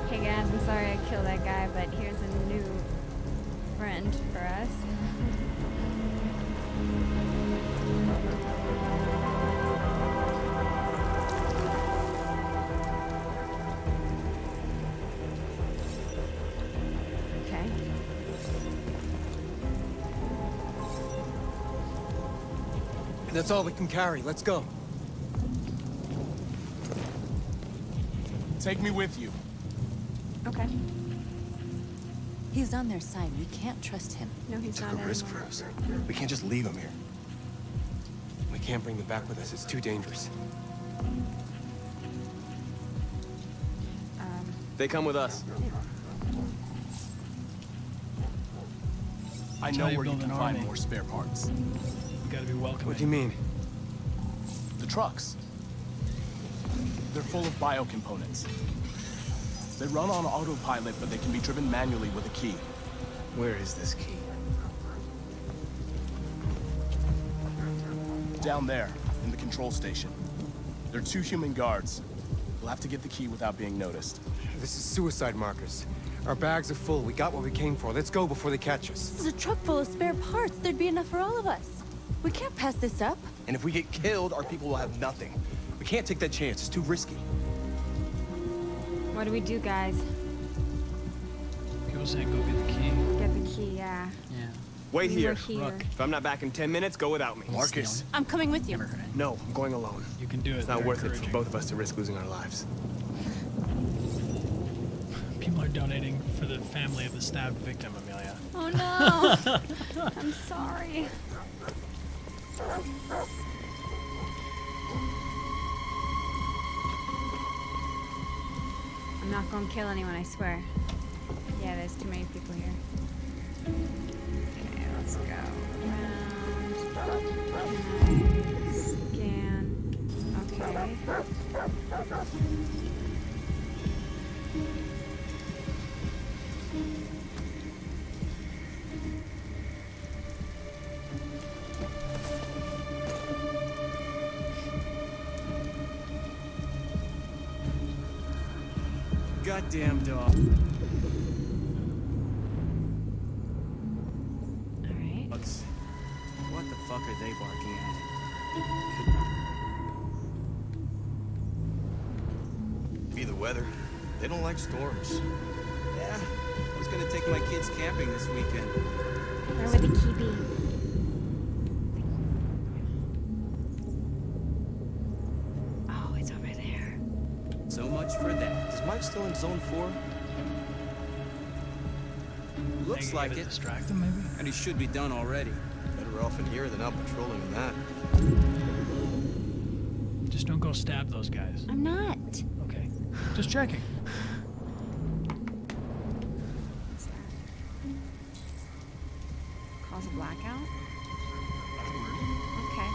Hey guys, I'm sorry I killed that guy, but here's a new friend for us. Okay. That's all we can carry. Let's go. Take me with you. Okay. He's on their side. We can't trust him. No, he's Took not a risk anymore. for us. We can't just leave him here. We can't bring them back with us. It's too dangerous. They come with us. I That's know how you where you build can an find army. more spare parts. You gotta be welcoming. What do you mean? The trucks. They're full of biocomponents. They run on autopilot, but they can be driven manually with a key. Where is this key? Down there, in the control station. There are 2 human guards. We'll have to get the key without being noticed. This is suicide, Marcus. Our bags are full. We got what we came for. Let's go before they catch us. This is a truck full of spare parts. There'd be enough for all of us. We can't pass this up. And if we get killed, our people will have nothing. We can't take that chance. It's too risky. What do we do, guys? People saying go get the key. Get the key, yeah. Yeah. Wait We here. were here. Look, if I'm not back in 10 minutes, go without me. Marcus. I'm coming with you. No, I'm going alone. You can do it. It's not They're worth it for encouraging. both of us to risk losing our lives. People are donating for the family of the stabbed victim, Amelia. Oh no! I'm sorry. I'm not gonna kill anyone, I swear. Yeah, there's too many people here. Okay, let's go around. Scan. Okay. Goddamn dog. Alright. What the fuck are they barking at? Be the weather. They don't like storms. Yeah, I was gonna take my kids camping this weekend. Where would the key be? Oh, it's over there. So much for that. Is Mike still in zone 4? Looks like it. Distract him, maybe? And he should be done already. Better off in here than out patrolling in that. Just don't go stab those guys. I'm not. Okay. Just checking. What's that? Cause a blackout? Okay.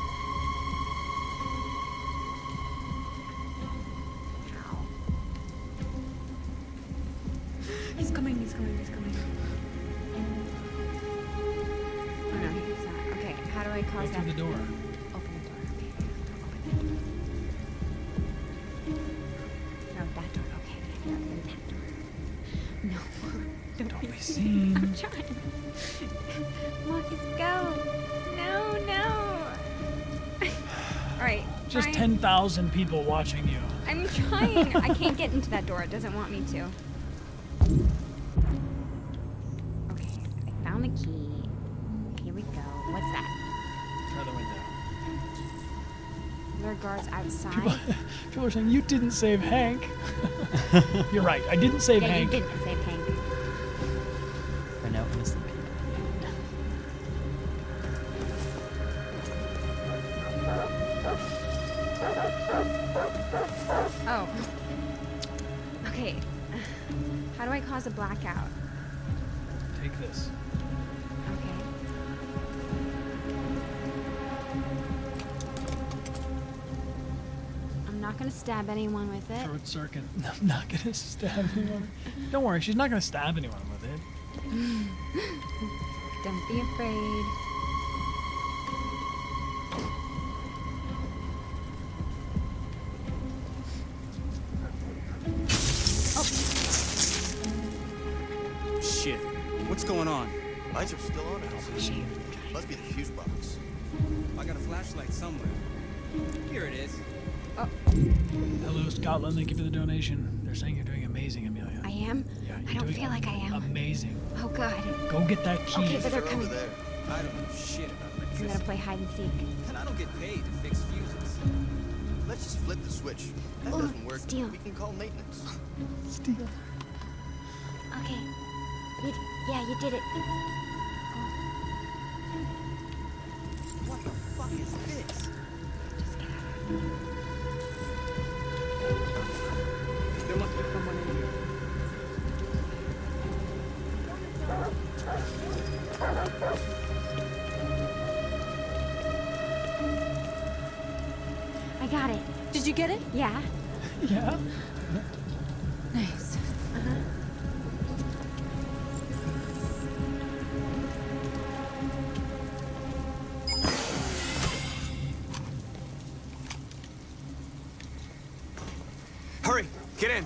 Ow. He's coming, he's coming, he's coming. Oh no, he's not. Okay, how do I Go cause that? through the door. Open the door. Okay. Open it. No, that door. Okay. No, then that door. No. Don't be seen. I'm trying. Marcus, go. No, no. Alright. Just Bryan. 10,000 people watching you. I'm trying. I can't get into that door. It doesn't want me to. Okay. I found the key. Here we go. What's that? Try the window. There are guards outside. People are saying, you didn't save Hank. You're right. I didn't save yeah, Hank. you didn't save Hank. For no innocent people. Oh. Okay. How do I cause a blackout? Take this. Okay. I'm not gonna stab anyone with it. Throat circuit. I'm not gonna stab anyone. Don't worry, she's not gonna stab anyone with it. Don't be afraid. Shit. What's going on? Lights are still on outside. Must be the fuse box. I got a flashlight somewhere. Here it is. Oh. Hello, Scotland. Thank you for the donation. They're saying you're doing amazing, Amelia. I am? Yeah, I you're don't doing feel like I am. Amazing. Oh god. Go get that key. Okay, but they're coming. Over there. I don't know shit about I'm electricity. gonna play hide and seek. And I don't get paid to fix fuses. Let's just flip the switch. That Ooh, doesn't work. steal. We can call maintenance. Steal. Okay. Yeah, you did it. What the fuck is this? Just get out of here. There must be someone in here. I got it. Did you get it? Yeah. Yeah. Nice. Uh-huh. Hurry, get in.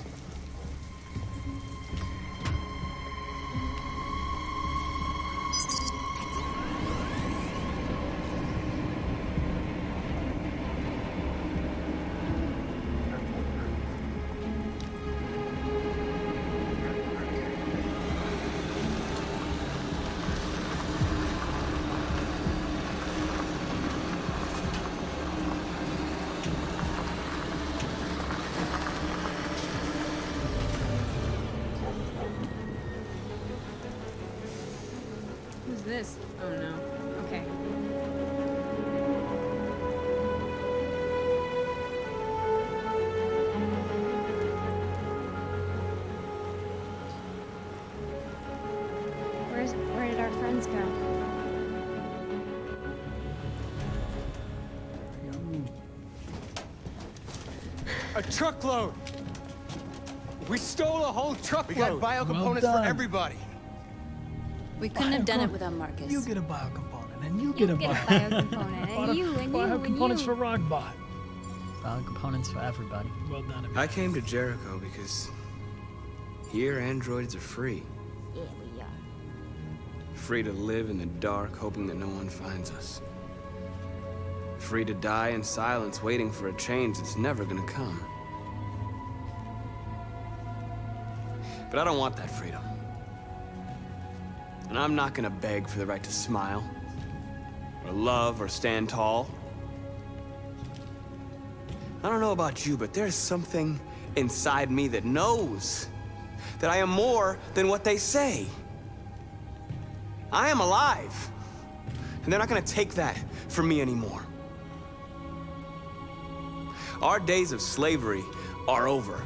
friends go? A truckload! We stole a whole truckload! We got biocomponents for everybody! We couldn't have done it without Marcus. You get a biocomponent, and you get a biocomponent, and you, and you, and biocomponents you. for Rogbot. Components for everybody. Well done. I came to Jericho because here androids are free. Yeah, we are. Free to live in the dark, hoping that no one finds us. Free to die in silence, waiting for a change that's never gonna come. But I don't want that freedom. And I'm not gonna beg for the right to smile, or love, or stand tall. I don't know about you, but there's something inside me that knows that I am more than what they say. I am alive, and they're not gonna take that from me anymore. Our days of slavery are over.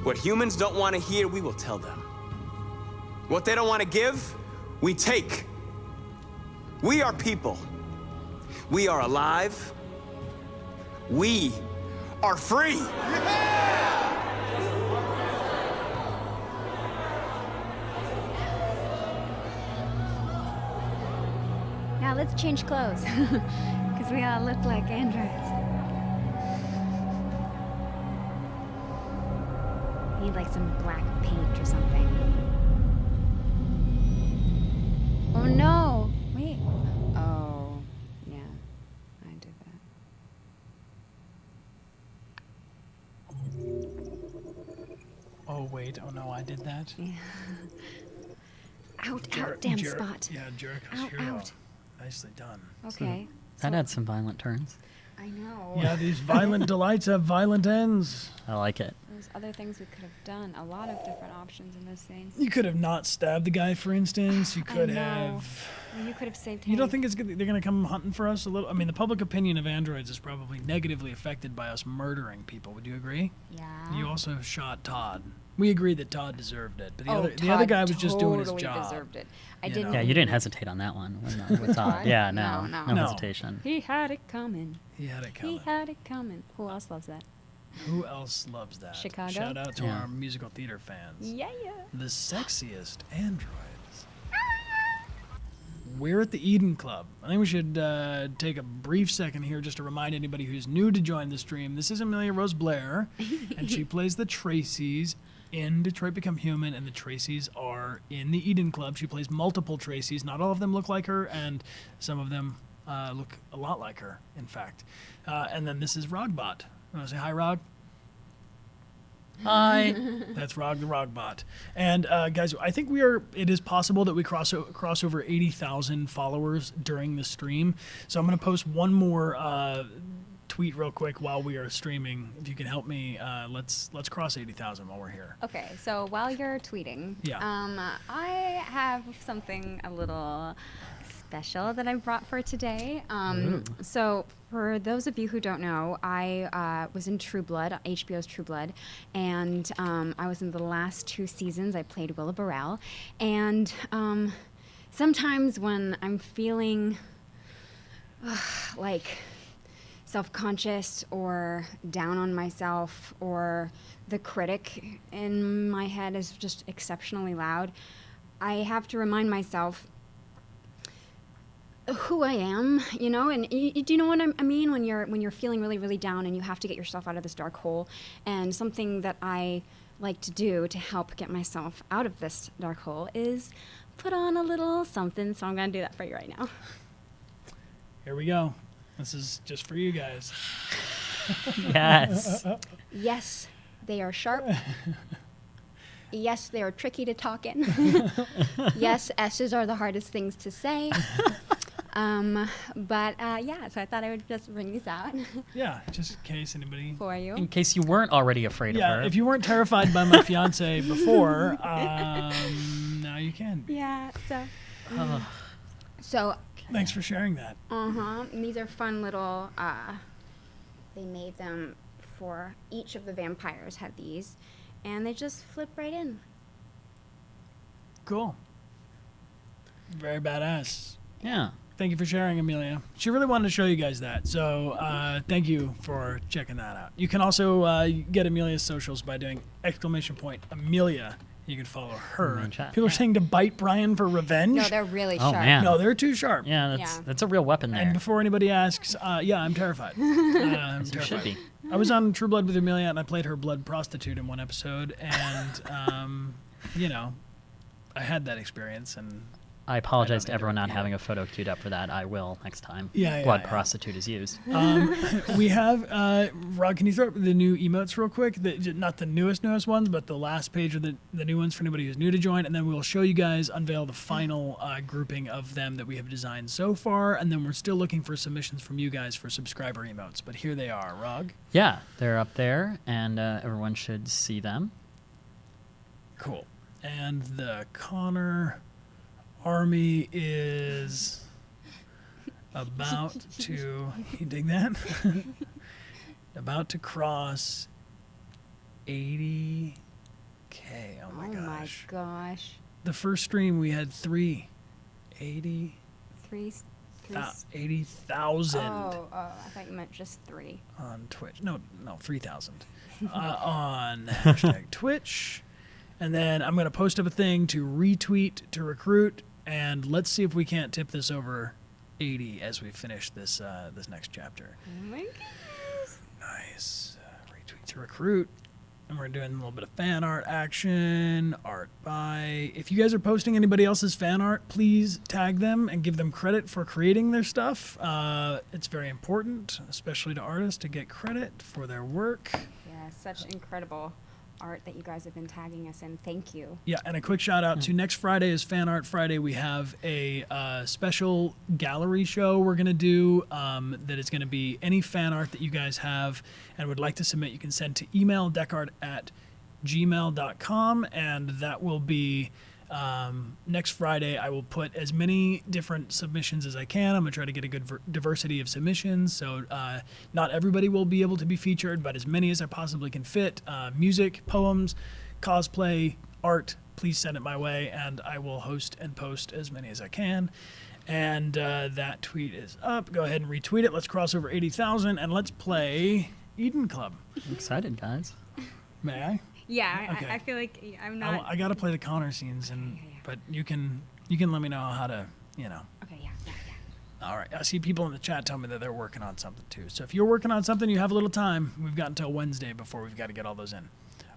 What humans don't want to hear, we will tell them. What they don't want to give, we take. We are people. We are alive. We are free. Now let's change clothes, because we all look like androids. Need like some black paint or something. Oh no! Wait. Oh, yeah. I did that. Oh wait, oh no, I did that. Yeah. Out, damn spot. Yeah, Jericho's Out, hero. out. Nicely done. Okay. That had some violent turns. I know. Yeah, these violent delights have violent ends. I like it. There's other things we could have done. A lot of different options in those scenes. You could have not stabbed the guy, for instance. You could I know. have. Well, you could have saved him. You don't think it's good? They're going to come hunting for us a little? I mean, the public opinion of androids is probably negatively affected by us murdering people. Would you agree? Yeah. You also shot Todd. We agreed that Todd deserved it, but the other Todd guy was just doing his totally job. Deserved it. I You didn't. know? Yeah, you didn't hesitate on that one with Todd. Yeah, no hesitation. He had it coming. He had it coming. He had it coming. Who else loves that? Who else loves that? Chicago? Shout out to Yeah. our musical theater fans. Yeah, yeah. The sexiest androids. We're at the Eden Club. I think we should take a brief second here just to remind anybody who's new to join the stream. This is Amelia Rose Blair, and she plays the Tracys in Detroit Become Human, and the Tracys are in the Eden Club. She plays multiple Tracys. Not all of them look like her, and some of them look a lot like her, in fact. And then this is Rogbot. You want to say hi, Rog? Hi. That's Rog the Rogbot. And guys, I think it is possible that we cross over 80,000 followers during the stream. So I'm going to post one more tweet real quick while we are streaming. If you can help me, let's cross 80,000 while we're here. Okay, so while you're tweeting, Yeah. I have something a little special that I brought for today. So for those of you who don't know, I was in True Blood, HBO's True Blood, and I was in the last 2 seasons. I played Willa Burrell, and sometimes when I'm feeling like self-conscious or down on myself, or the critic in my head is just exceptionally loud, I have to remind myself who I am, you know, and do you know what I mean when you're feeling really, really down and you have to get yourself out of this dark hole. And something that I like to do to help get myself out of this dark hole is put on a little something. So I'm gonna do that for you right now. Here we go. This is just for you guys. Yes. Yes, they are sharp. Yes, they are tricky to talk in. Yes, S's are the hardest things to say. But yeah, so I thought I would just bring these out. Yeah, just in case anybody. For you. In case you weren't already afraid of her. Yeah, if you weren't terrified by my fiance before, now you can be. Yeah, so. So. Thanks for sharing that. And these are fun little, they made them for each of the vampires had these, and they just flip right in. Cool. Very badass. Yeah. Thank you for sharing, Amelia. She really wanted to show you guys that, so thank you for checking that out. You can also get Amelia's socials by doing !Amelia. You can follow her. People are saying to bite Bryan for revenge. No, they're really Oh, sharp. man. No, they're too sharp. Yeah, that's a real weapon there. And before anybody asks, yeah, I'm terrified. I'm As you should be. I was on True Blood with Amelia, and I played her blood prostitute in one episode, and you know, I had that experience, and I apologize to everyone not having a photo queued up for that. I will next time. Yeah, Blood prostitute is used. we have Rod. Can you throw up the new emotes real quick? Not the newest ones, but the last page of the new ones for anybody who's new to join, and then we'll show you guys unveil the final grouping of them that we have designed so far, and then we're still looking for submissions from you guys for subscriber emotes. But here they are, Rog. Yeah, they're up there, and everyone should see them. Cool. And the Connor army is about to, you dig that? About to cross 80K. Oh my gosh. Oh my gosh. The first stream we had 80,000. Oh, I thought you meant just 3. On Twitch. No, 3,000. On hashtag Twitch. And then I'm going to post up a thing to retweet to recruit, and let's see if we can't tip this over 80 as we finish this this next chapter. Oh my goodness. Nice. Retweet to recruit. And we're doing a little bit of fan art action, art by. If you guys are posting anybody else's fan art, please tag them and give them credit for creating their stuff. It's very important, especially to artists, to get credit for their work. Yeah, such incredible art that you guys have been tagging us in. Thank you. Yeah, and a quick shout out to next Friday is Fan Art Friday. We have a special gallery show we're going to do that is going to be any fan art that you guys have and would like to submit. You can send to email.dechart@gmail.com, and that will be next Friday. I will put as many different submissions as I can. I'm going to try to get a good diversity of submissions, so not everybody will be able to be featured, but as many as I possibly can fit. Music, poems, cosplay, art, please send it my way, and I will host and post as many as I can. And that tweet is up. Go ahead and retweet it. Let's cross over 80,000, and let's play Eden Club. I'm excited, guys. May I? Yeah, Okay. I feel like I'm not. I got to play the Connor scenes, but you can let me know how to, Okay, yeah. All right. I see people in the chat tell me that they're working on something too. So if you're working on something, you have a little time. We've got until Wednesday before we've got to get all those in.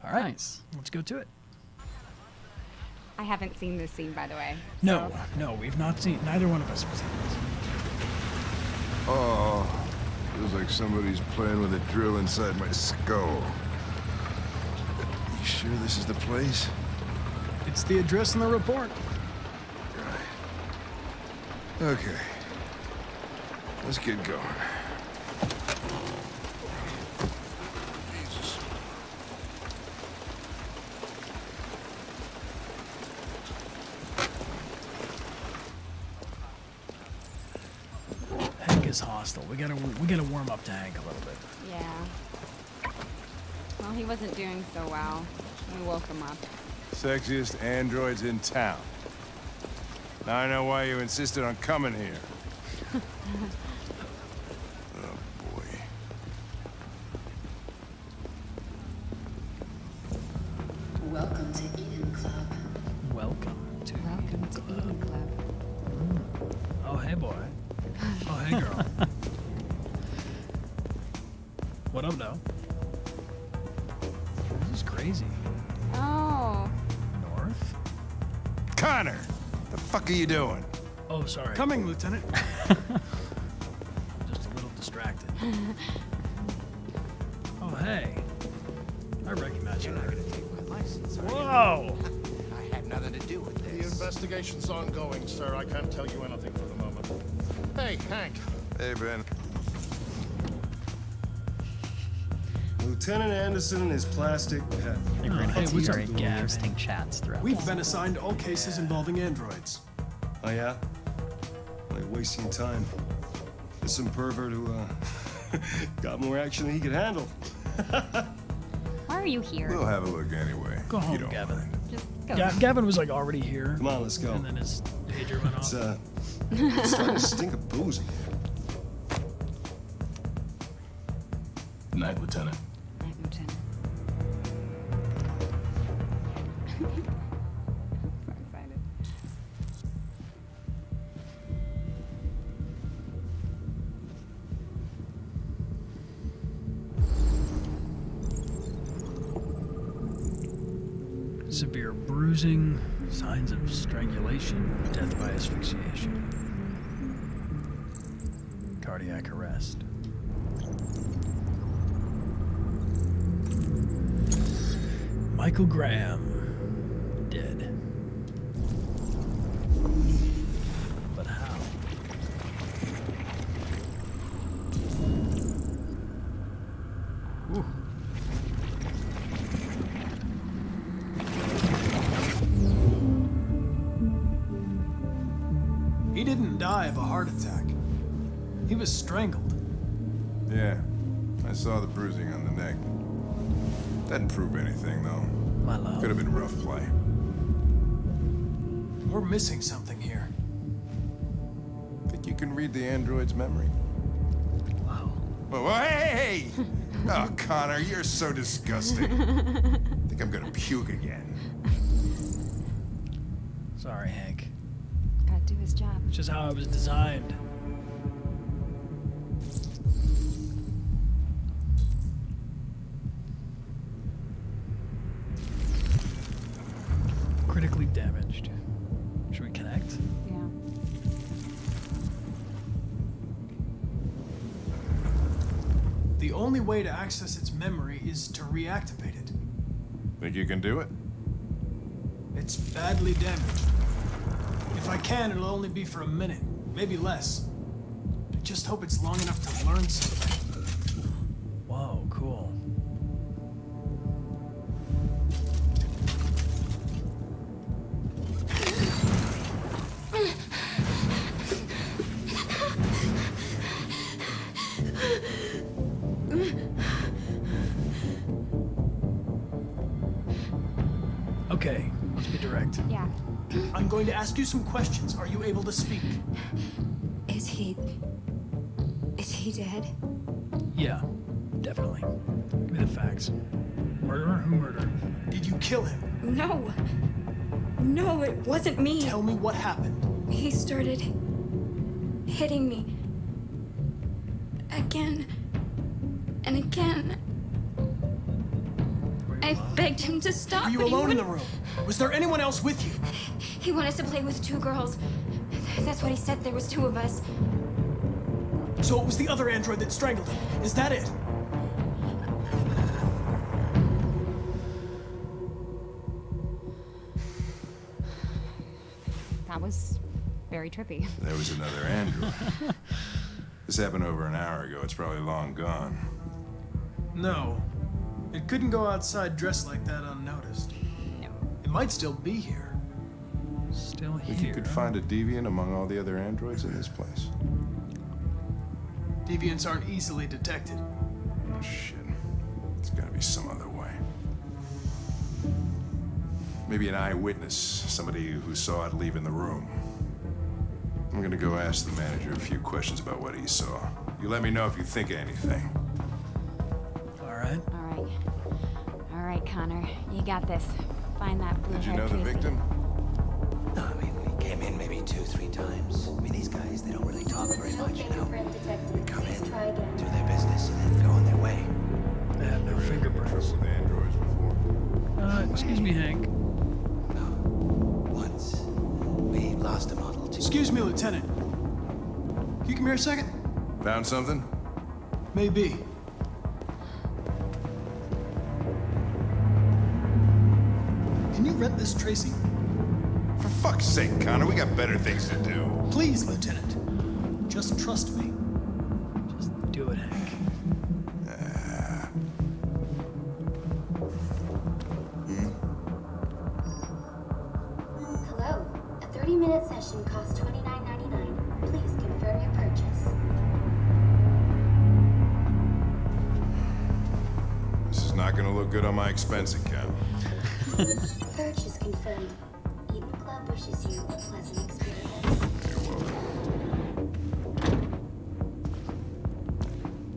All right. Nice. Let's go to it. I haven't seen this scene, by the way. No, we've not seen. Neither one of us have seen this. Oh, feels like somebody's playing with a drill inside my skull. You sure this is the place? It's the address in the report. Okay. Let's get going. Jesus. Hank is hostile. We gotta warm up to Hank a little bit. Yeah. Well, he wasn't doing so well. We woke him up. Sexiest androids in town. Now I know why you insisted on coming here. Oh, boy. Welcome to Eden Club. Welcome to Eden Club. Oh, hey, boy. Oh, hey, girl. What up, though? This is crazy. Oh. North? Connor! The fuck are you doing? Oh, sorry. Coming, Lieutenant. Just a little distracted. Oh, hey. I recognize you. You're not gonna take my license, are you? Whoa! I had nothing to do with The this. investigation's ongoing, sir. I can't tell you anything for the moment. Hey, Hank. Hey, Ben. Lieutenant Anderson and his plastic pet. You're going to hey, have what's some up, very Gavin? interesting chats throughout. We've been assigned all cases involving androids. Oh, yeah? Like wasting time. There's some pervert who, got more action than he could handle. Why are you here? We'll have a look anyway. Go home, You don't Gavin. mind. Just go. Gavin was like already here. Come on, let's go. And then his Pager went off. It's starting to stink of booze again. Night, Lieutenant. Night, Lieutenant. So excited. Severe bruising, signs of strangulation, death by asphyxiation, cardiac arrest. Michael Graham, dead. But how? Ooh. He didn't die of a heart attack. He was strangled. Yeah, I saw the bruising on the neck. Doesn't prove anything, though. My love. Could have been rough play. We're missing something here. Think you can read the android's memory? Wow. Whoa, hey! Oh, Connor, you're so disgusting. Think I'm gonna puke again. Sorry, Hank. Gotta do his job. It's just how it was designed. Critically damaged. Should we connect? Yeah. The only way to access its memory is to reactivate it. Think you can do it? It's badly damaged. If I can, it'll only be for a minute, maybe less. I just hope it's long enough to learn something. Whoa, cool. Okay, let's be direct. Yeah. I'm going to ask you some questions. Are you able to speak? Is he dead? Yeah, definitely. Give me the facts. Murderer? Who murdered? Did you kill him? No. No, it wasn't me. Tell me what happened. He started hitting me. Again and again. I begged him to stop. Were you but he alone in the wouldn't. room? Was there anyone else with you? He wanted to play with two girls. That's what he said. There was two of us. So it was the other android that strangled him. Is that it? That was very trippy. There was another android. This happened over an hour ago. It's probably long gone. No. It couldn't go outside dressed like that unnoticed. No. It might still be here. Still here. Think you could find a deviant among all the other androids in this place? Deviants aren't easily detected. Oh, shit. There's gotta be some other way. Maybe an eyewitness, somebody who saw it leaving the room. I'm gonna go ask the manager a few questions about what he saw. You let me know if you think of anything. All right. All right, Connor. You got this. Find that blue Did you hair know the Tracy. victim? No, I mean, we came in maybe 2-3 times. I mean, these guys, they don't really talk very much, you know? They come in, do their business, and then go on their way. They have no fingerprints. With androids before. Excuse me, Hank. Once, we lost a model to... Excuse me, Lieutenant. Can you come here a second? Found something? Maybe. Can you rent this, Tracy? For fuck's sake, Connor, we got better things to do. Please, Lieutenant. Just trust me. Just do it, Hank. Hello. A 30-minute session costs $29.99. Please confirm your purchase. This is not gonna look good on my expense account. Purchase confirmed. Eden Club wishes you a pleasant experience.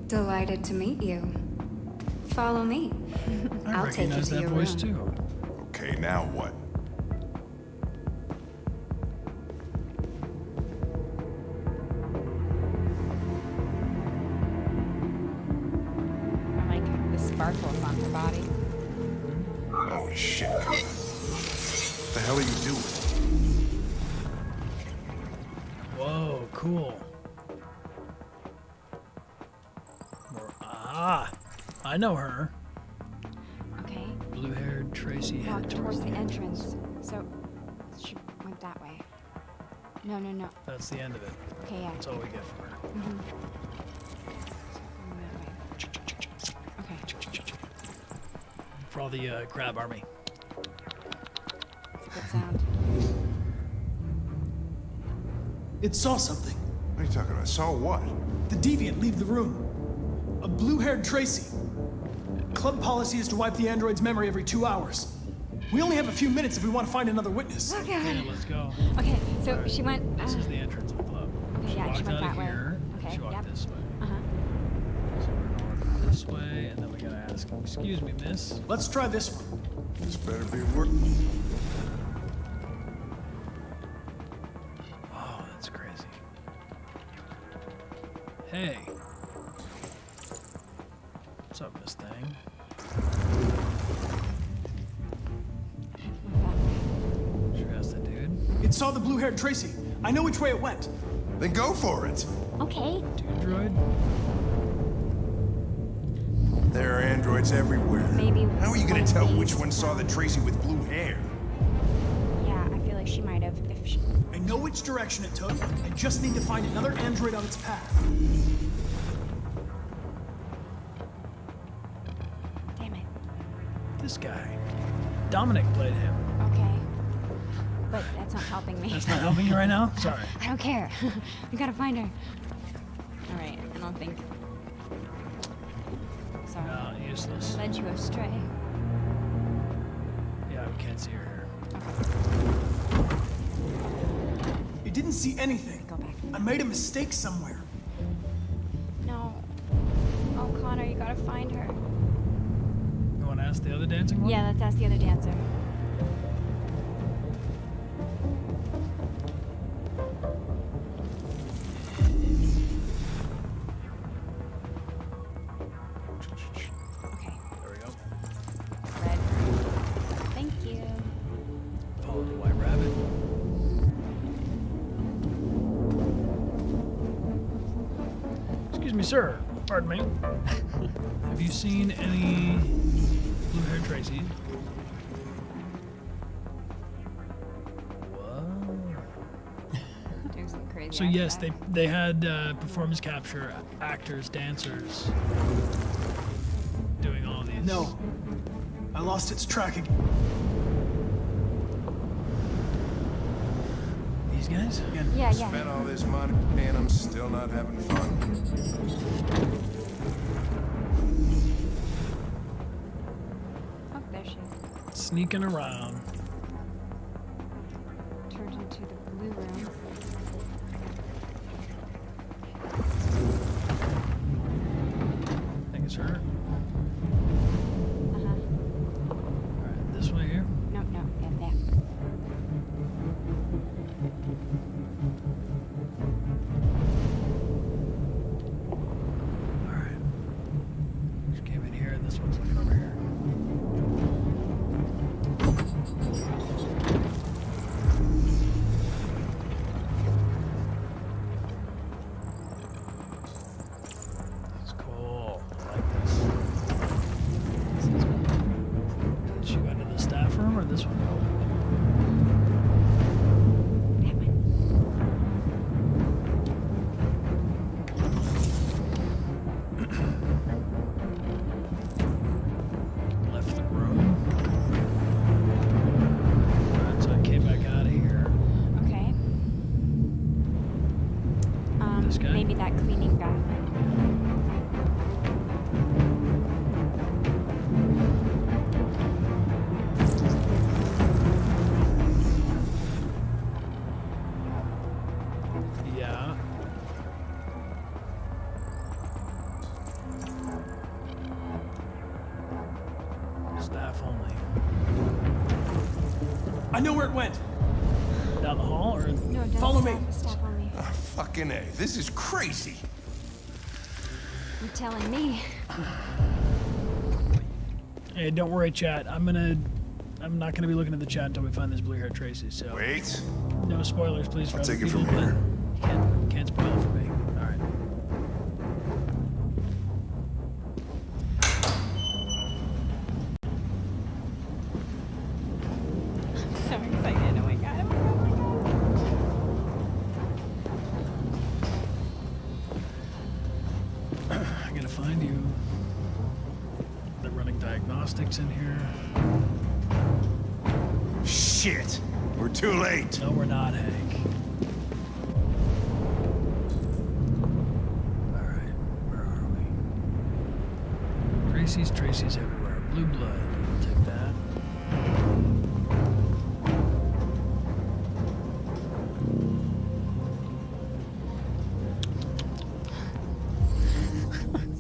Delighted to meet you. Follow me. I'll take you recognize to that your voice room. too. Okay, now what? I like the sparkles on her body. Holy shit. What the hell are you doing? Whoa, cool. I know her. Okay. Blue-haired Tracy Walk headed towards the entrance. So she went that way. No. That's the end of it. Okay, yeah. That's all we get from her. Mm-hmm. Okay. For all the crab army. Good sound. It saw something. What are you talking about? Saw what? The deviant leave the room. A blue-haired Tracy. Club policy is to wipe the android's memory every 2 hours. We only have a few minutes if we want to find another witness. Okay. Yeah, let's go. Okay, so she went. This is the entrance of the club. Okay, yeah, she walked went out that of way. here. Okay, She walked yep. this way. Uh-huh. So we're going this way, and then we gotta ask, excuse me, miss. Let's try this one. This better be work. Oh, that's crazy. Hey. What's up, Miss Thing? Sure asked the dude. It saw the blue-haired Tracy. I know which way it went. Then go for it. Okay. Dude droid? There are androids everywhere. Maybe. How are you gonna one tell of these. which one saw the Tracy with blue hair? Yeah, I feel like she might have. If she. I know which direction it took. I just need to find another android on its path. Damn it. This guy. Dominic played him. Okay. But that's not helping me. That's not helping you right now? Sorry. I don't care. We gotta find her. All right. I don't think. Sorry. No, useless. Led you astray. Yeah, we can't see her here. It didn't see anything. Go back. I made a mistake somewhere. No. Oh, Connor, you gotta find her. You want to ask the other dancing one? Yeah, let's ask the other dancer. Okay. There we go. Red. Thank you. Follow the white rabbit. Excuse me, sir. Pardon me. Have you seen any blue-haired Tracy? Doing some crazy. So yes, they had performance capture actors, dancers doing all these. No. I lost its track again. These guys? Yeah. Spent all this money and I'm still not having fun. Oh, there she is. Sneaking around. Turned into the blue room. I think it's her. Uh-huh. Alright, this way here. No, yeah, there. Alright. She came in here and this one's looking over here. This is cool. I like this. Did she go into the staff room or this one? Staff only. I know where it went. Down the hall or No, down Follow me. Staff only. Ah, fucking A. This is crazy. You're telling me. Hey, don't worry, chat. I'm not gonna be looking at the chat until we find this blue-haired Tracy. So Wait. no spoilers, please. For I'll other take it people, from here. but can't spoil it for me. All right. So excited. Oh my god. I gotta find you. They're running diagnostics in here. Shit. We're too late. No, we're not, Hank. All right, where are we? Tracy's everywhere. Blue blood. I'll take that.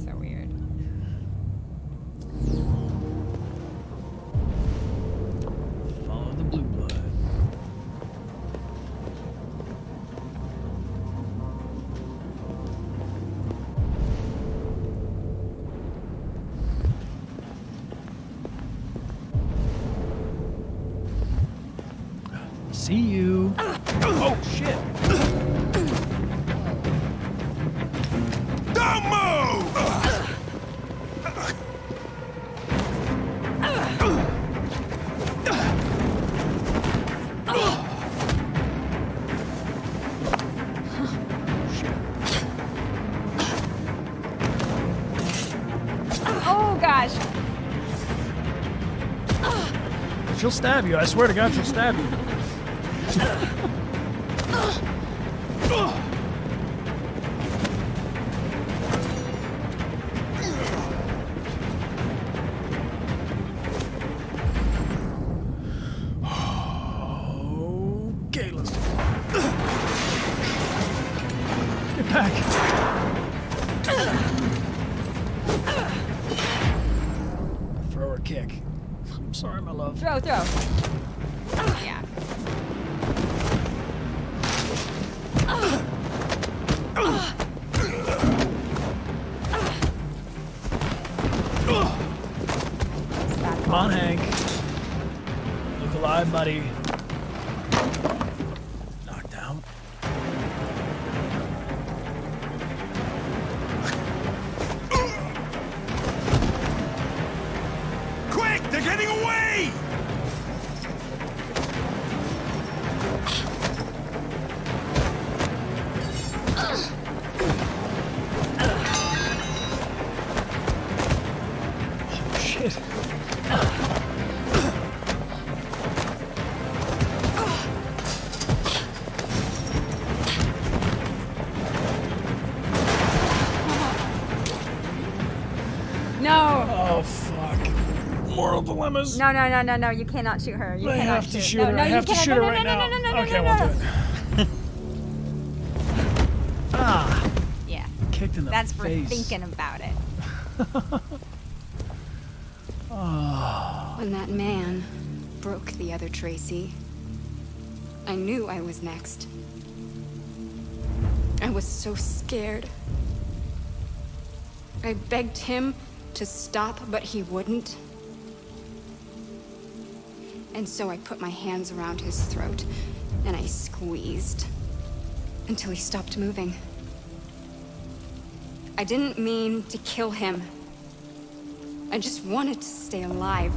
So weird. Follow the blue blood. See you. Oh shit. Don't move! Oh gosh. She'll stab you. I swear to God, she'll stab you. Okay, let's get back. Throw or kick. I'm sorry, my love. Throw. Yeah. Come on, Hank. Look alive, buddy. Knocked out. Quick! They're getting away! Oh, shit. No. Oh, fuck. Moral dilemmas. No. You cannot shoot her. You I cannot have to shoot no, her. No, I you have to cannot. shoot her No, right no, now. no, no, no, Okay, no, we'll no. do it. Ah, Yeah. kicked in the That's for face. thinking about it. Oh. When that man broke the other Tracy, I knew I was next. I was so scared. I begged him to stop, but he wouldn't. And so I put my hands around his throat, and I squeezed until he stopped moving. I didn't mean to kill him. I just wanted to stay alive.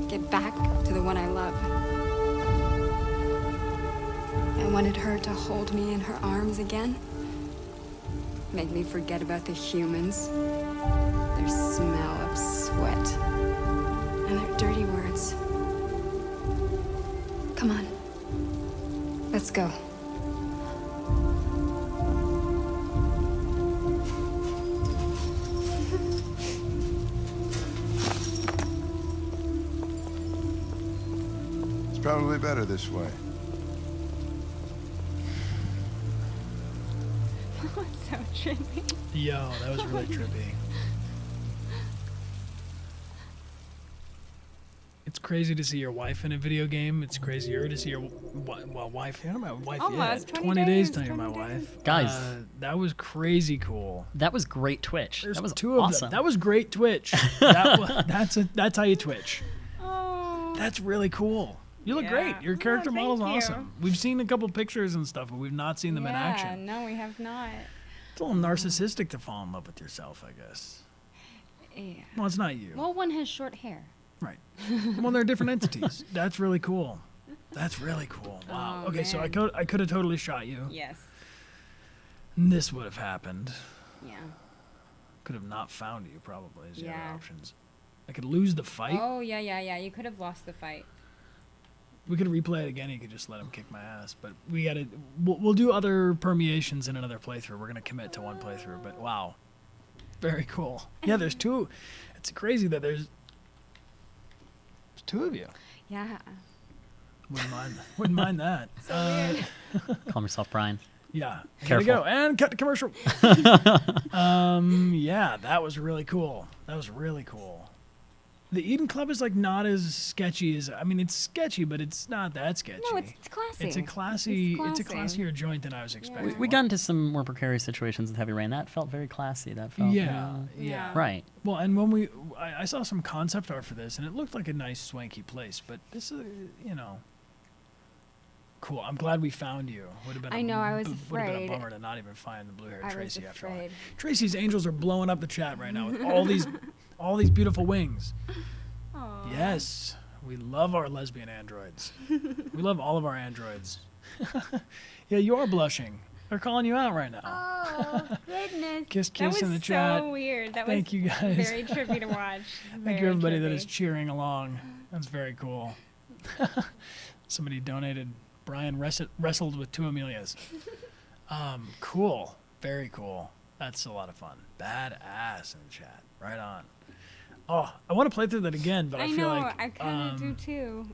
Get back to the one I love. I wanted her to hold me in her arms again. Make me forget about the humans. Their smell of sweat. And their dirty words. Come on. Let's go. It's probably better this way. So trippy. Yo, that was really trippy. It's crazy to see your wife in a video game. It's crazier to see your wife. Yeah, my wife. Almost, yeah, 20 days days, till you're my 20 days. wife. Guys. That was crazy cool. That was great Twitch. There's that was two of awesome. them. That was great Twitch. That's how you Twitch. Oh. That's really cool. You look great. Your character thank model's you. awesome. We've seen a couple pictures and stuff, but we've not seen them in action. Yeah, no, we have not. It's a little narcissistic to fall in love with yourself, I guess. Yeah. Well, it's not you. Well, one has short hair. Right. Well, they're different entities. That's really cool. That's really cool. Wow. Oh, okay, so I man. could have totally shot you. Yes. And this would have happened. Yeah. Could have not found you, probably, is the other Yeah. options. I could lose the fight. Oh, yeah. You could have lost the fight. We could replay it again. You could just let him kick my ass. But we got to. We'll do other permeations in another playthrough. We're gonna commit to one playthrough. But wow, very cool. Yeah, there's two. It's crazy that there's two of you. Yeah. Wouldn't mind that. Calm yourself, Brian. Yeah. Careful. Here we go. And cut the commercial. Yeah, that was really cool. That was really cool. The Eden Club is like not as sketchy as it's sketchy, but it's not that sketchy. No, it's classy. It's a classy. It's a classy. classier joint than I was expecting. We got into some more precarious situations with Heavy Rain. That felt very classy. That felt Yeah. right. Well, and when I saw some concept art for this, and it looked like a nice swanky place, but this is cool. I'm glad we found you. Would have been. I know, I was Would have been a afraid. bummer to not even find the blue-haired I was Tracy after all. afraid. Tracy's angels are blowing up the chat right now with all these beautiful wings. Yes, we love our lesbian androids. We love all of our androids. Yeah, you are blushing. They're calling you out right now. Oh, goodness. Kiss That was in the chat. so weird. That Thank was you guys. very trippy to watch. Thank you, Very everybody that trippy. is cheering along. That's very cool. Somebody donated. Brian wrestled with 2 Amelias. Cool. Very cool. That's a lot of fun. Badass in the chat. Right on. Oh, I want to play through that again, but I feel know, like I kind of do too.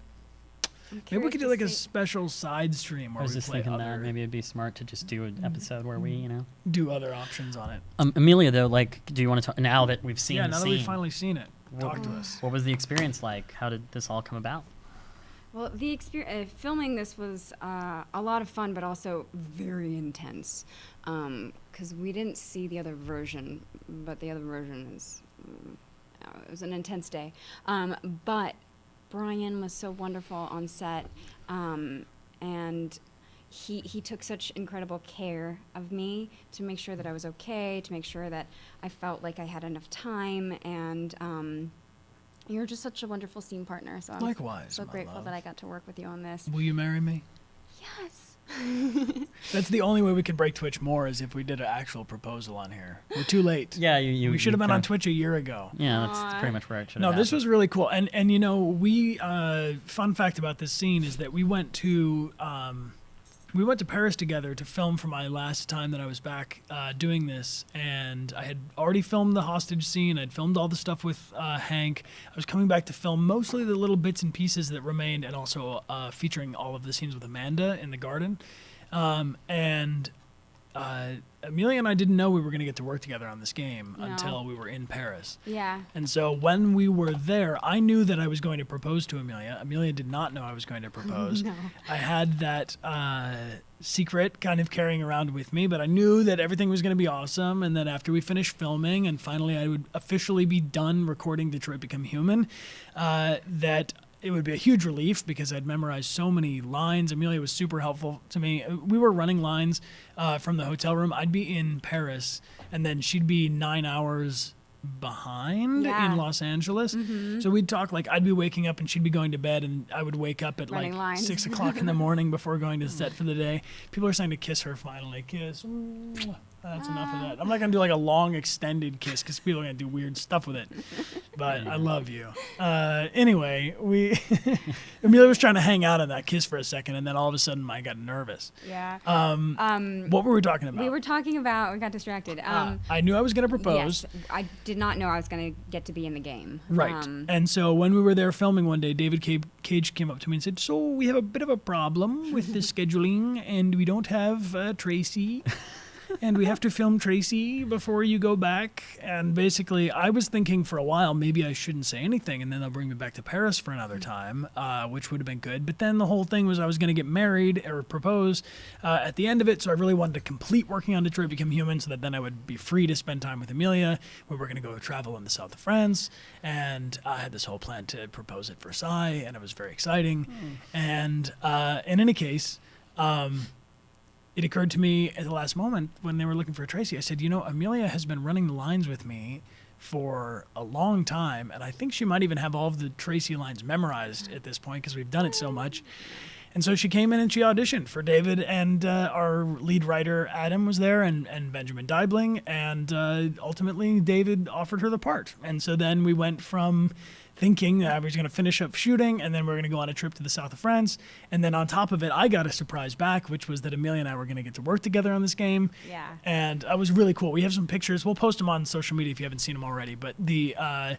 maybe we could do like a see. special side stream I where was we just play thinking other, that maybe it'd be smart to just do an episode where we, do other options on it. Amelia, though, like, do you want to talk now that we've seen Yeah, the now that scene? we've finally seen it, talk to us. What was the experience like? How did this all come about? Well, the experience filming this was a lot of fun, but also very intense, because we didn't see the other version, but the other version is it was an intense day. But Brian was so wonderful on set, and he took such incredible care of me to make sure that I was okay, to make sure that I felt like I had enough time, and you're just such a wonderful scene partner. So I'm Likewise, so my grateful love. that I got to work with you on this. Will you marry me? Yes. That's the only way we could break Twitch more is if we did an actual proposal on here. We're too late. Yeah, we should have been on Twitch a year ago. Yeah, that's pretty much where it should No, have this was really cool. And we fun fact about this scene is that we went to Paris together to film for my last time that I was back doing this, and I had already filmed the hostage scene. I'd filmed all the stuff with Hank. I was coming back to film mostly the little bits and pieces that remained, and also featuring all of the scenes with Amanda in the garden. Amelia and I didn't know we were going to get to work together on this game No. until we were in Paris. Yeah. And so when we were there, I knew that I was going to propose to Amelia. Amelia did not know I was going to propose. No. I had that secret kind of carrying around with me, but I knew that everything was going to be awesome, and that after we finished filming and finally I would officially be done recording Detroit Become Human, that it would be a huge relief because I'd memorized so many lines. Amelia was super helpful to me. We were running lines from the hotel room. I'd be in Paris, and then she'd be 9 hours behind Yeah. in Los Angeles. Mhm. So we'd talk like I'd be waking up and she'd be going to bed, and I would wake up at Running like lines. 6 o'clock in the morning before going to set for the day. People are saying to kiss her finally. Kiss. Mwah. That's enough of that. I'm not going to do like a long extended kiss because people are going to do weird stuff with it. But I love you. Anyway, Amelia was trying to hang out on that kiss for a second, and then all of a sudden I got nervous. Yeah. What were we talking about? We were talking about. We got distracted. I knew I was going to propose. Yes, I did not know I was going to get to be in the game. Right. And so when we were there filming one day, David Cage came up to me and said, "So we have a bit of a problem with the scheduling, and we don't have Tracy." and we have to film Tracy before you go back. And basically, I was thinking for a while, maybe I shouldn't say anything, and then they'll bring me back to Paris for another time, which would have been good. But then the whole thing was I was going to get married or propose at the end of it, so I really wanted to complete working on Detroit Become Human so that then I would be free to spend time with Amelia. We were going to go travel in the south of France, and I had this whole plan to propose at Versailles, and it was very exciting. And in any case, it occurred to me at the last moment when they were looking for Tracy, I said, Amelia has been running the lines with me for a long time, and I think she might even have all of the Tracy lines memorized at this point because we've done it so much. And so she came in and she auditioned for David, and our lead writer, Adam, was there, and Benjamin Deibling, and ultimately David offered her the part. And so then we went from thinking that I was going to finish up shooting, and then we're going to go on a trip to the south of France. And then on top of it, I got a surprise back, which was that Amelia and I were going to get to work together on this game. Yeah. And it was really cool. We have some pictures. We'll post them on social media if you haven't seen them already. But we're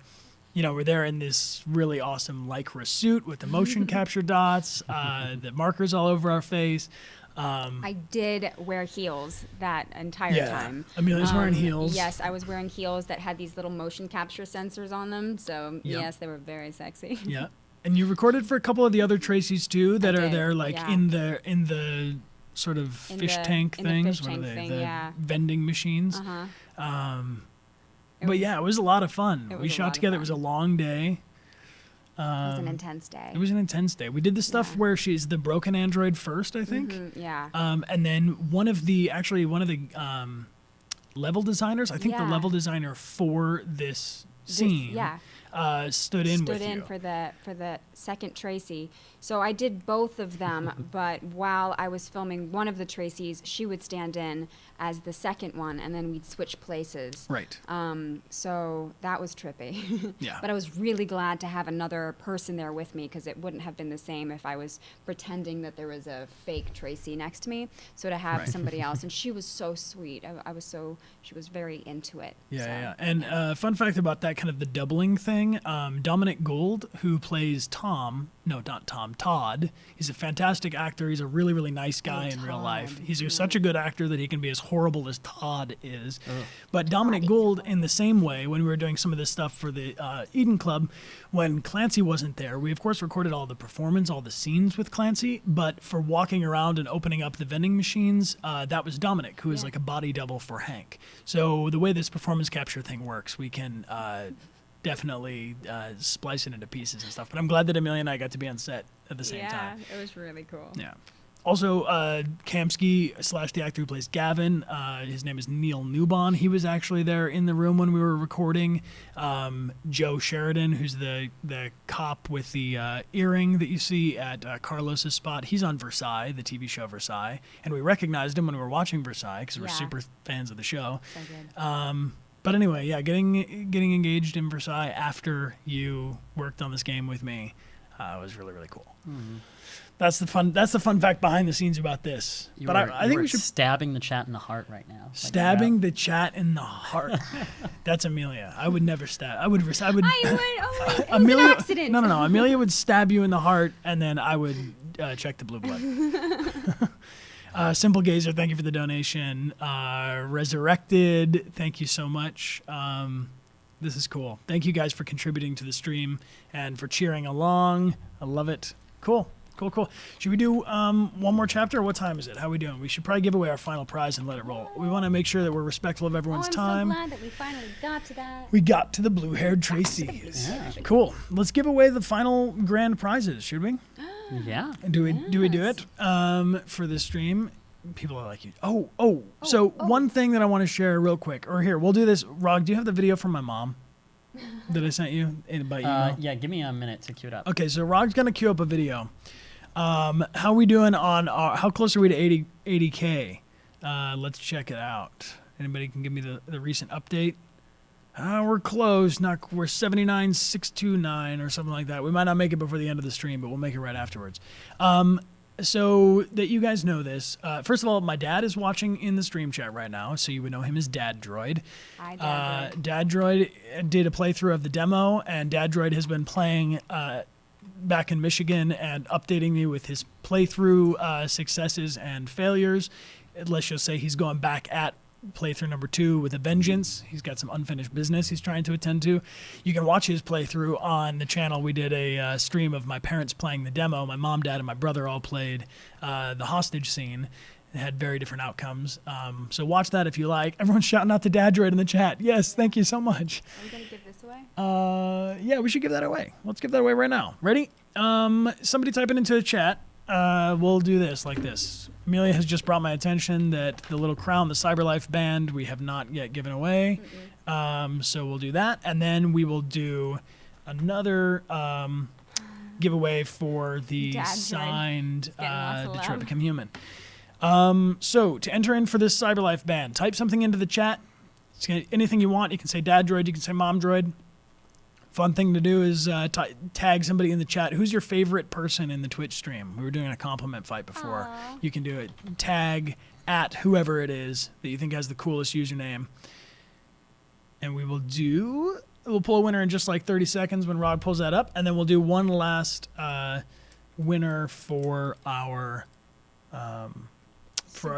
there in this really awesome Lycra suit with the motion capture dots, the markers all over our face. I did wear heels that entire time. Amelia's wearing heels. Yes, I was wearing heels that had these little motion capture sensors on them. So yes, they were very sexy. Yeah, and you recorded for a couple of the other Tracys too that are there, in the sort of fish tank things. What are they? The vending machines. But yeah, it was a lot of fun. We shot together. It was a long day. It was an intense day. It was an intense day. We did the stuff where she's the broken android first, I think. Yeah. And then one of the level designers, I think the level designer for this scene stood in for the second Tracy. So I did both of them, but while I was filming one of the Tracys, she would stand in as the second one, and then we'd switch places. Right. So that was trippy. Yeah. But I was really glad to have another person there with me, because it wouldn't have been the same if I was pretending that there was a fake Tracy next to me. So to have somebody else, and she was so sweet. She was very into it. Yeah. And fun fact about that kind of the doubling thing, Dominic Gould, who plays Todd. He's a fantastic actor. He's a really, really nice guy in real life. He's such a good actor that he can be as horrible as Todd is. But Dominic Gould, in the same way, when we were doing some of this stuff for the Eden Club, when Clancy wasn't there, we of course recorded all the performance, all the scenes with Clancy, but for walking around and opening up the vending machines, that was Dominic, who is like a body double for Hank. So the way this performance capture thing works, we can definitely splice it into pieces and stuff. But I'm glad that Amelia and I got to be on set at the same time. Yeah, it was really cool. Yeah. Also, Kamsky / the actor who plays Gavin, his name is Neil Newbon. He was actually there in the room when we were recording. Joe Sheridan, who's the cop with the earring that you see at Carlos's spot, he's on Versailles, the TV show Versailles, and we recognized him when we were watching Versailles because we're super fans of the show. So good. But anyway, getting engaged in Versailles after you worked on this game with me was really, really cool. Mm-hmm. That's the fun fact behind the scenes about this. I think we should stabbing the chat in the heart right now. Stabbing the chat in the heart. That's Amelia. I would never stab. I would. Oh, Amelia. It was an accident. No. Amelia would stab you in the heart, and then I would check the blue blood. Simple Gazer, thank you for the donation. Resurrected, thank you so much. This is cool. Thank you guys for contributing to the stream and for cheering along. I love it. Cool. Should we do one more chapter? What time is it? How are we doing? We should probably give away our final prize and let it roll. We want to make sure that we're respectful of everyone's time. I'm so glad that we finally got to that. We got to the blue-haired Tracy. Yeah. Cool. Let's give away the final grand prizes, should we? Yeah. Do we do it for this stream? People are like, one thing that I want to share real quick. Or here, we'll do this. Rog, do you have the video from my mom that I sent you by email? Yeah, give me a minute to cue it up. Okay, so Rog's going to cue up a video. How are we doing on how close are we to 80K? Let's check it out. Anybody can give me the recent update? We're close. We're 79,629 or something like that. We might not make it before the end of the stream, but we'll make it right afterwards. So that you guys know this, first of all, my dad is watching in the stream chat right now, so you would know him as Dad Droid. Hi, Dad Droid. Dad Droid did a playthrough of the demo, and Dad Droid has been playing back in Michigan and updating me with his playthrough successes and failures. let's just say he's going back at playthrough number 2 with a vengeance. He's got some unfinished business he's trying to attend to. You can watch his playthrough on the channel. We did a stream of my parents playing the demo. My mom, dad, and my brother all played the hostage scene. It had very different outcomes. So watch that if you like. Everyone's shouting out to Dad Droid in the chat. Yes, thank you so much. Are we going to give this away? Yeah, we should give that away. Let's give that away right now. Ready? Somebody type it into the chat. We'll do this like this. Amelia has just brought my attention that the little crown, the Cyberlife band, we have not yet given away. So we'll do that. And then we will do another giveaway for the signed Detroit Become Human. So to enter in for this Cyberlife band, type something into the chat. Anything you want. You can say Dad Droid, you can say Mom Droid. Fun thing to do is tag somebody in the chat. Who's your favorite person in the Twitch stream? We were doing a compliment fight before. Aww. You can do it. Tag at whoever it is that you think has the coolest username. And we'll pull a winner in just like 30 seconds when Rog pulls that up. And then we'll do one last winner for our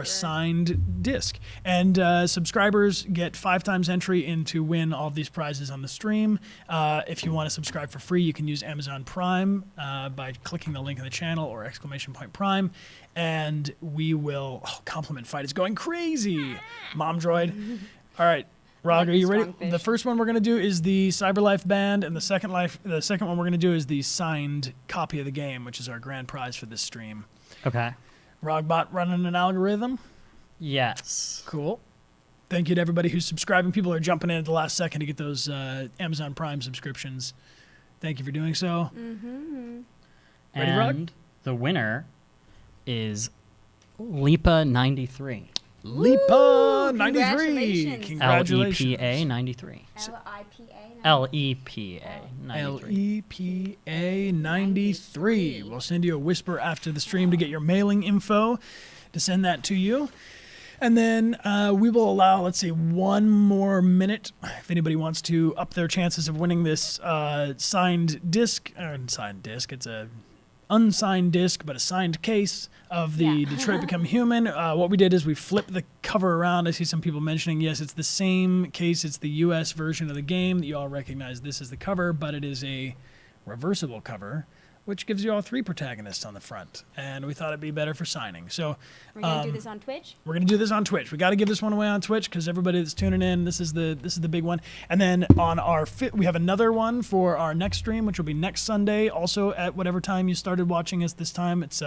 signed disc. And subscribers get 5 times entry in to win all of these prizes on the stream. If you want to subscribe for free, you can use Amazon Prime by clicking the link in the channel or !Prime. And we will... Oh, compliment fight is going crazy. Mom Droid. All right. Rog, are you ready? The first one we're going to do is the Cyberlife band, and the second one we're going to do is the signed copy of the game, which is our grand prize for this stream. Okay. Rogbot running an algorithm? Yes. Cool. Thank you to everybody who's subscribing. People are jumping in at the last second to get those Amazon Prime subscriptions. Thank you for doing so. Ready, Rog? And the winner is Lipa93. Lipa93. Congratulations. LEPA 93. LEPA 93. We'll send you a whisper after the stream to get your mailing info to send that to you. And then we will allow, let's see, 1 more minute if anybody wants to up their chances of winning this signed disc. It's a unsigned disc, but a signed case of the Detroit Become Human. What we did is we flipped the cover around. I see some people mentioning, yes, it's the same case. It's the US version of the game that you all recognize. This is the cover, but it is a reversible cover, which gives you all 3 protagonists on the front. And we thought it'd be better for signing. So we're going to do this on Twitch? We're going to do this on Twitch. We got to give this one away on Twitch because everybody that's tuning in, this is the big one. And then on our we have another one for our next stream, which will be next Sunday, also at whatever time you started watching us this time. It's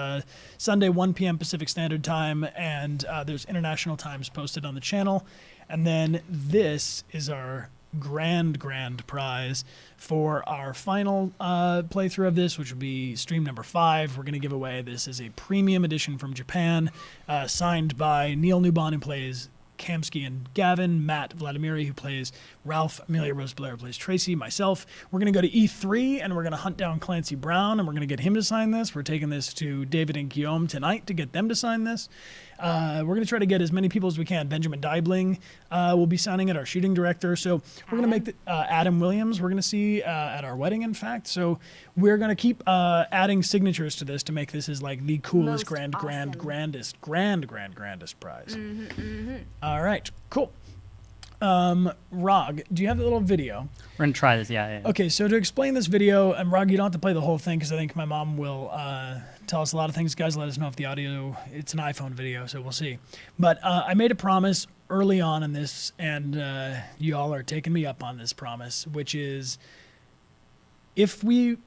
Sunday, 1 p.m. Pacific Standard Time, and there's international times posted on the channel. And then this is our grand prize for our final playthrough of this, which will be stream number 5. We're going to give away, this is a premium edition from Japan, signed by Neil Newbon, who plays Kamsky and Gavin, Matt Vladimiri, who plays Ralph, Amelia Rose Blair, who plays Tracy, myself. We're going to go to E3, and we're going to hunt down Clancy Brown, and we're going to get him to sign this. We're taking this to David and Guillaume tonight to get them to sign this. We're going to try to get as many people as we can. Benjamin Deibling will be signing it, our shooting director. So we're going to make Adam Williams, we're going to see at our wedding, in fact. So we're going to keep adding signatures to this to make this as like the coolest, grandest prize. All right, cool. Rog, do you have the little video? We're going to try this, yeah. Okay, so to explain this video, and Rog, you don't have to play the whole thing because I think my mom will tell us a lot of things. Guys, let us know if the audio, it's an iPhone video, so we'll see. When I made a promise early on in this, and you all are taking me up on this promise, which is when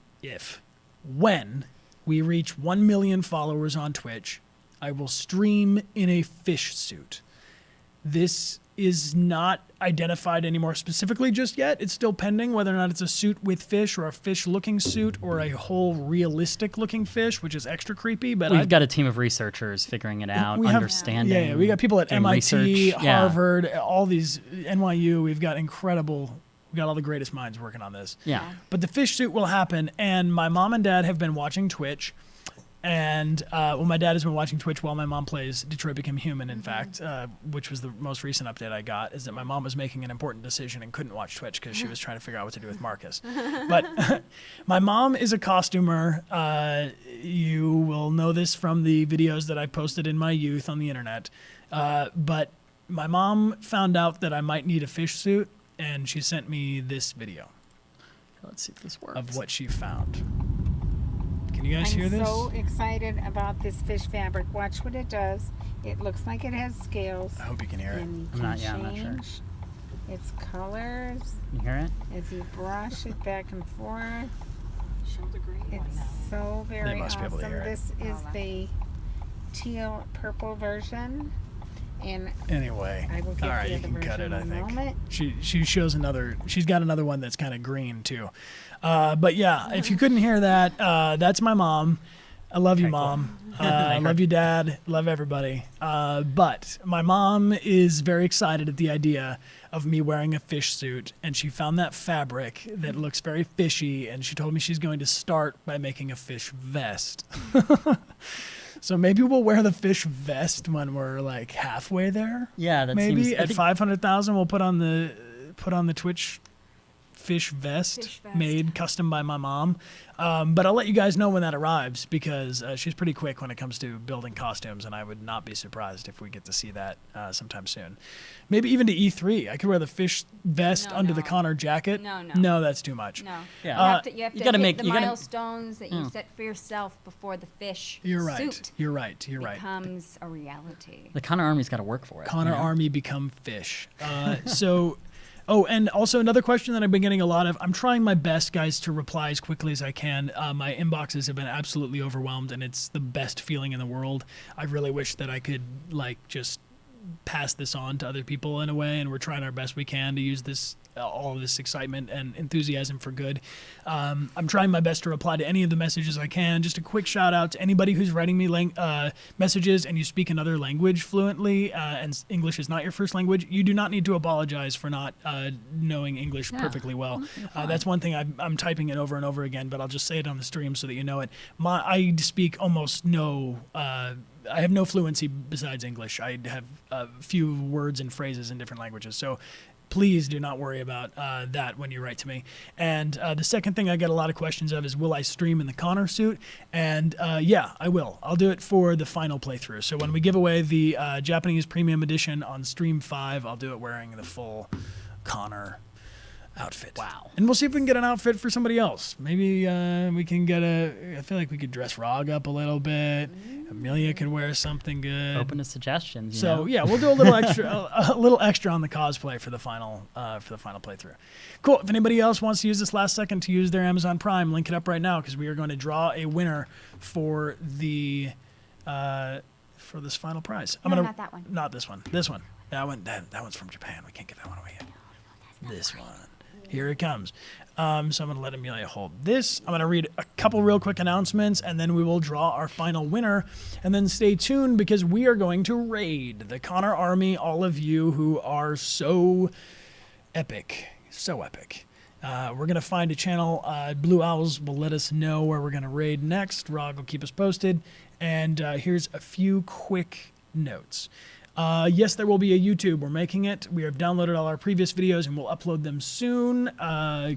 we reach 1 million followers on Twitch, I will stream in a fish suit. This is not identified anymore specifically just yet. It's still pending whether or not it's a suit with fish or a fish-looking suit or a whole realistic-looking fish, which is extra creepy. But we've got a team of researchers figuring it out, understanding. Yeah, we got people at MIT, research. Harvard, all these, NYU. We've got all the greatest minds working on this. Yeah. But the fish suit will happen, and my mom and dad have been watching Twitch. And my dad has been watching Twitch while my mom plays Detroit Become Human, in fact, which was the most recent update I got, is that my mom was making an important decision and couldn't watch Twitch because she was trying to figure out what to do with Marcus. But my mom is a costumer. You will know this from the videos that I posted in my youth on the internet. But my mom found out that I might need a fish suit, and she sent me this video. Let's see if this works. Of what she found. Can you guys hear this? I'm so excited about this fish fabric. Watch what it does. It looks like it has scales. I hope you can hear it. And you I'm can not- yeah, I'm not sure. change its colors You hear it? as you brush it back and forth. Show the green one It's now. so very They must be able to awesome. hear it. This is the teal purple version. And Anyway, I will get all right, the you other can cut version it. I in a think moment. she shows another. She's got another one that's kind of green too. But yeah, if you couldn't hear that, that's my mom. I love you, Mom. I love you, Dad. Love everybody. But my mom is very excited at the idea of me wearing a fish suit, and she found that fabric that looks very fishy, and she told me she's going to start by making a fish vest. So maybe we'll wear the fish vest when we're like halfway there. Yeah, that maybe seems. I at think- 500,000 we'll put on the Twitch fish vest, made custom by my mom. But I'll let you guys know when that arrives, because she's pretty quick when it comes to building costumes, and I would not be surprised if we get to see that sometime soon. Maybe even to E3. I could wear the fish vest under the Connor jacket. No, that's too much. No. Yeah. You have to gotta hit make- the you gotta- milestones that you set for yourself before the fish You're right. suit You're right. You're right. becomes a reality. The Connor Army's got to work for it. Connor you know? Army become fish. Oh, and also another question that I've been getting a lot of. I'm trying my best, guys, to reply as quickly as I can. My inboxes have been absolutely overwhelmed, and it's the best feeling in the world. I really wish that I could just pass this on to other people in a way, and we're trying our best we can to use this all of this excitement and enthusiasm for good. I'm trying my best to reply to any of the messages I can. Just a quick shout out to anybody who's writing me messages and you speak another language fluently, and English is not your first language. You do not need to apologize for not knowing English perfectly well. That's one thing I'm typing it over and over again, but I'll just say it on the stream so that you know it. I speak almost no. I have no fluency besides English. I have a few words and phrases in different languages. So please do not worry about that when you write to me. And the second thing I get a lot of questions of is, will I stream in the Connor suit? And yeah, I will. I'll do it for the final playthrough. So when we give away the Japanese Premium Edition on Stream 5, I'll do it wearing the full Connor outfit. Wow. And we'll see if we can get an outfit for somebody else. Maybe we can get I feel like we could dress Rog up a little bit. Amelia could wear something good. Open to suggestions. You So know? yeah, we'll do a little extra, a little extra on the cosplay for the final playthrough. Cool. If anybody else wants to use this last second to use their Amazon Prime, link it up right now, because we are going to draw a winner for the for this final prize. No, not that one. Not this one. This one. That one. That one's from Japan. We can't give that one away yet. This one. Here it comes. So I'm going to let Amelia hold this. I'm going to read a couple real quick announcements, and then we will draw our final winner. And then stay tuned, because we are going to raid the Connor Army, all of you who are so epic. So epic. We're going to find a channel. Blue Owls will let us know where we're going to raid next. Rog will keep us posted. And here's a few quick notes. Yes, there will be a YouTube. We're making it. We have downloaded all our previous videos, and we'll upload them soon.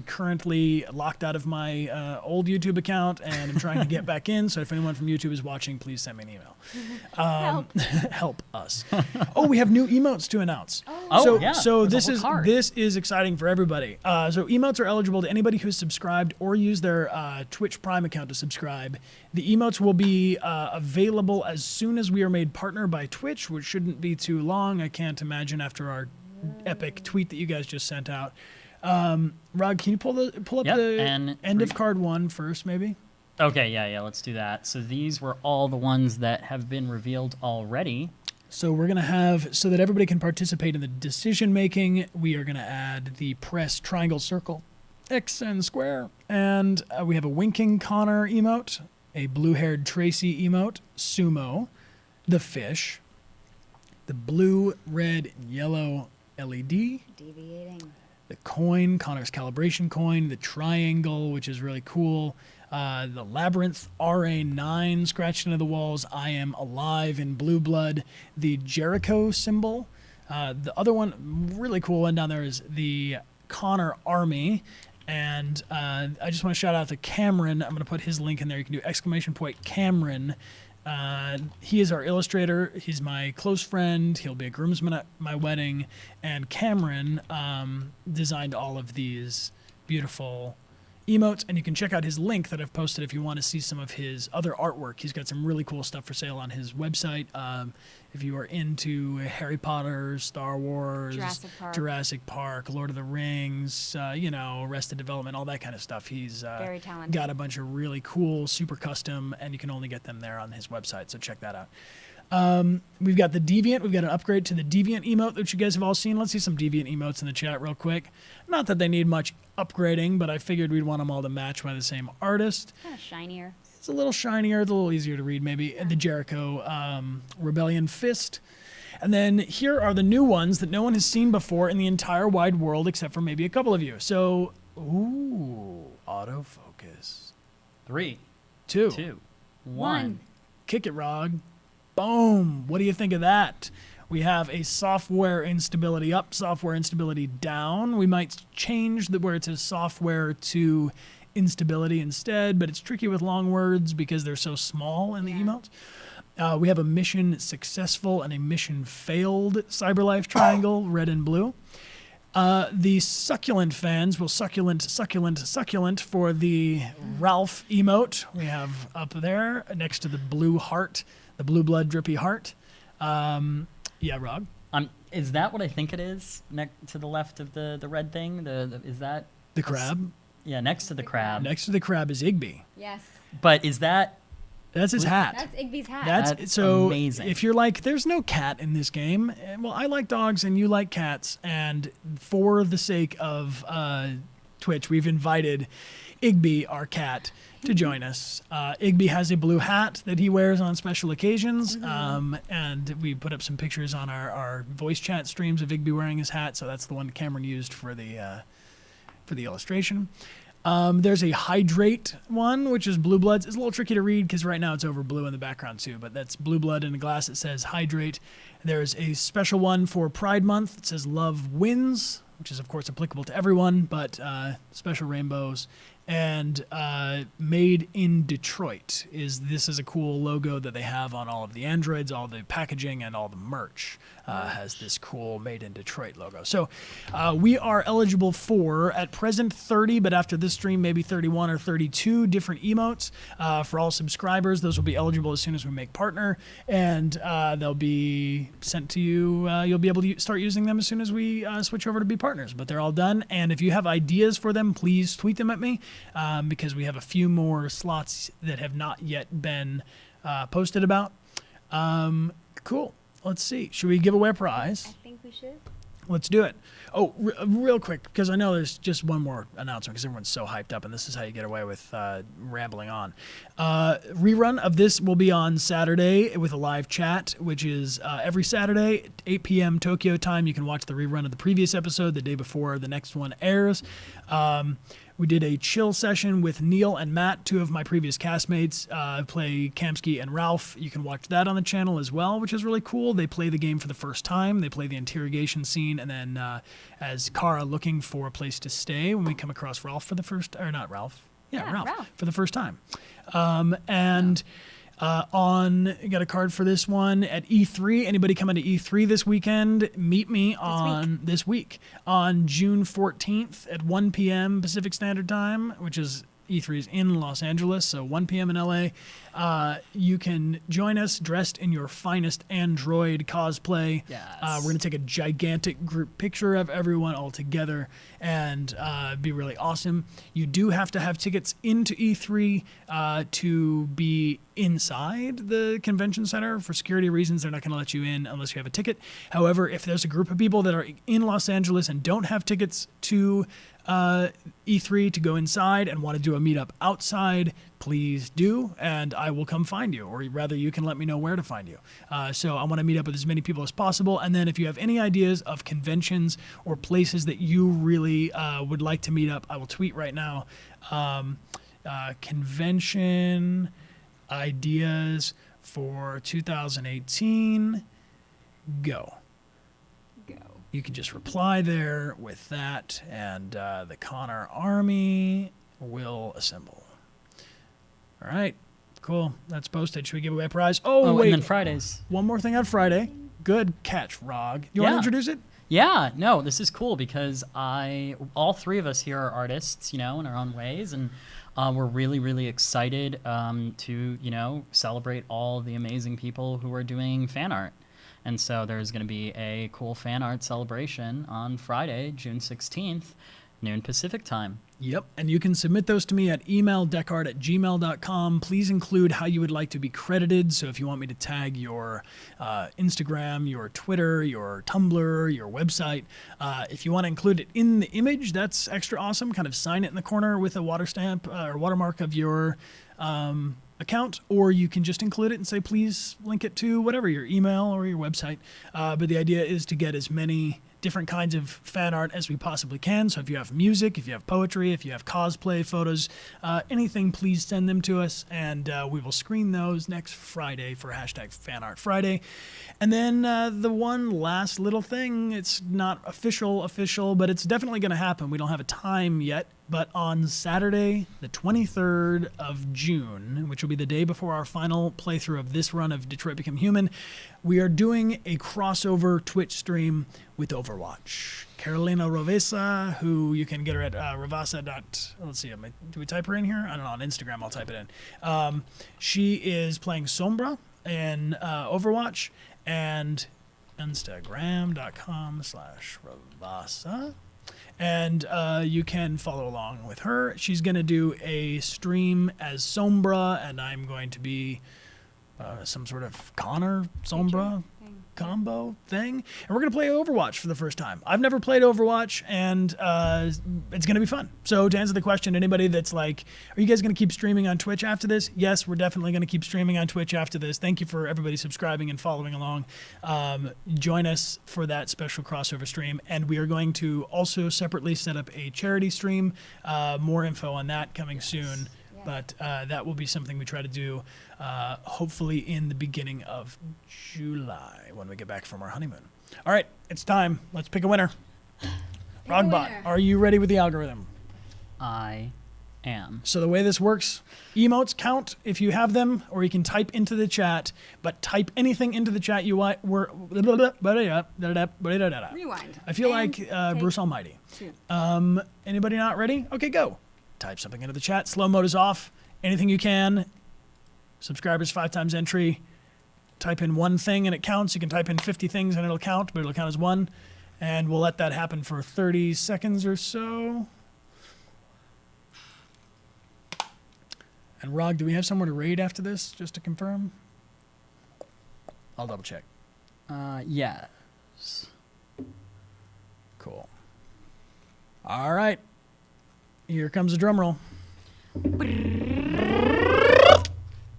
Currently locked out of my old YouTube account, and I'm trying to get back in. So if anyone from YouTube is watching, please send me an email. Help us. Oh, we have new emotes to announce. Oh, yeah. So There's a this whole card. this is exciting for everybody. So emotes are eligible to anybody who's subscribed or used their Twitch Prime account to subscribe. The emotes will be available as soon as we are made partner by Twitch, which shouldn't be too long. I can't imagine after our epic tweet that you guys just sent out. Rod, can you pull up Yep, the and end of card 1 first, maybe? Okay, yeah, let's do that. So these were all the ones that have been revealed already. So we're going to have, so that everybody can participate in the decision making, we are going to add the press triangle, circle, X and square. And we have a winking Connor emote, a blue-haired Tracy emote, Sumo, the fish, the blue, red, and yellow LED, Deviating. the coin, Connor's calibration coin, the triangle, which is really cool, the labyrinth RA9 scratched into the walls, I am alive in blue blood, the Jericho symbol. The other one, really cool one down there, is the Connor Army. And I just want to shout out to Cameron. I'm going to put his link in there. You can do !Cameron He is our illustrator. He's my close friend. He'll be a groomsman at my wedding. And Cameron designed all of these beautiful emotes. And you can check out his link that I've posted if you want to see some of his other artwork. He's got some really cool stuff for sale on his website. If you are into Harry Potter, Star Wars, Jurassic Park, Lord of the Rings, Arrested Development, all that kind of stuff. He's very talented. Got a bunch of really cool, super custom, and you can only get them there on his website, so check that out. We've got the Deviant. We've got an upgrade to the Deviant emote that you guys have all seen. Let's see some Deviant emotes in the chat real quick. Not that they need much upgrading, but I figured we'd want them all to match by the same artist. Kind of shinier. It's a little shinier, it's a little easier to read maybe. The Jericho Rebellion Fist. And then here are the new ones that no one has seen before in the entire wide world except for maybe a couple of you. So, autofocus. 3, 2, 1. Kick it, Rog. Boom. What do you think of that? We have a software instability up, software instability down. We might change where it says software to instability instead, but it's tricky with long words because they're so small in the emotes. We have a mission successful and a mission failed CyberLife triangle, red and blue. The succulent fans will succulent for the Ralph emote we have up there next to the blue heart, the blue blood drippy heart. Yeah, Rog. Is that what I think it is? To the left of the red thing? Is that the crab? Yeah, next to the crab. Next to the crab is Igby. Yes. But is that... That's his hat. That's Igby's hat. That's so amazing. If you're like, there's no cat in this game, well, I like dogs and you like cats, and for the sake of Twitch, we've invited Igby, our cat, to join us. Igby has a blue hat that he wears on special occasions, and we put up some pictures on our voice chat streams of Igby wearing his hat, so that's the one Cameron used for the illustration. There's a hydrate one, which is blue bloods. It's a little tricky to read because right now it's over blue in the background too, but that's blue blood in a glass that says hydrate. There's a special one for Pride Month. It says love wins, which is of course applicable to everyone, but special rainbows. And made in Detroit this is a cool logo that they have on all of the Androids, all the packaging and all the merch has this cool made in Detroit logo. So we are eligible for at present 30, but after this stream maybe 31 or 32 different emotes for all subscribers. Those will be eligible as soon as we make partner, and they'll be sent to you. You'll be able to start using them as soon as we switch over to be partners, but they're all done. And if you have ideas for them, please tweet them at me. Because we have a few more slots that have not yet been posted about. Cool. Let's see. Should we give away a prize? I think we should. Let's do it. Oh, real quick, because I know there's just one more announcement because everyone's so hyped up, and this is how you get away with rambling on. Rerun of this will be on Saturday with a live chat, which is every Saturday, 8 p.m. Tokyo time. You can watch the rerun of the previous episode the day before the next one airs. We did a chill session with Neil and Matt, two of my previous castmates, play Kamsky and Ralph. You can watch that on the channel as well, which is really cool. They play the game for the first time. They play the interrogation scene, and then as Kara looking for a place to stay when we come across Ralph for the first, or not Ralph. Yeah, Ralph for the first time. Got a card for this one at E3. Anybody coming to E3 this weekend, meet me on this week on June 14th at 1 p.m. Pacific Standard Time, which is E3's in Los Angeles, so 1 p.m. in LA. You can join us dressed in your finest Android cosplay. Yes. We're going to take a gigantic group picture of everyone all together and be really awesome. You do have to have tickets into E3 to be inside the convention center. For security reasons, they're not going to let you in unless you have a ticket. However, if there's a group of people that are in Los Angeles and don't have tickets to E3 to go inside and want to do a meetup outside, please do, and I will come find you, or rather you can let me know where to find you. So I want to meet up with as many people as possible, and then if you have any ideas of conventions or places that you really would like to meet up, I will tweet right now. Convention ideas for 2018, go. You can just reply there with that, and the Connor Army will assemble. All right, Cool. That's posted. Should we give away a prize? Oh, wait. And then Fridays. One more thing on Friday. Good catch, Rog. You want to introduce it? Yeah, no, this is cool because all three of us here are artists, in our own ways, and we're really, really excited to, celebrate all the amazing people who are doing fan art. And so there's going to be a cool fan art celebration on Friday, June 16th, noon Pacific time. Yep, and you can submit those to me at emaildechart@gmail.com. Please include how you would like to be credited. So if you want me to tag your Instagram, your Twitter, your Tumblr, your website, if you want to include it in the image, that's extra awesome. Kind of sign it in the corner with a water stamp or watermark of your account, or you can just include it and say, please link it to whatever, your email or your website. But the idea is to get as many different kinds of fan art as we possibly can. So if you have music, if you have poetry, if you have cosplay photos, anything, please send them to us, and we will screen those next Friday for #FanArtFriday. And then the one last little thing, it's not official, but it's definitely going to happen. We don't have a time yet, but on Saturday, the 23rd of June, which will be the day before our final playthrough of this run of Detroit Become Human, we are doing a crossover Twitch stream with Overwatch. Carolina Rovesa, who you can get her at Rovasa. Let's see, do we type her in here? I don't know, on Instagram I'll type it in. She is playing Sombra in Overwatch, and Instagram.com/Rovasa. And you can follow along with her. She's going to do a stream as Sombra, and I'm going to be some sort of Connor Sombra combo thing. And we're going to play Overwatch for the first time. I've never played Overwatch, and it's going to be fun. So to answer the question, anybody that's like, are you guys going to keep streaming on Twitch after this? Yes, we're definitely going to keep streaming on Twitch after this. Thank you for everybody subscribing and following along. Join us for that special crossover stream. And we are going to also separately set up a charity stream. More info on that coming soon. But that will be something we try to do hopefully in the beginning of July when we get back from our honeymoon. All right, it's time. Let's pick a winner. Rogbot, are you ready with the algorithm? I am. So the way this works, emotes count if you have them, or you can type into the chat, but type anything into the chat you want. Rewind. I feel like Bruce Almighty. Anybody not ready? Okay, go. Type something into the chat. Slow mode is off. Anything you can. Subscribers 5 times entry. Type in one thing and it counts. You can type in 50 things and it'll count, but it'll count as one. And we'll let that happen for 30 seconds or so. And Rog, do we have somewhere to raid after this, just to confirm? I'll double check. Yes. Cool. All right. Here comes a drum roll.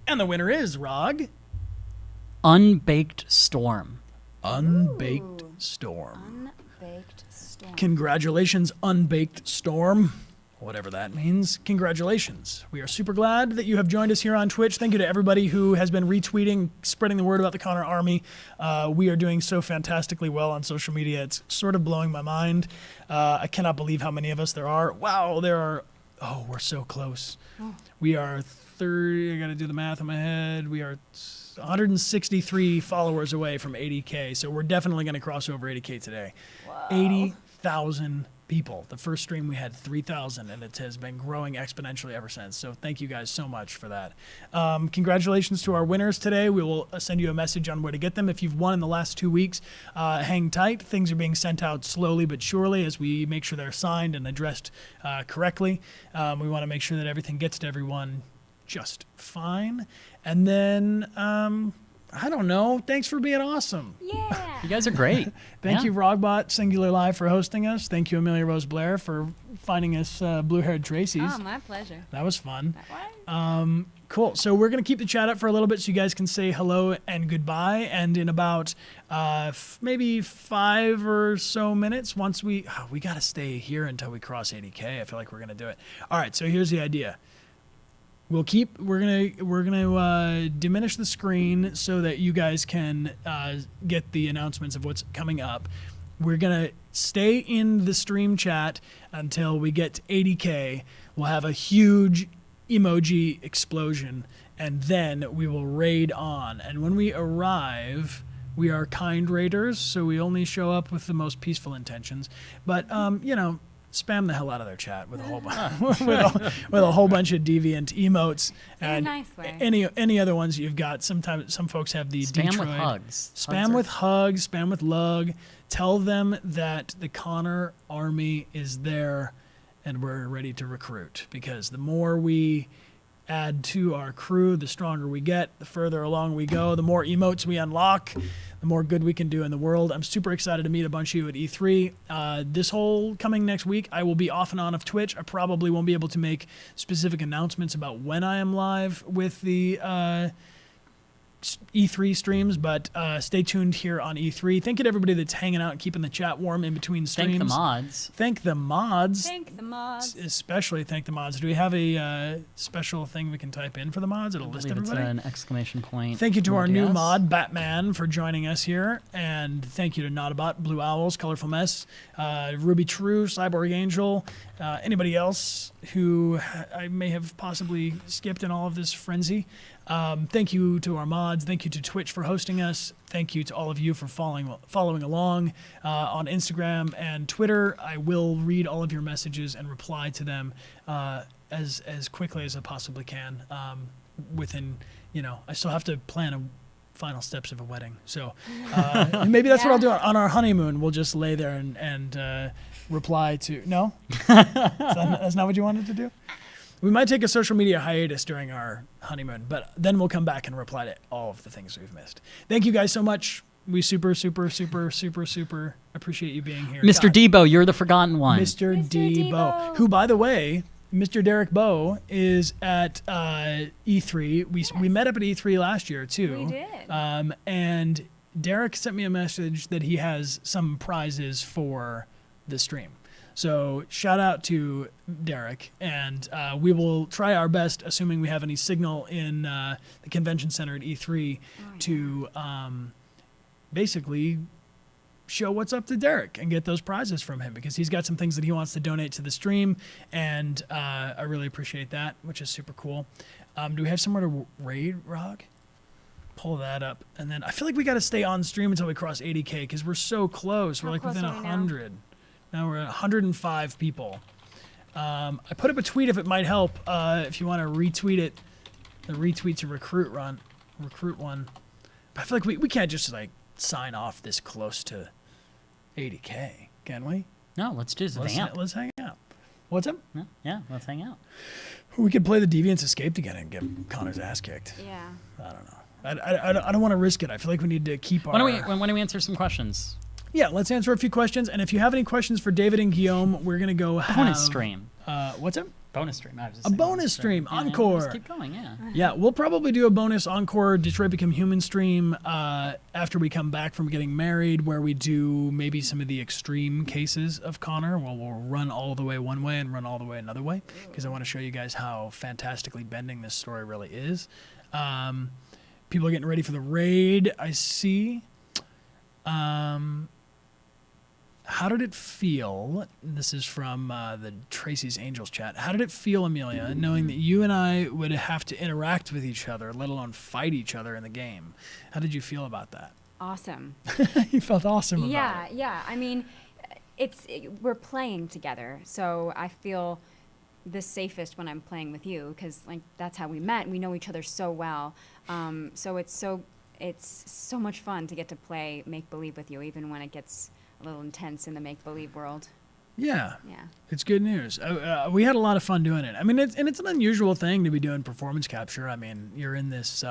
And the winner is, Rog, Unbaked Storm. Unbaked Storm. Unbaked Storm. Congratulations, Unbaked Storm. Whatever that means. Congratulations. We are super glad that you have joined us here on Twitch. Thank you to everybody who has been retweeting, spreading the word about the Connor Army. We are doing so fantastically well on social media. It's sort of blowing my mind. I cannot believe how many of us there are. Wow, there are. Oh, we're so close. We are 30. I got to do the math in my head. We are 163 followers away from 80K. So we're definitely going to cross over 80K today. Wow. 80,000 people. The first stream we had 3,000, and it has been growing exponentially ever since. So thank you guys so much for that. Congratulations to our winners today. We will send you a message on where to get them. If you've won in the last 2 weeks, hang tight. Things are being sent out slowly but surely as we make sure they're signed and addressed correctly. We want to make sure that everything gets to everyone just fine. And then, I don't know. Thanks for being awesome. Yeah. You guys are great. Thank you, Rogbot Singular Live, for hosting us. Thank you, Amelia Rose Blair, for finding us blue-haired Tracy's. Oh, my pleasure. That was fun. Cool. So we're going to keep the chat up for a little bit so you guys can say hello and goodbye. And in about maybe 5 or so minutes, once we got to stay here until we cross 80K. I feel like we're going to do it. All right. So here's the idea. We're gonna diminish the screen so that you guys can get the announcements of what's coming up. We're gonna stay in the stream chat until we get to 80K. We'll have a huge emoji explosion, and then we will raid on. And when we arrive, we are kind raiders, so we only show up with the most peaceful intentions. But spam the hell out of their chat with a whole with a whole bunch of deviant emotes and nice way. any other ones you've got. Sometimes some folks have the Spam Detroit with hugs. Spam with hugs. Spam with lug. Tell them that the Connor army is there, and we're ready to recruit. Because the more we add to our crew, the stronger we get. The further along we go, the more emotes we unlock, the more good we can do in the world. I'm super excited to meet a bunch of you at E3. This whole coming next week, I will be off and on of Twitch. I probably won't be able to make specific announcements about when I am live with the E3 streams, but stay tuned here on E3. Thank you to everybody that's hanging out and keeping the chat warm in between streams. Thank the mods. Thank the mods. Thank the mods. Especially thank the mods. Do we have a special thing we can type in for the mods? It'll list everybody. It's an exclamation point. Thank you to our new yes. mod, Batman, for joining us here. And thank you to Nautabot, Blue Owls, Colorful Mess, Ruby True, Cyborg Angel, anybody else who I may have possibly skipped in all of this frenzy. Thank you to our mods. Thank you to Twitch for hosting us. Thank you to all of you for following along on Instagram and Twitter. I will read all of your messages and reply to them as quickly as I possibly can. Within, I still have to plan a final steps of a wedding. So maybe that's what I'll do on our honeymoon. We'll just lay there and reply to. No, that's not what you wanted to do. We might take a social media hiatus during our honeymoon, but then we'll come back and reply to all of the things we've missed. Thank you guys so much. We super appreciate you being here. Mr. Debo, you're the forgotten one. Mr. Debo, who, by the way, Mr. Derek Bowe is at E3. We met up at E3 last year, too. We did. And Derek sent me a message that he has some prizes for the stream. So shout out to Derek, and we will try our best, assuming we have any signal in the convention center at E3, to basically show what's up to Derek and get those prizes from him, because he's got some things that he wants to donate to the stream, and I really appreciate that, which is super cool. Do we have somewhere to raid, Rog? Pull that up, and then I feel like we got to stay on stream until we cross 80K, because we're so close. We're like within 100. Now we're at 105 people. I put up a tweet if it might help. If you want to retweet it, the retweet's a recruit one. But I feel like we can't just like sign off this close to 80K, can we? No, let's just vamp. Let's hang out. What's up? Yeah, let's hang out. We could play the Deviants Escape together and get Connor's ass kicked. Yeah. I don't know. I don't want to risk it. I feel like we need to keep our... Why don't we answer some questions? Yeah, let's answer a few questions. And if you have any questions for David and Guillaume, we're going to go have... Bonus stream. What's up? Bonus stream. A bonus stream. Yeah, Encore. Just keep going, yeah. Yeah, we'll probably do a bonus Encore Detroit Become Human stream after we come back from getting married, where we do maybe some of the extreme cases of Connor. Well, we'll run all the way one way and run all the way another way, because I want to show you guys how fantastically bending this story really is. People are getting ready for the raid, I see. How did it feel? This is from the Tracy's Angels chat. How did it feel, Amelia, knowing that you and I would have to interact with each other, let alone fight each other in the game? How did you feel about that? Awesome. You felt awesome about it. Yeah. I mean, we're playing together, so I feel the safest when I'm playing with you, because like that's how we met. We know each other so well. So it's so much fun to get to play make believe with you, even when it gets a little intense in the make-believe world. Yeah. It's good news. We had a lot of fun doing it. I mean, it's an unusual thing to be doing performance capture. I mean, you're in this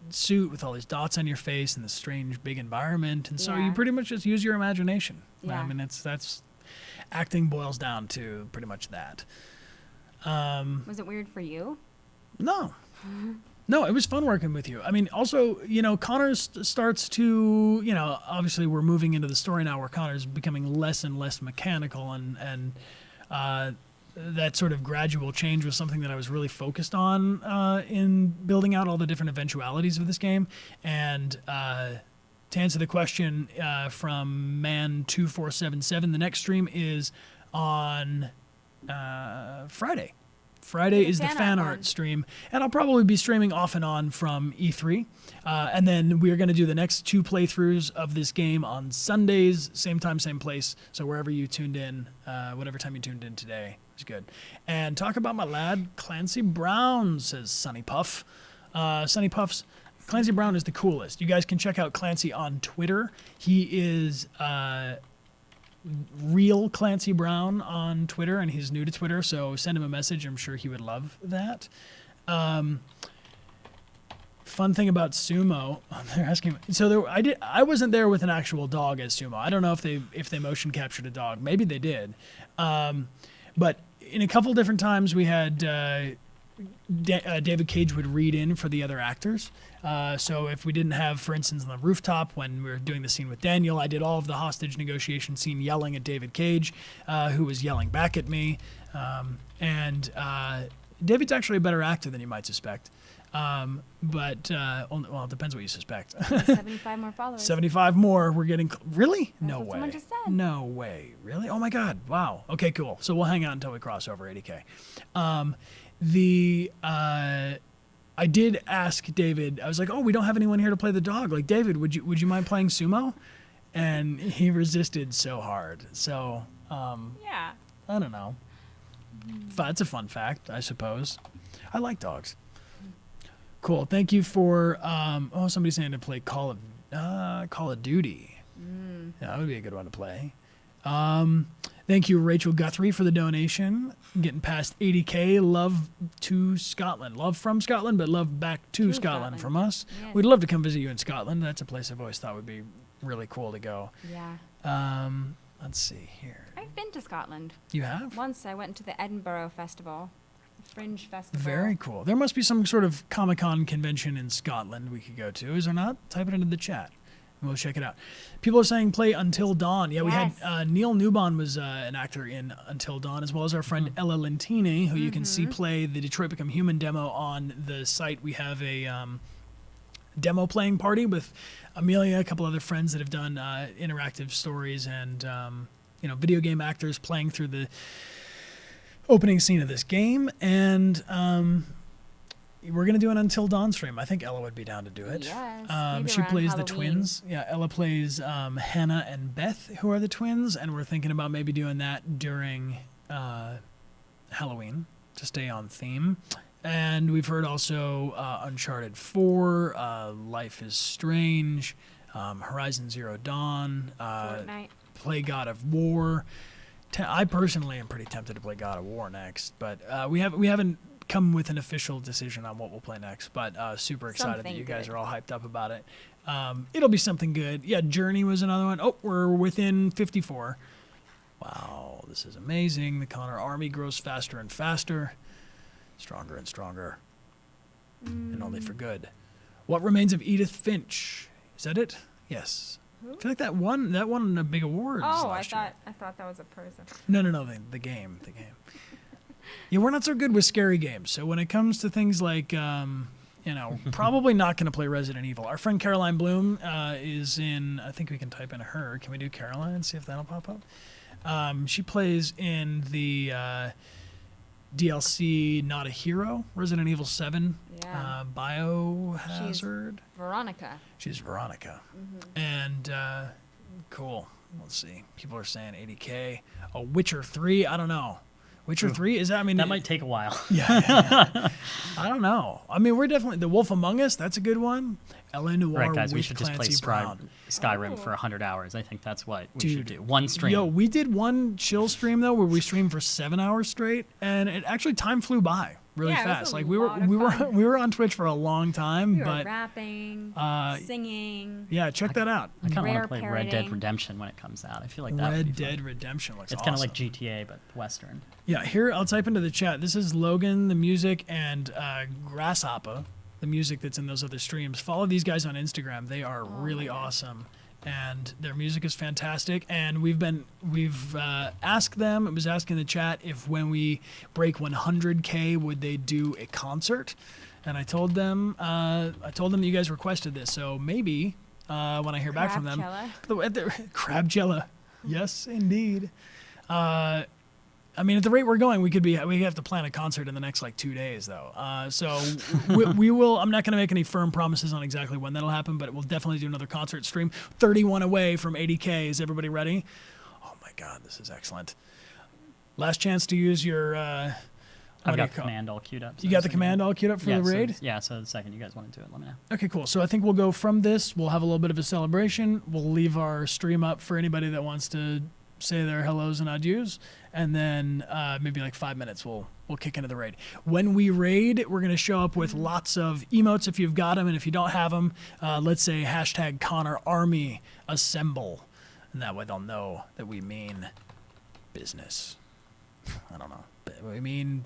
suit with all these dots on your face in this strange big environment, and so you pretty much just use your imagination. Yeah. I mean, that's acting boils down to pretty much that. Was it weird for you? No. No, it was fun working with you. I mean, also, Connor starts to, obviously we're moving into the story now where Connor's becoming less and less mechanical, and that sort of gradual change was something that I was really focused on in building out all the different eventualities of this game. And to answer the question from Man2477, the next stream is on Friday. Friday The is the fan fan art art one. stream, and I'll probably be streaming off and on from E3. And then we're going to do the next 2 playthroughs of this game on Sundays, same time, same place. So wherever you tuned in, whatever time you tuned in today is good. And talk about my lad, Clancy Brown, says Sunny Puff. Sunny Puffs, Clancy Brown is the coolest. You guys can check out Clancy on Twitter. He is real Clancy Brown on Twitter, and he's new to Twitter, so send him a message. I'm sure he would love that. Fun thing about sumo, they're asking. So I wasn't there with an actual dog as sumo. I don't know if they motion captured a dog. Maybe they did. But in a couple different times we had David Cage would read in for the other actors. So if we didn't have, for instance, on the rooftop when we were doing the scene with Daniel, I did all of the hostage negotiation scene yelling at David Cage, who was yelling back at me. And David's actually a better actor than you might suspect. But well, it depends what you suspect. 75 more followers. 75 more. We're getting really? No what way. someone just said. No way. Really? Oh my God. Wow. Okay, cool. So we'll hang out until we cross over 80K. I did ask David. I was like, "Oh, we don't have anyone here to play the dog. Like, David, would you mind playing sumo?" And he resisted so hard. So Yeah. I don't know. That's a fun fact, I suppose. I like dogs. Cool. Thank you for. Somebody's saying to play Call of Duty. Yeah, that would be a good one to play. Thank you, Rachel Guthrie, for the donation. Getting past 80K. Love to Scotland. Love from Scotland, but love back to Scotland from us. Yes. We'd love to come visit you in Scotland. That's a place I've always thought would be really cool to go. Yeah. Let's see here. I've been to Scotland. You have? Once I went to the Edinburgh Festival, Fringe Festival. Very cool. There must be some sort of Comic-Con convention in Scotland we could go to. Is there not? Type it into the chat. We'll check it out. People are saying play Until Dawn. Yeah, we had Neil Newbon was an actor in Until Dawn, as well as our friend Ella Lentini, who you can see play the Detroit Become Human demo on the site. We have a demo playing party with Amelia, a couple other friends that have done interactive stories and video game actors playing through the opening scene of this game. And we're going to do an Until Dawn stream. I think Ella would be down to do it. Yes, she maybe plays around the Halloween. twins. Yeah, Ella plays Hannah and Beth, who are the twins, and we're thinking about maybe doing that during Halloween to stay on theme. And we've heard also Uncharted 4, Life is Strange, Horizon Zero Dawn, Fortnite. play God of War. I personally am pretty tempted to play God of War next, but we haven't come with an official decision on what we'll play next. But super excited that you guys are all hyped up about it. It'll be something good. Yeah, Journey was another one. Oh, we're within 54. Wow, this is amazing. The Connor army grows faster and faster, stronger and stronger, and only for good. What remains of Edith Finch? Is that it? Yes. Who? I feel like that won a big award. Oh, last year. I thought that was a person. No, the game. Yeah, we're not so good with scary games. So when it comes to things like, probably not going to play Resident Evil. Our friend Caroline Bloom is in, I think we can type in her. Can we do Caroline and see if that'll pop up? She plays in the DLC Not a Hero, Resident Evil 7, Yeah. Biohazard. She's Veronica. And cool. Let's see. People are saying 80K. Oh, Witcher 3. I don't know. Witcher 3 is that? I mean, that might take a while. Yeah. I don't know. I mean, we're definitely The Wolf Among Us. That's a good one. L.A. Noire Right, guys, we with should just play Clancy Brown. Skyrim for 100 hours. I think that's what we should do. One stream. Yo, we did one chill stream though, where we streamed for 7 hours straight, and it actually time flew by really fast. Like we were on Twitch for a long time, We were but rapping, singing. yeah, check that out. I kind of want Rare to play Red Dead parroting. Redemption when it comes out. I feel like that would Red be fun. Dead Redemption looks It's awesome. kind of like GTA, but Western. Yeah, here I'll type into the chat. This is Logan, the music, and Grasshopper, the music that's in those other streams. Follow these guys on Instagram. They are really awesome, and their music is fantastic. And we've asked them. It was asked in the chat if when we break 100K, would they do a concert? And I told them that you guys requested this, so maybe when I hear back from them, Crabjella. Yes, indeed. I mean, at the rate we're going, we have to plan a concert in the next like 2 days, though. So we will. I'm not going to make any firm promises on exactly when that'll happen, but we'll definitely do another concert stream. 31 away from 80K. Is everybody ready? Oh my God, this is excellent. Last chance to use your. I've got the command all queued up. You got the command all queued up for the raid? So the second you guys want to do it, let me know. Okay, cool. So I think we'll go from this. We'll have a little bit of a celebration. We'll leave our stream up for anybody that wants to say their hellos and adieus. And then maybe like 5 minutes, we'll kick into the raid. When we raid, we're going to show up with lots of emotes if you've got them. And if you don't have them, let's say hashtag Connor Army assemble. And that way they'll know that we mean business. I don't know. We mean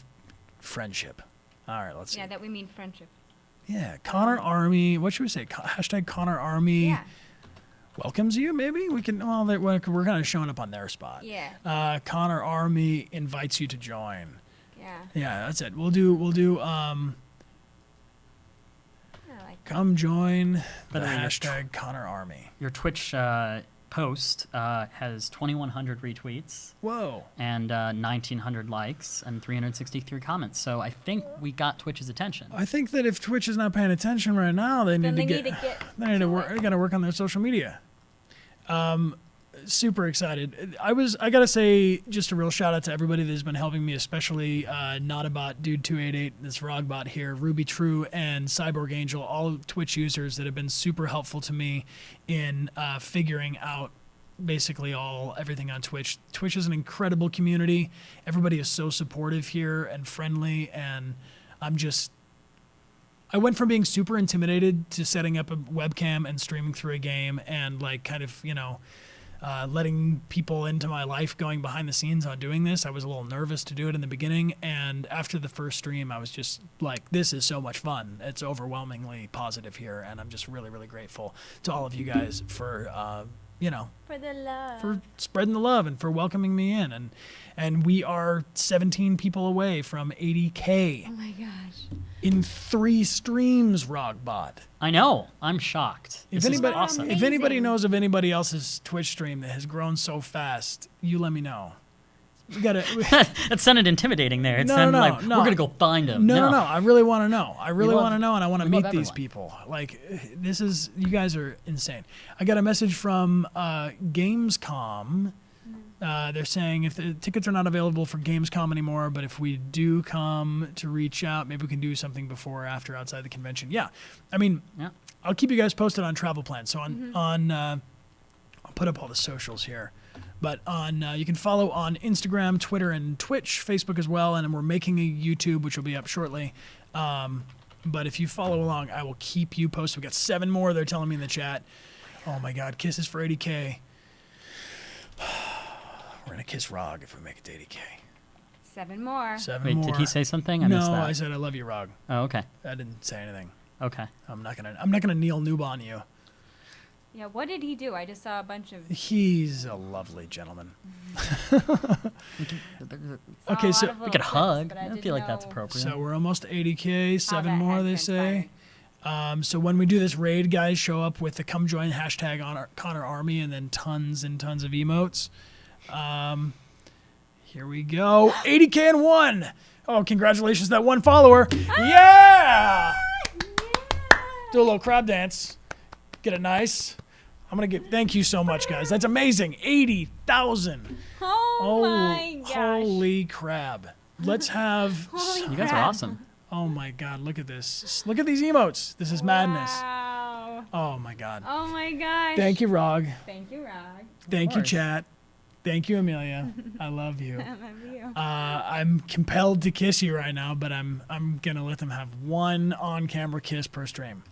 friendship. All right, let's see. Yeah, that we mean friendship. Yeah, Connor Army. What should we say? Hashtag Connor Army welcomes you. Maybe we can. Well, we're kind of showing up on their spot. Yeah. Connor Army invites you to join. Yeah. Yeah, that's it. We'll do. Come join the hashtag Connor Army. Your Twitch post has 2,100 retweets. Whoa. And 1,900 likes and 363 comments. So I think we got Twitch's attention. I think that if Twitch is not paying attention right now, they need to work. They got to work on their social media. Super excited. I gotta say, just a real shout out to everybody that's been helping me, especially Notabot, Dude288, this Rogbot here, Ruby True, and Cyborg Angel, all Twitch users that have been super helpful to me in figuring out basically everything on Twitch. Twitch is an incredible community. Everybody is so supportive here and friendly, and I went from being super intimidated to setting up a webcam and streaming through a game and like kind of, letting people into my life going behind the scenes on doing this. I was a little nervous to do it in the beginning, and after the first stream I was just like, this is so much fun. It's overwhelmingly positive here, and I'm just really, really grateful to all of you guys for for the love, for spreading the love and for welcoming me in, and we are 17 people away from 80K. Oh my gosh. In 3 streams, Rogbot. I know. I'm shocked. If anybody knows of anybody else's Twitch stream that has grown so fast, you let me know. We gotta. That sounded intimidating there. It sounded like we're gonna go find him. No. I really want to know. I really want to know, and I want to meet these people. Like, you guys are insane. I got a message from Gamescom. They're saying if the tickets are not available for Gamescom anymore, but if we do come to reach out, maybe we can do something before or after outside the convention. Yeah, I mean, I'll keep you guys posted on travel plans. So I'll put up all the socials here, but you can follow on Instagram, Twitter, and Twitch, Facebook as well, and we're making a YouTube, which will be up shortly. But if you follow along, I will keep you posted. We got 7 more. They're telling me in the chat. Oh my God, kisses for 80K. We're gonna kiss Rog if we make it to 80K. 7 more. 7 more. Did he say something? I missed that. No, I said I love you, Rog. Oh, okay. I didn't say anything. Okay. I'm not gonna Neil Noob on you. Yeah, what did he do? I just saw a bunch of. He's a lovely gentleman. Okay, so we could hug. I feel like that's appropriate. So we're almost 80K. 7 more, they say. So when we do this raid, guys, show up with the come join hashtag on Connor Army and then tons and tons of emotes. Here we go. 80K and 1. Oh, congratulations to that 1 follower. Yeah! Do a little crab dance. Get it nice. Thank you so much, guys. That's amazing. 80,000. Oh my gosh. Holy crab. Let's have. You guys are awesome. Oh my God, look at this. Look at these emotes. This is madness. Wow. Oh my God. Oh my gosh. Thank you, Rog. Thank you, Rog. Thank you, chat. Thank you, Amelia. I love you. I love you. I'm compelled to kiss you right now, but I'm gonna let them have 1 on-camera kiss per stream.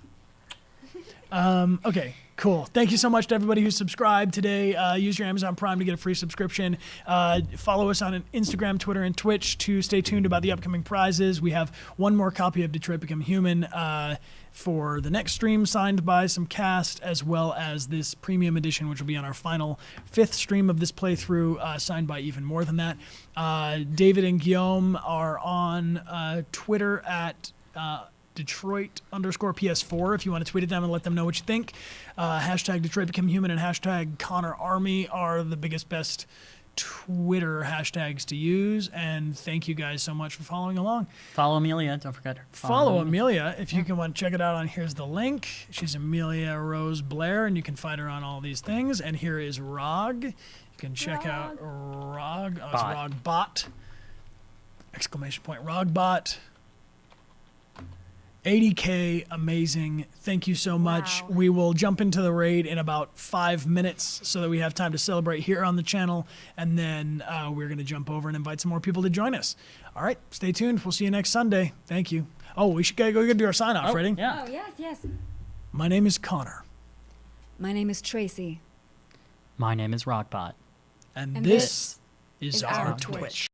Okay, cool. Thank you so much to everybody who subscribed today. Use your Amazon Prime to get a free subscription. Follow us on Instagram, Twitter, and Twitch to stay tuned about the upcoming prizes. We have 1 more copy of Detroit Become Human for the next stream, signed by some cast, as well as this premium edition, which will be on our final 5th stream of this playthrough, signed by even more than that. David and Guillaume are on Twitter at Detroit_PS4 if you want to tweet at them and let them know what you think. Hashtag Detroit Become Human and hashtag Connor Army are the biggest, best Twitter hashtags to use. And thank you guys so much for following along. Follow Amelia. Don't forget her. Follow Amelia if you can want to check it out on here's the link. She's Amelia Rose Blair, and you can find her on all these things. And here is Rog. You can check out Rog. Oh, it's Rogbot. Exclamation point. Rogbot. 80K, amazing. Thank you so much. We will jump into the raid in about 5 minutes so that we have time to celebrate here on the channel. And then we're going to jump over and invite some more people to join us. All right, stay tuned. We'll see you next Sunday. Thank you. Oh, we should go do our sign off, ready? Yeah. Oh, yes, yes. My name is Connor. My name is Tracy. My name is Rogbot. And this is our Twitch.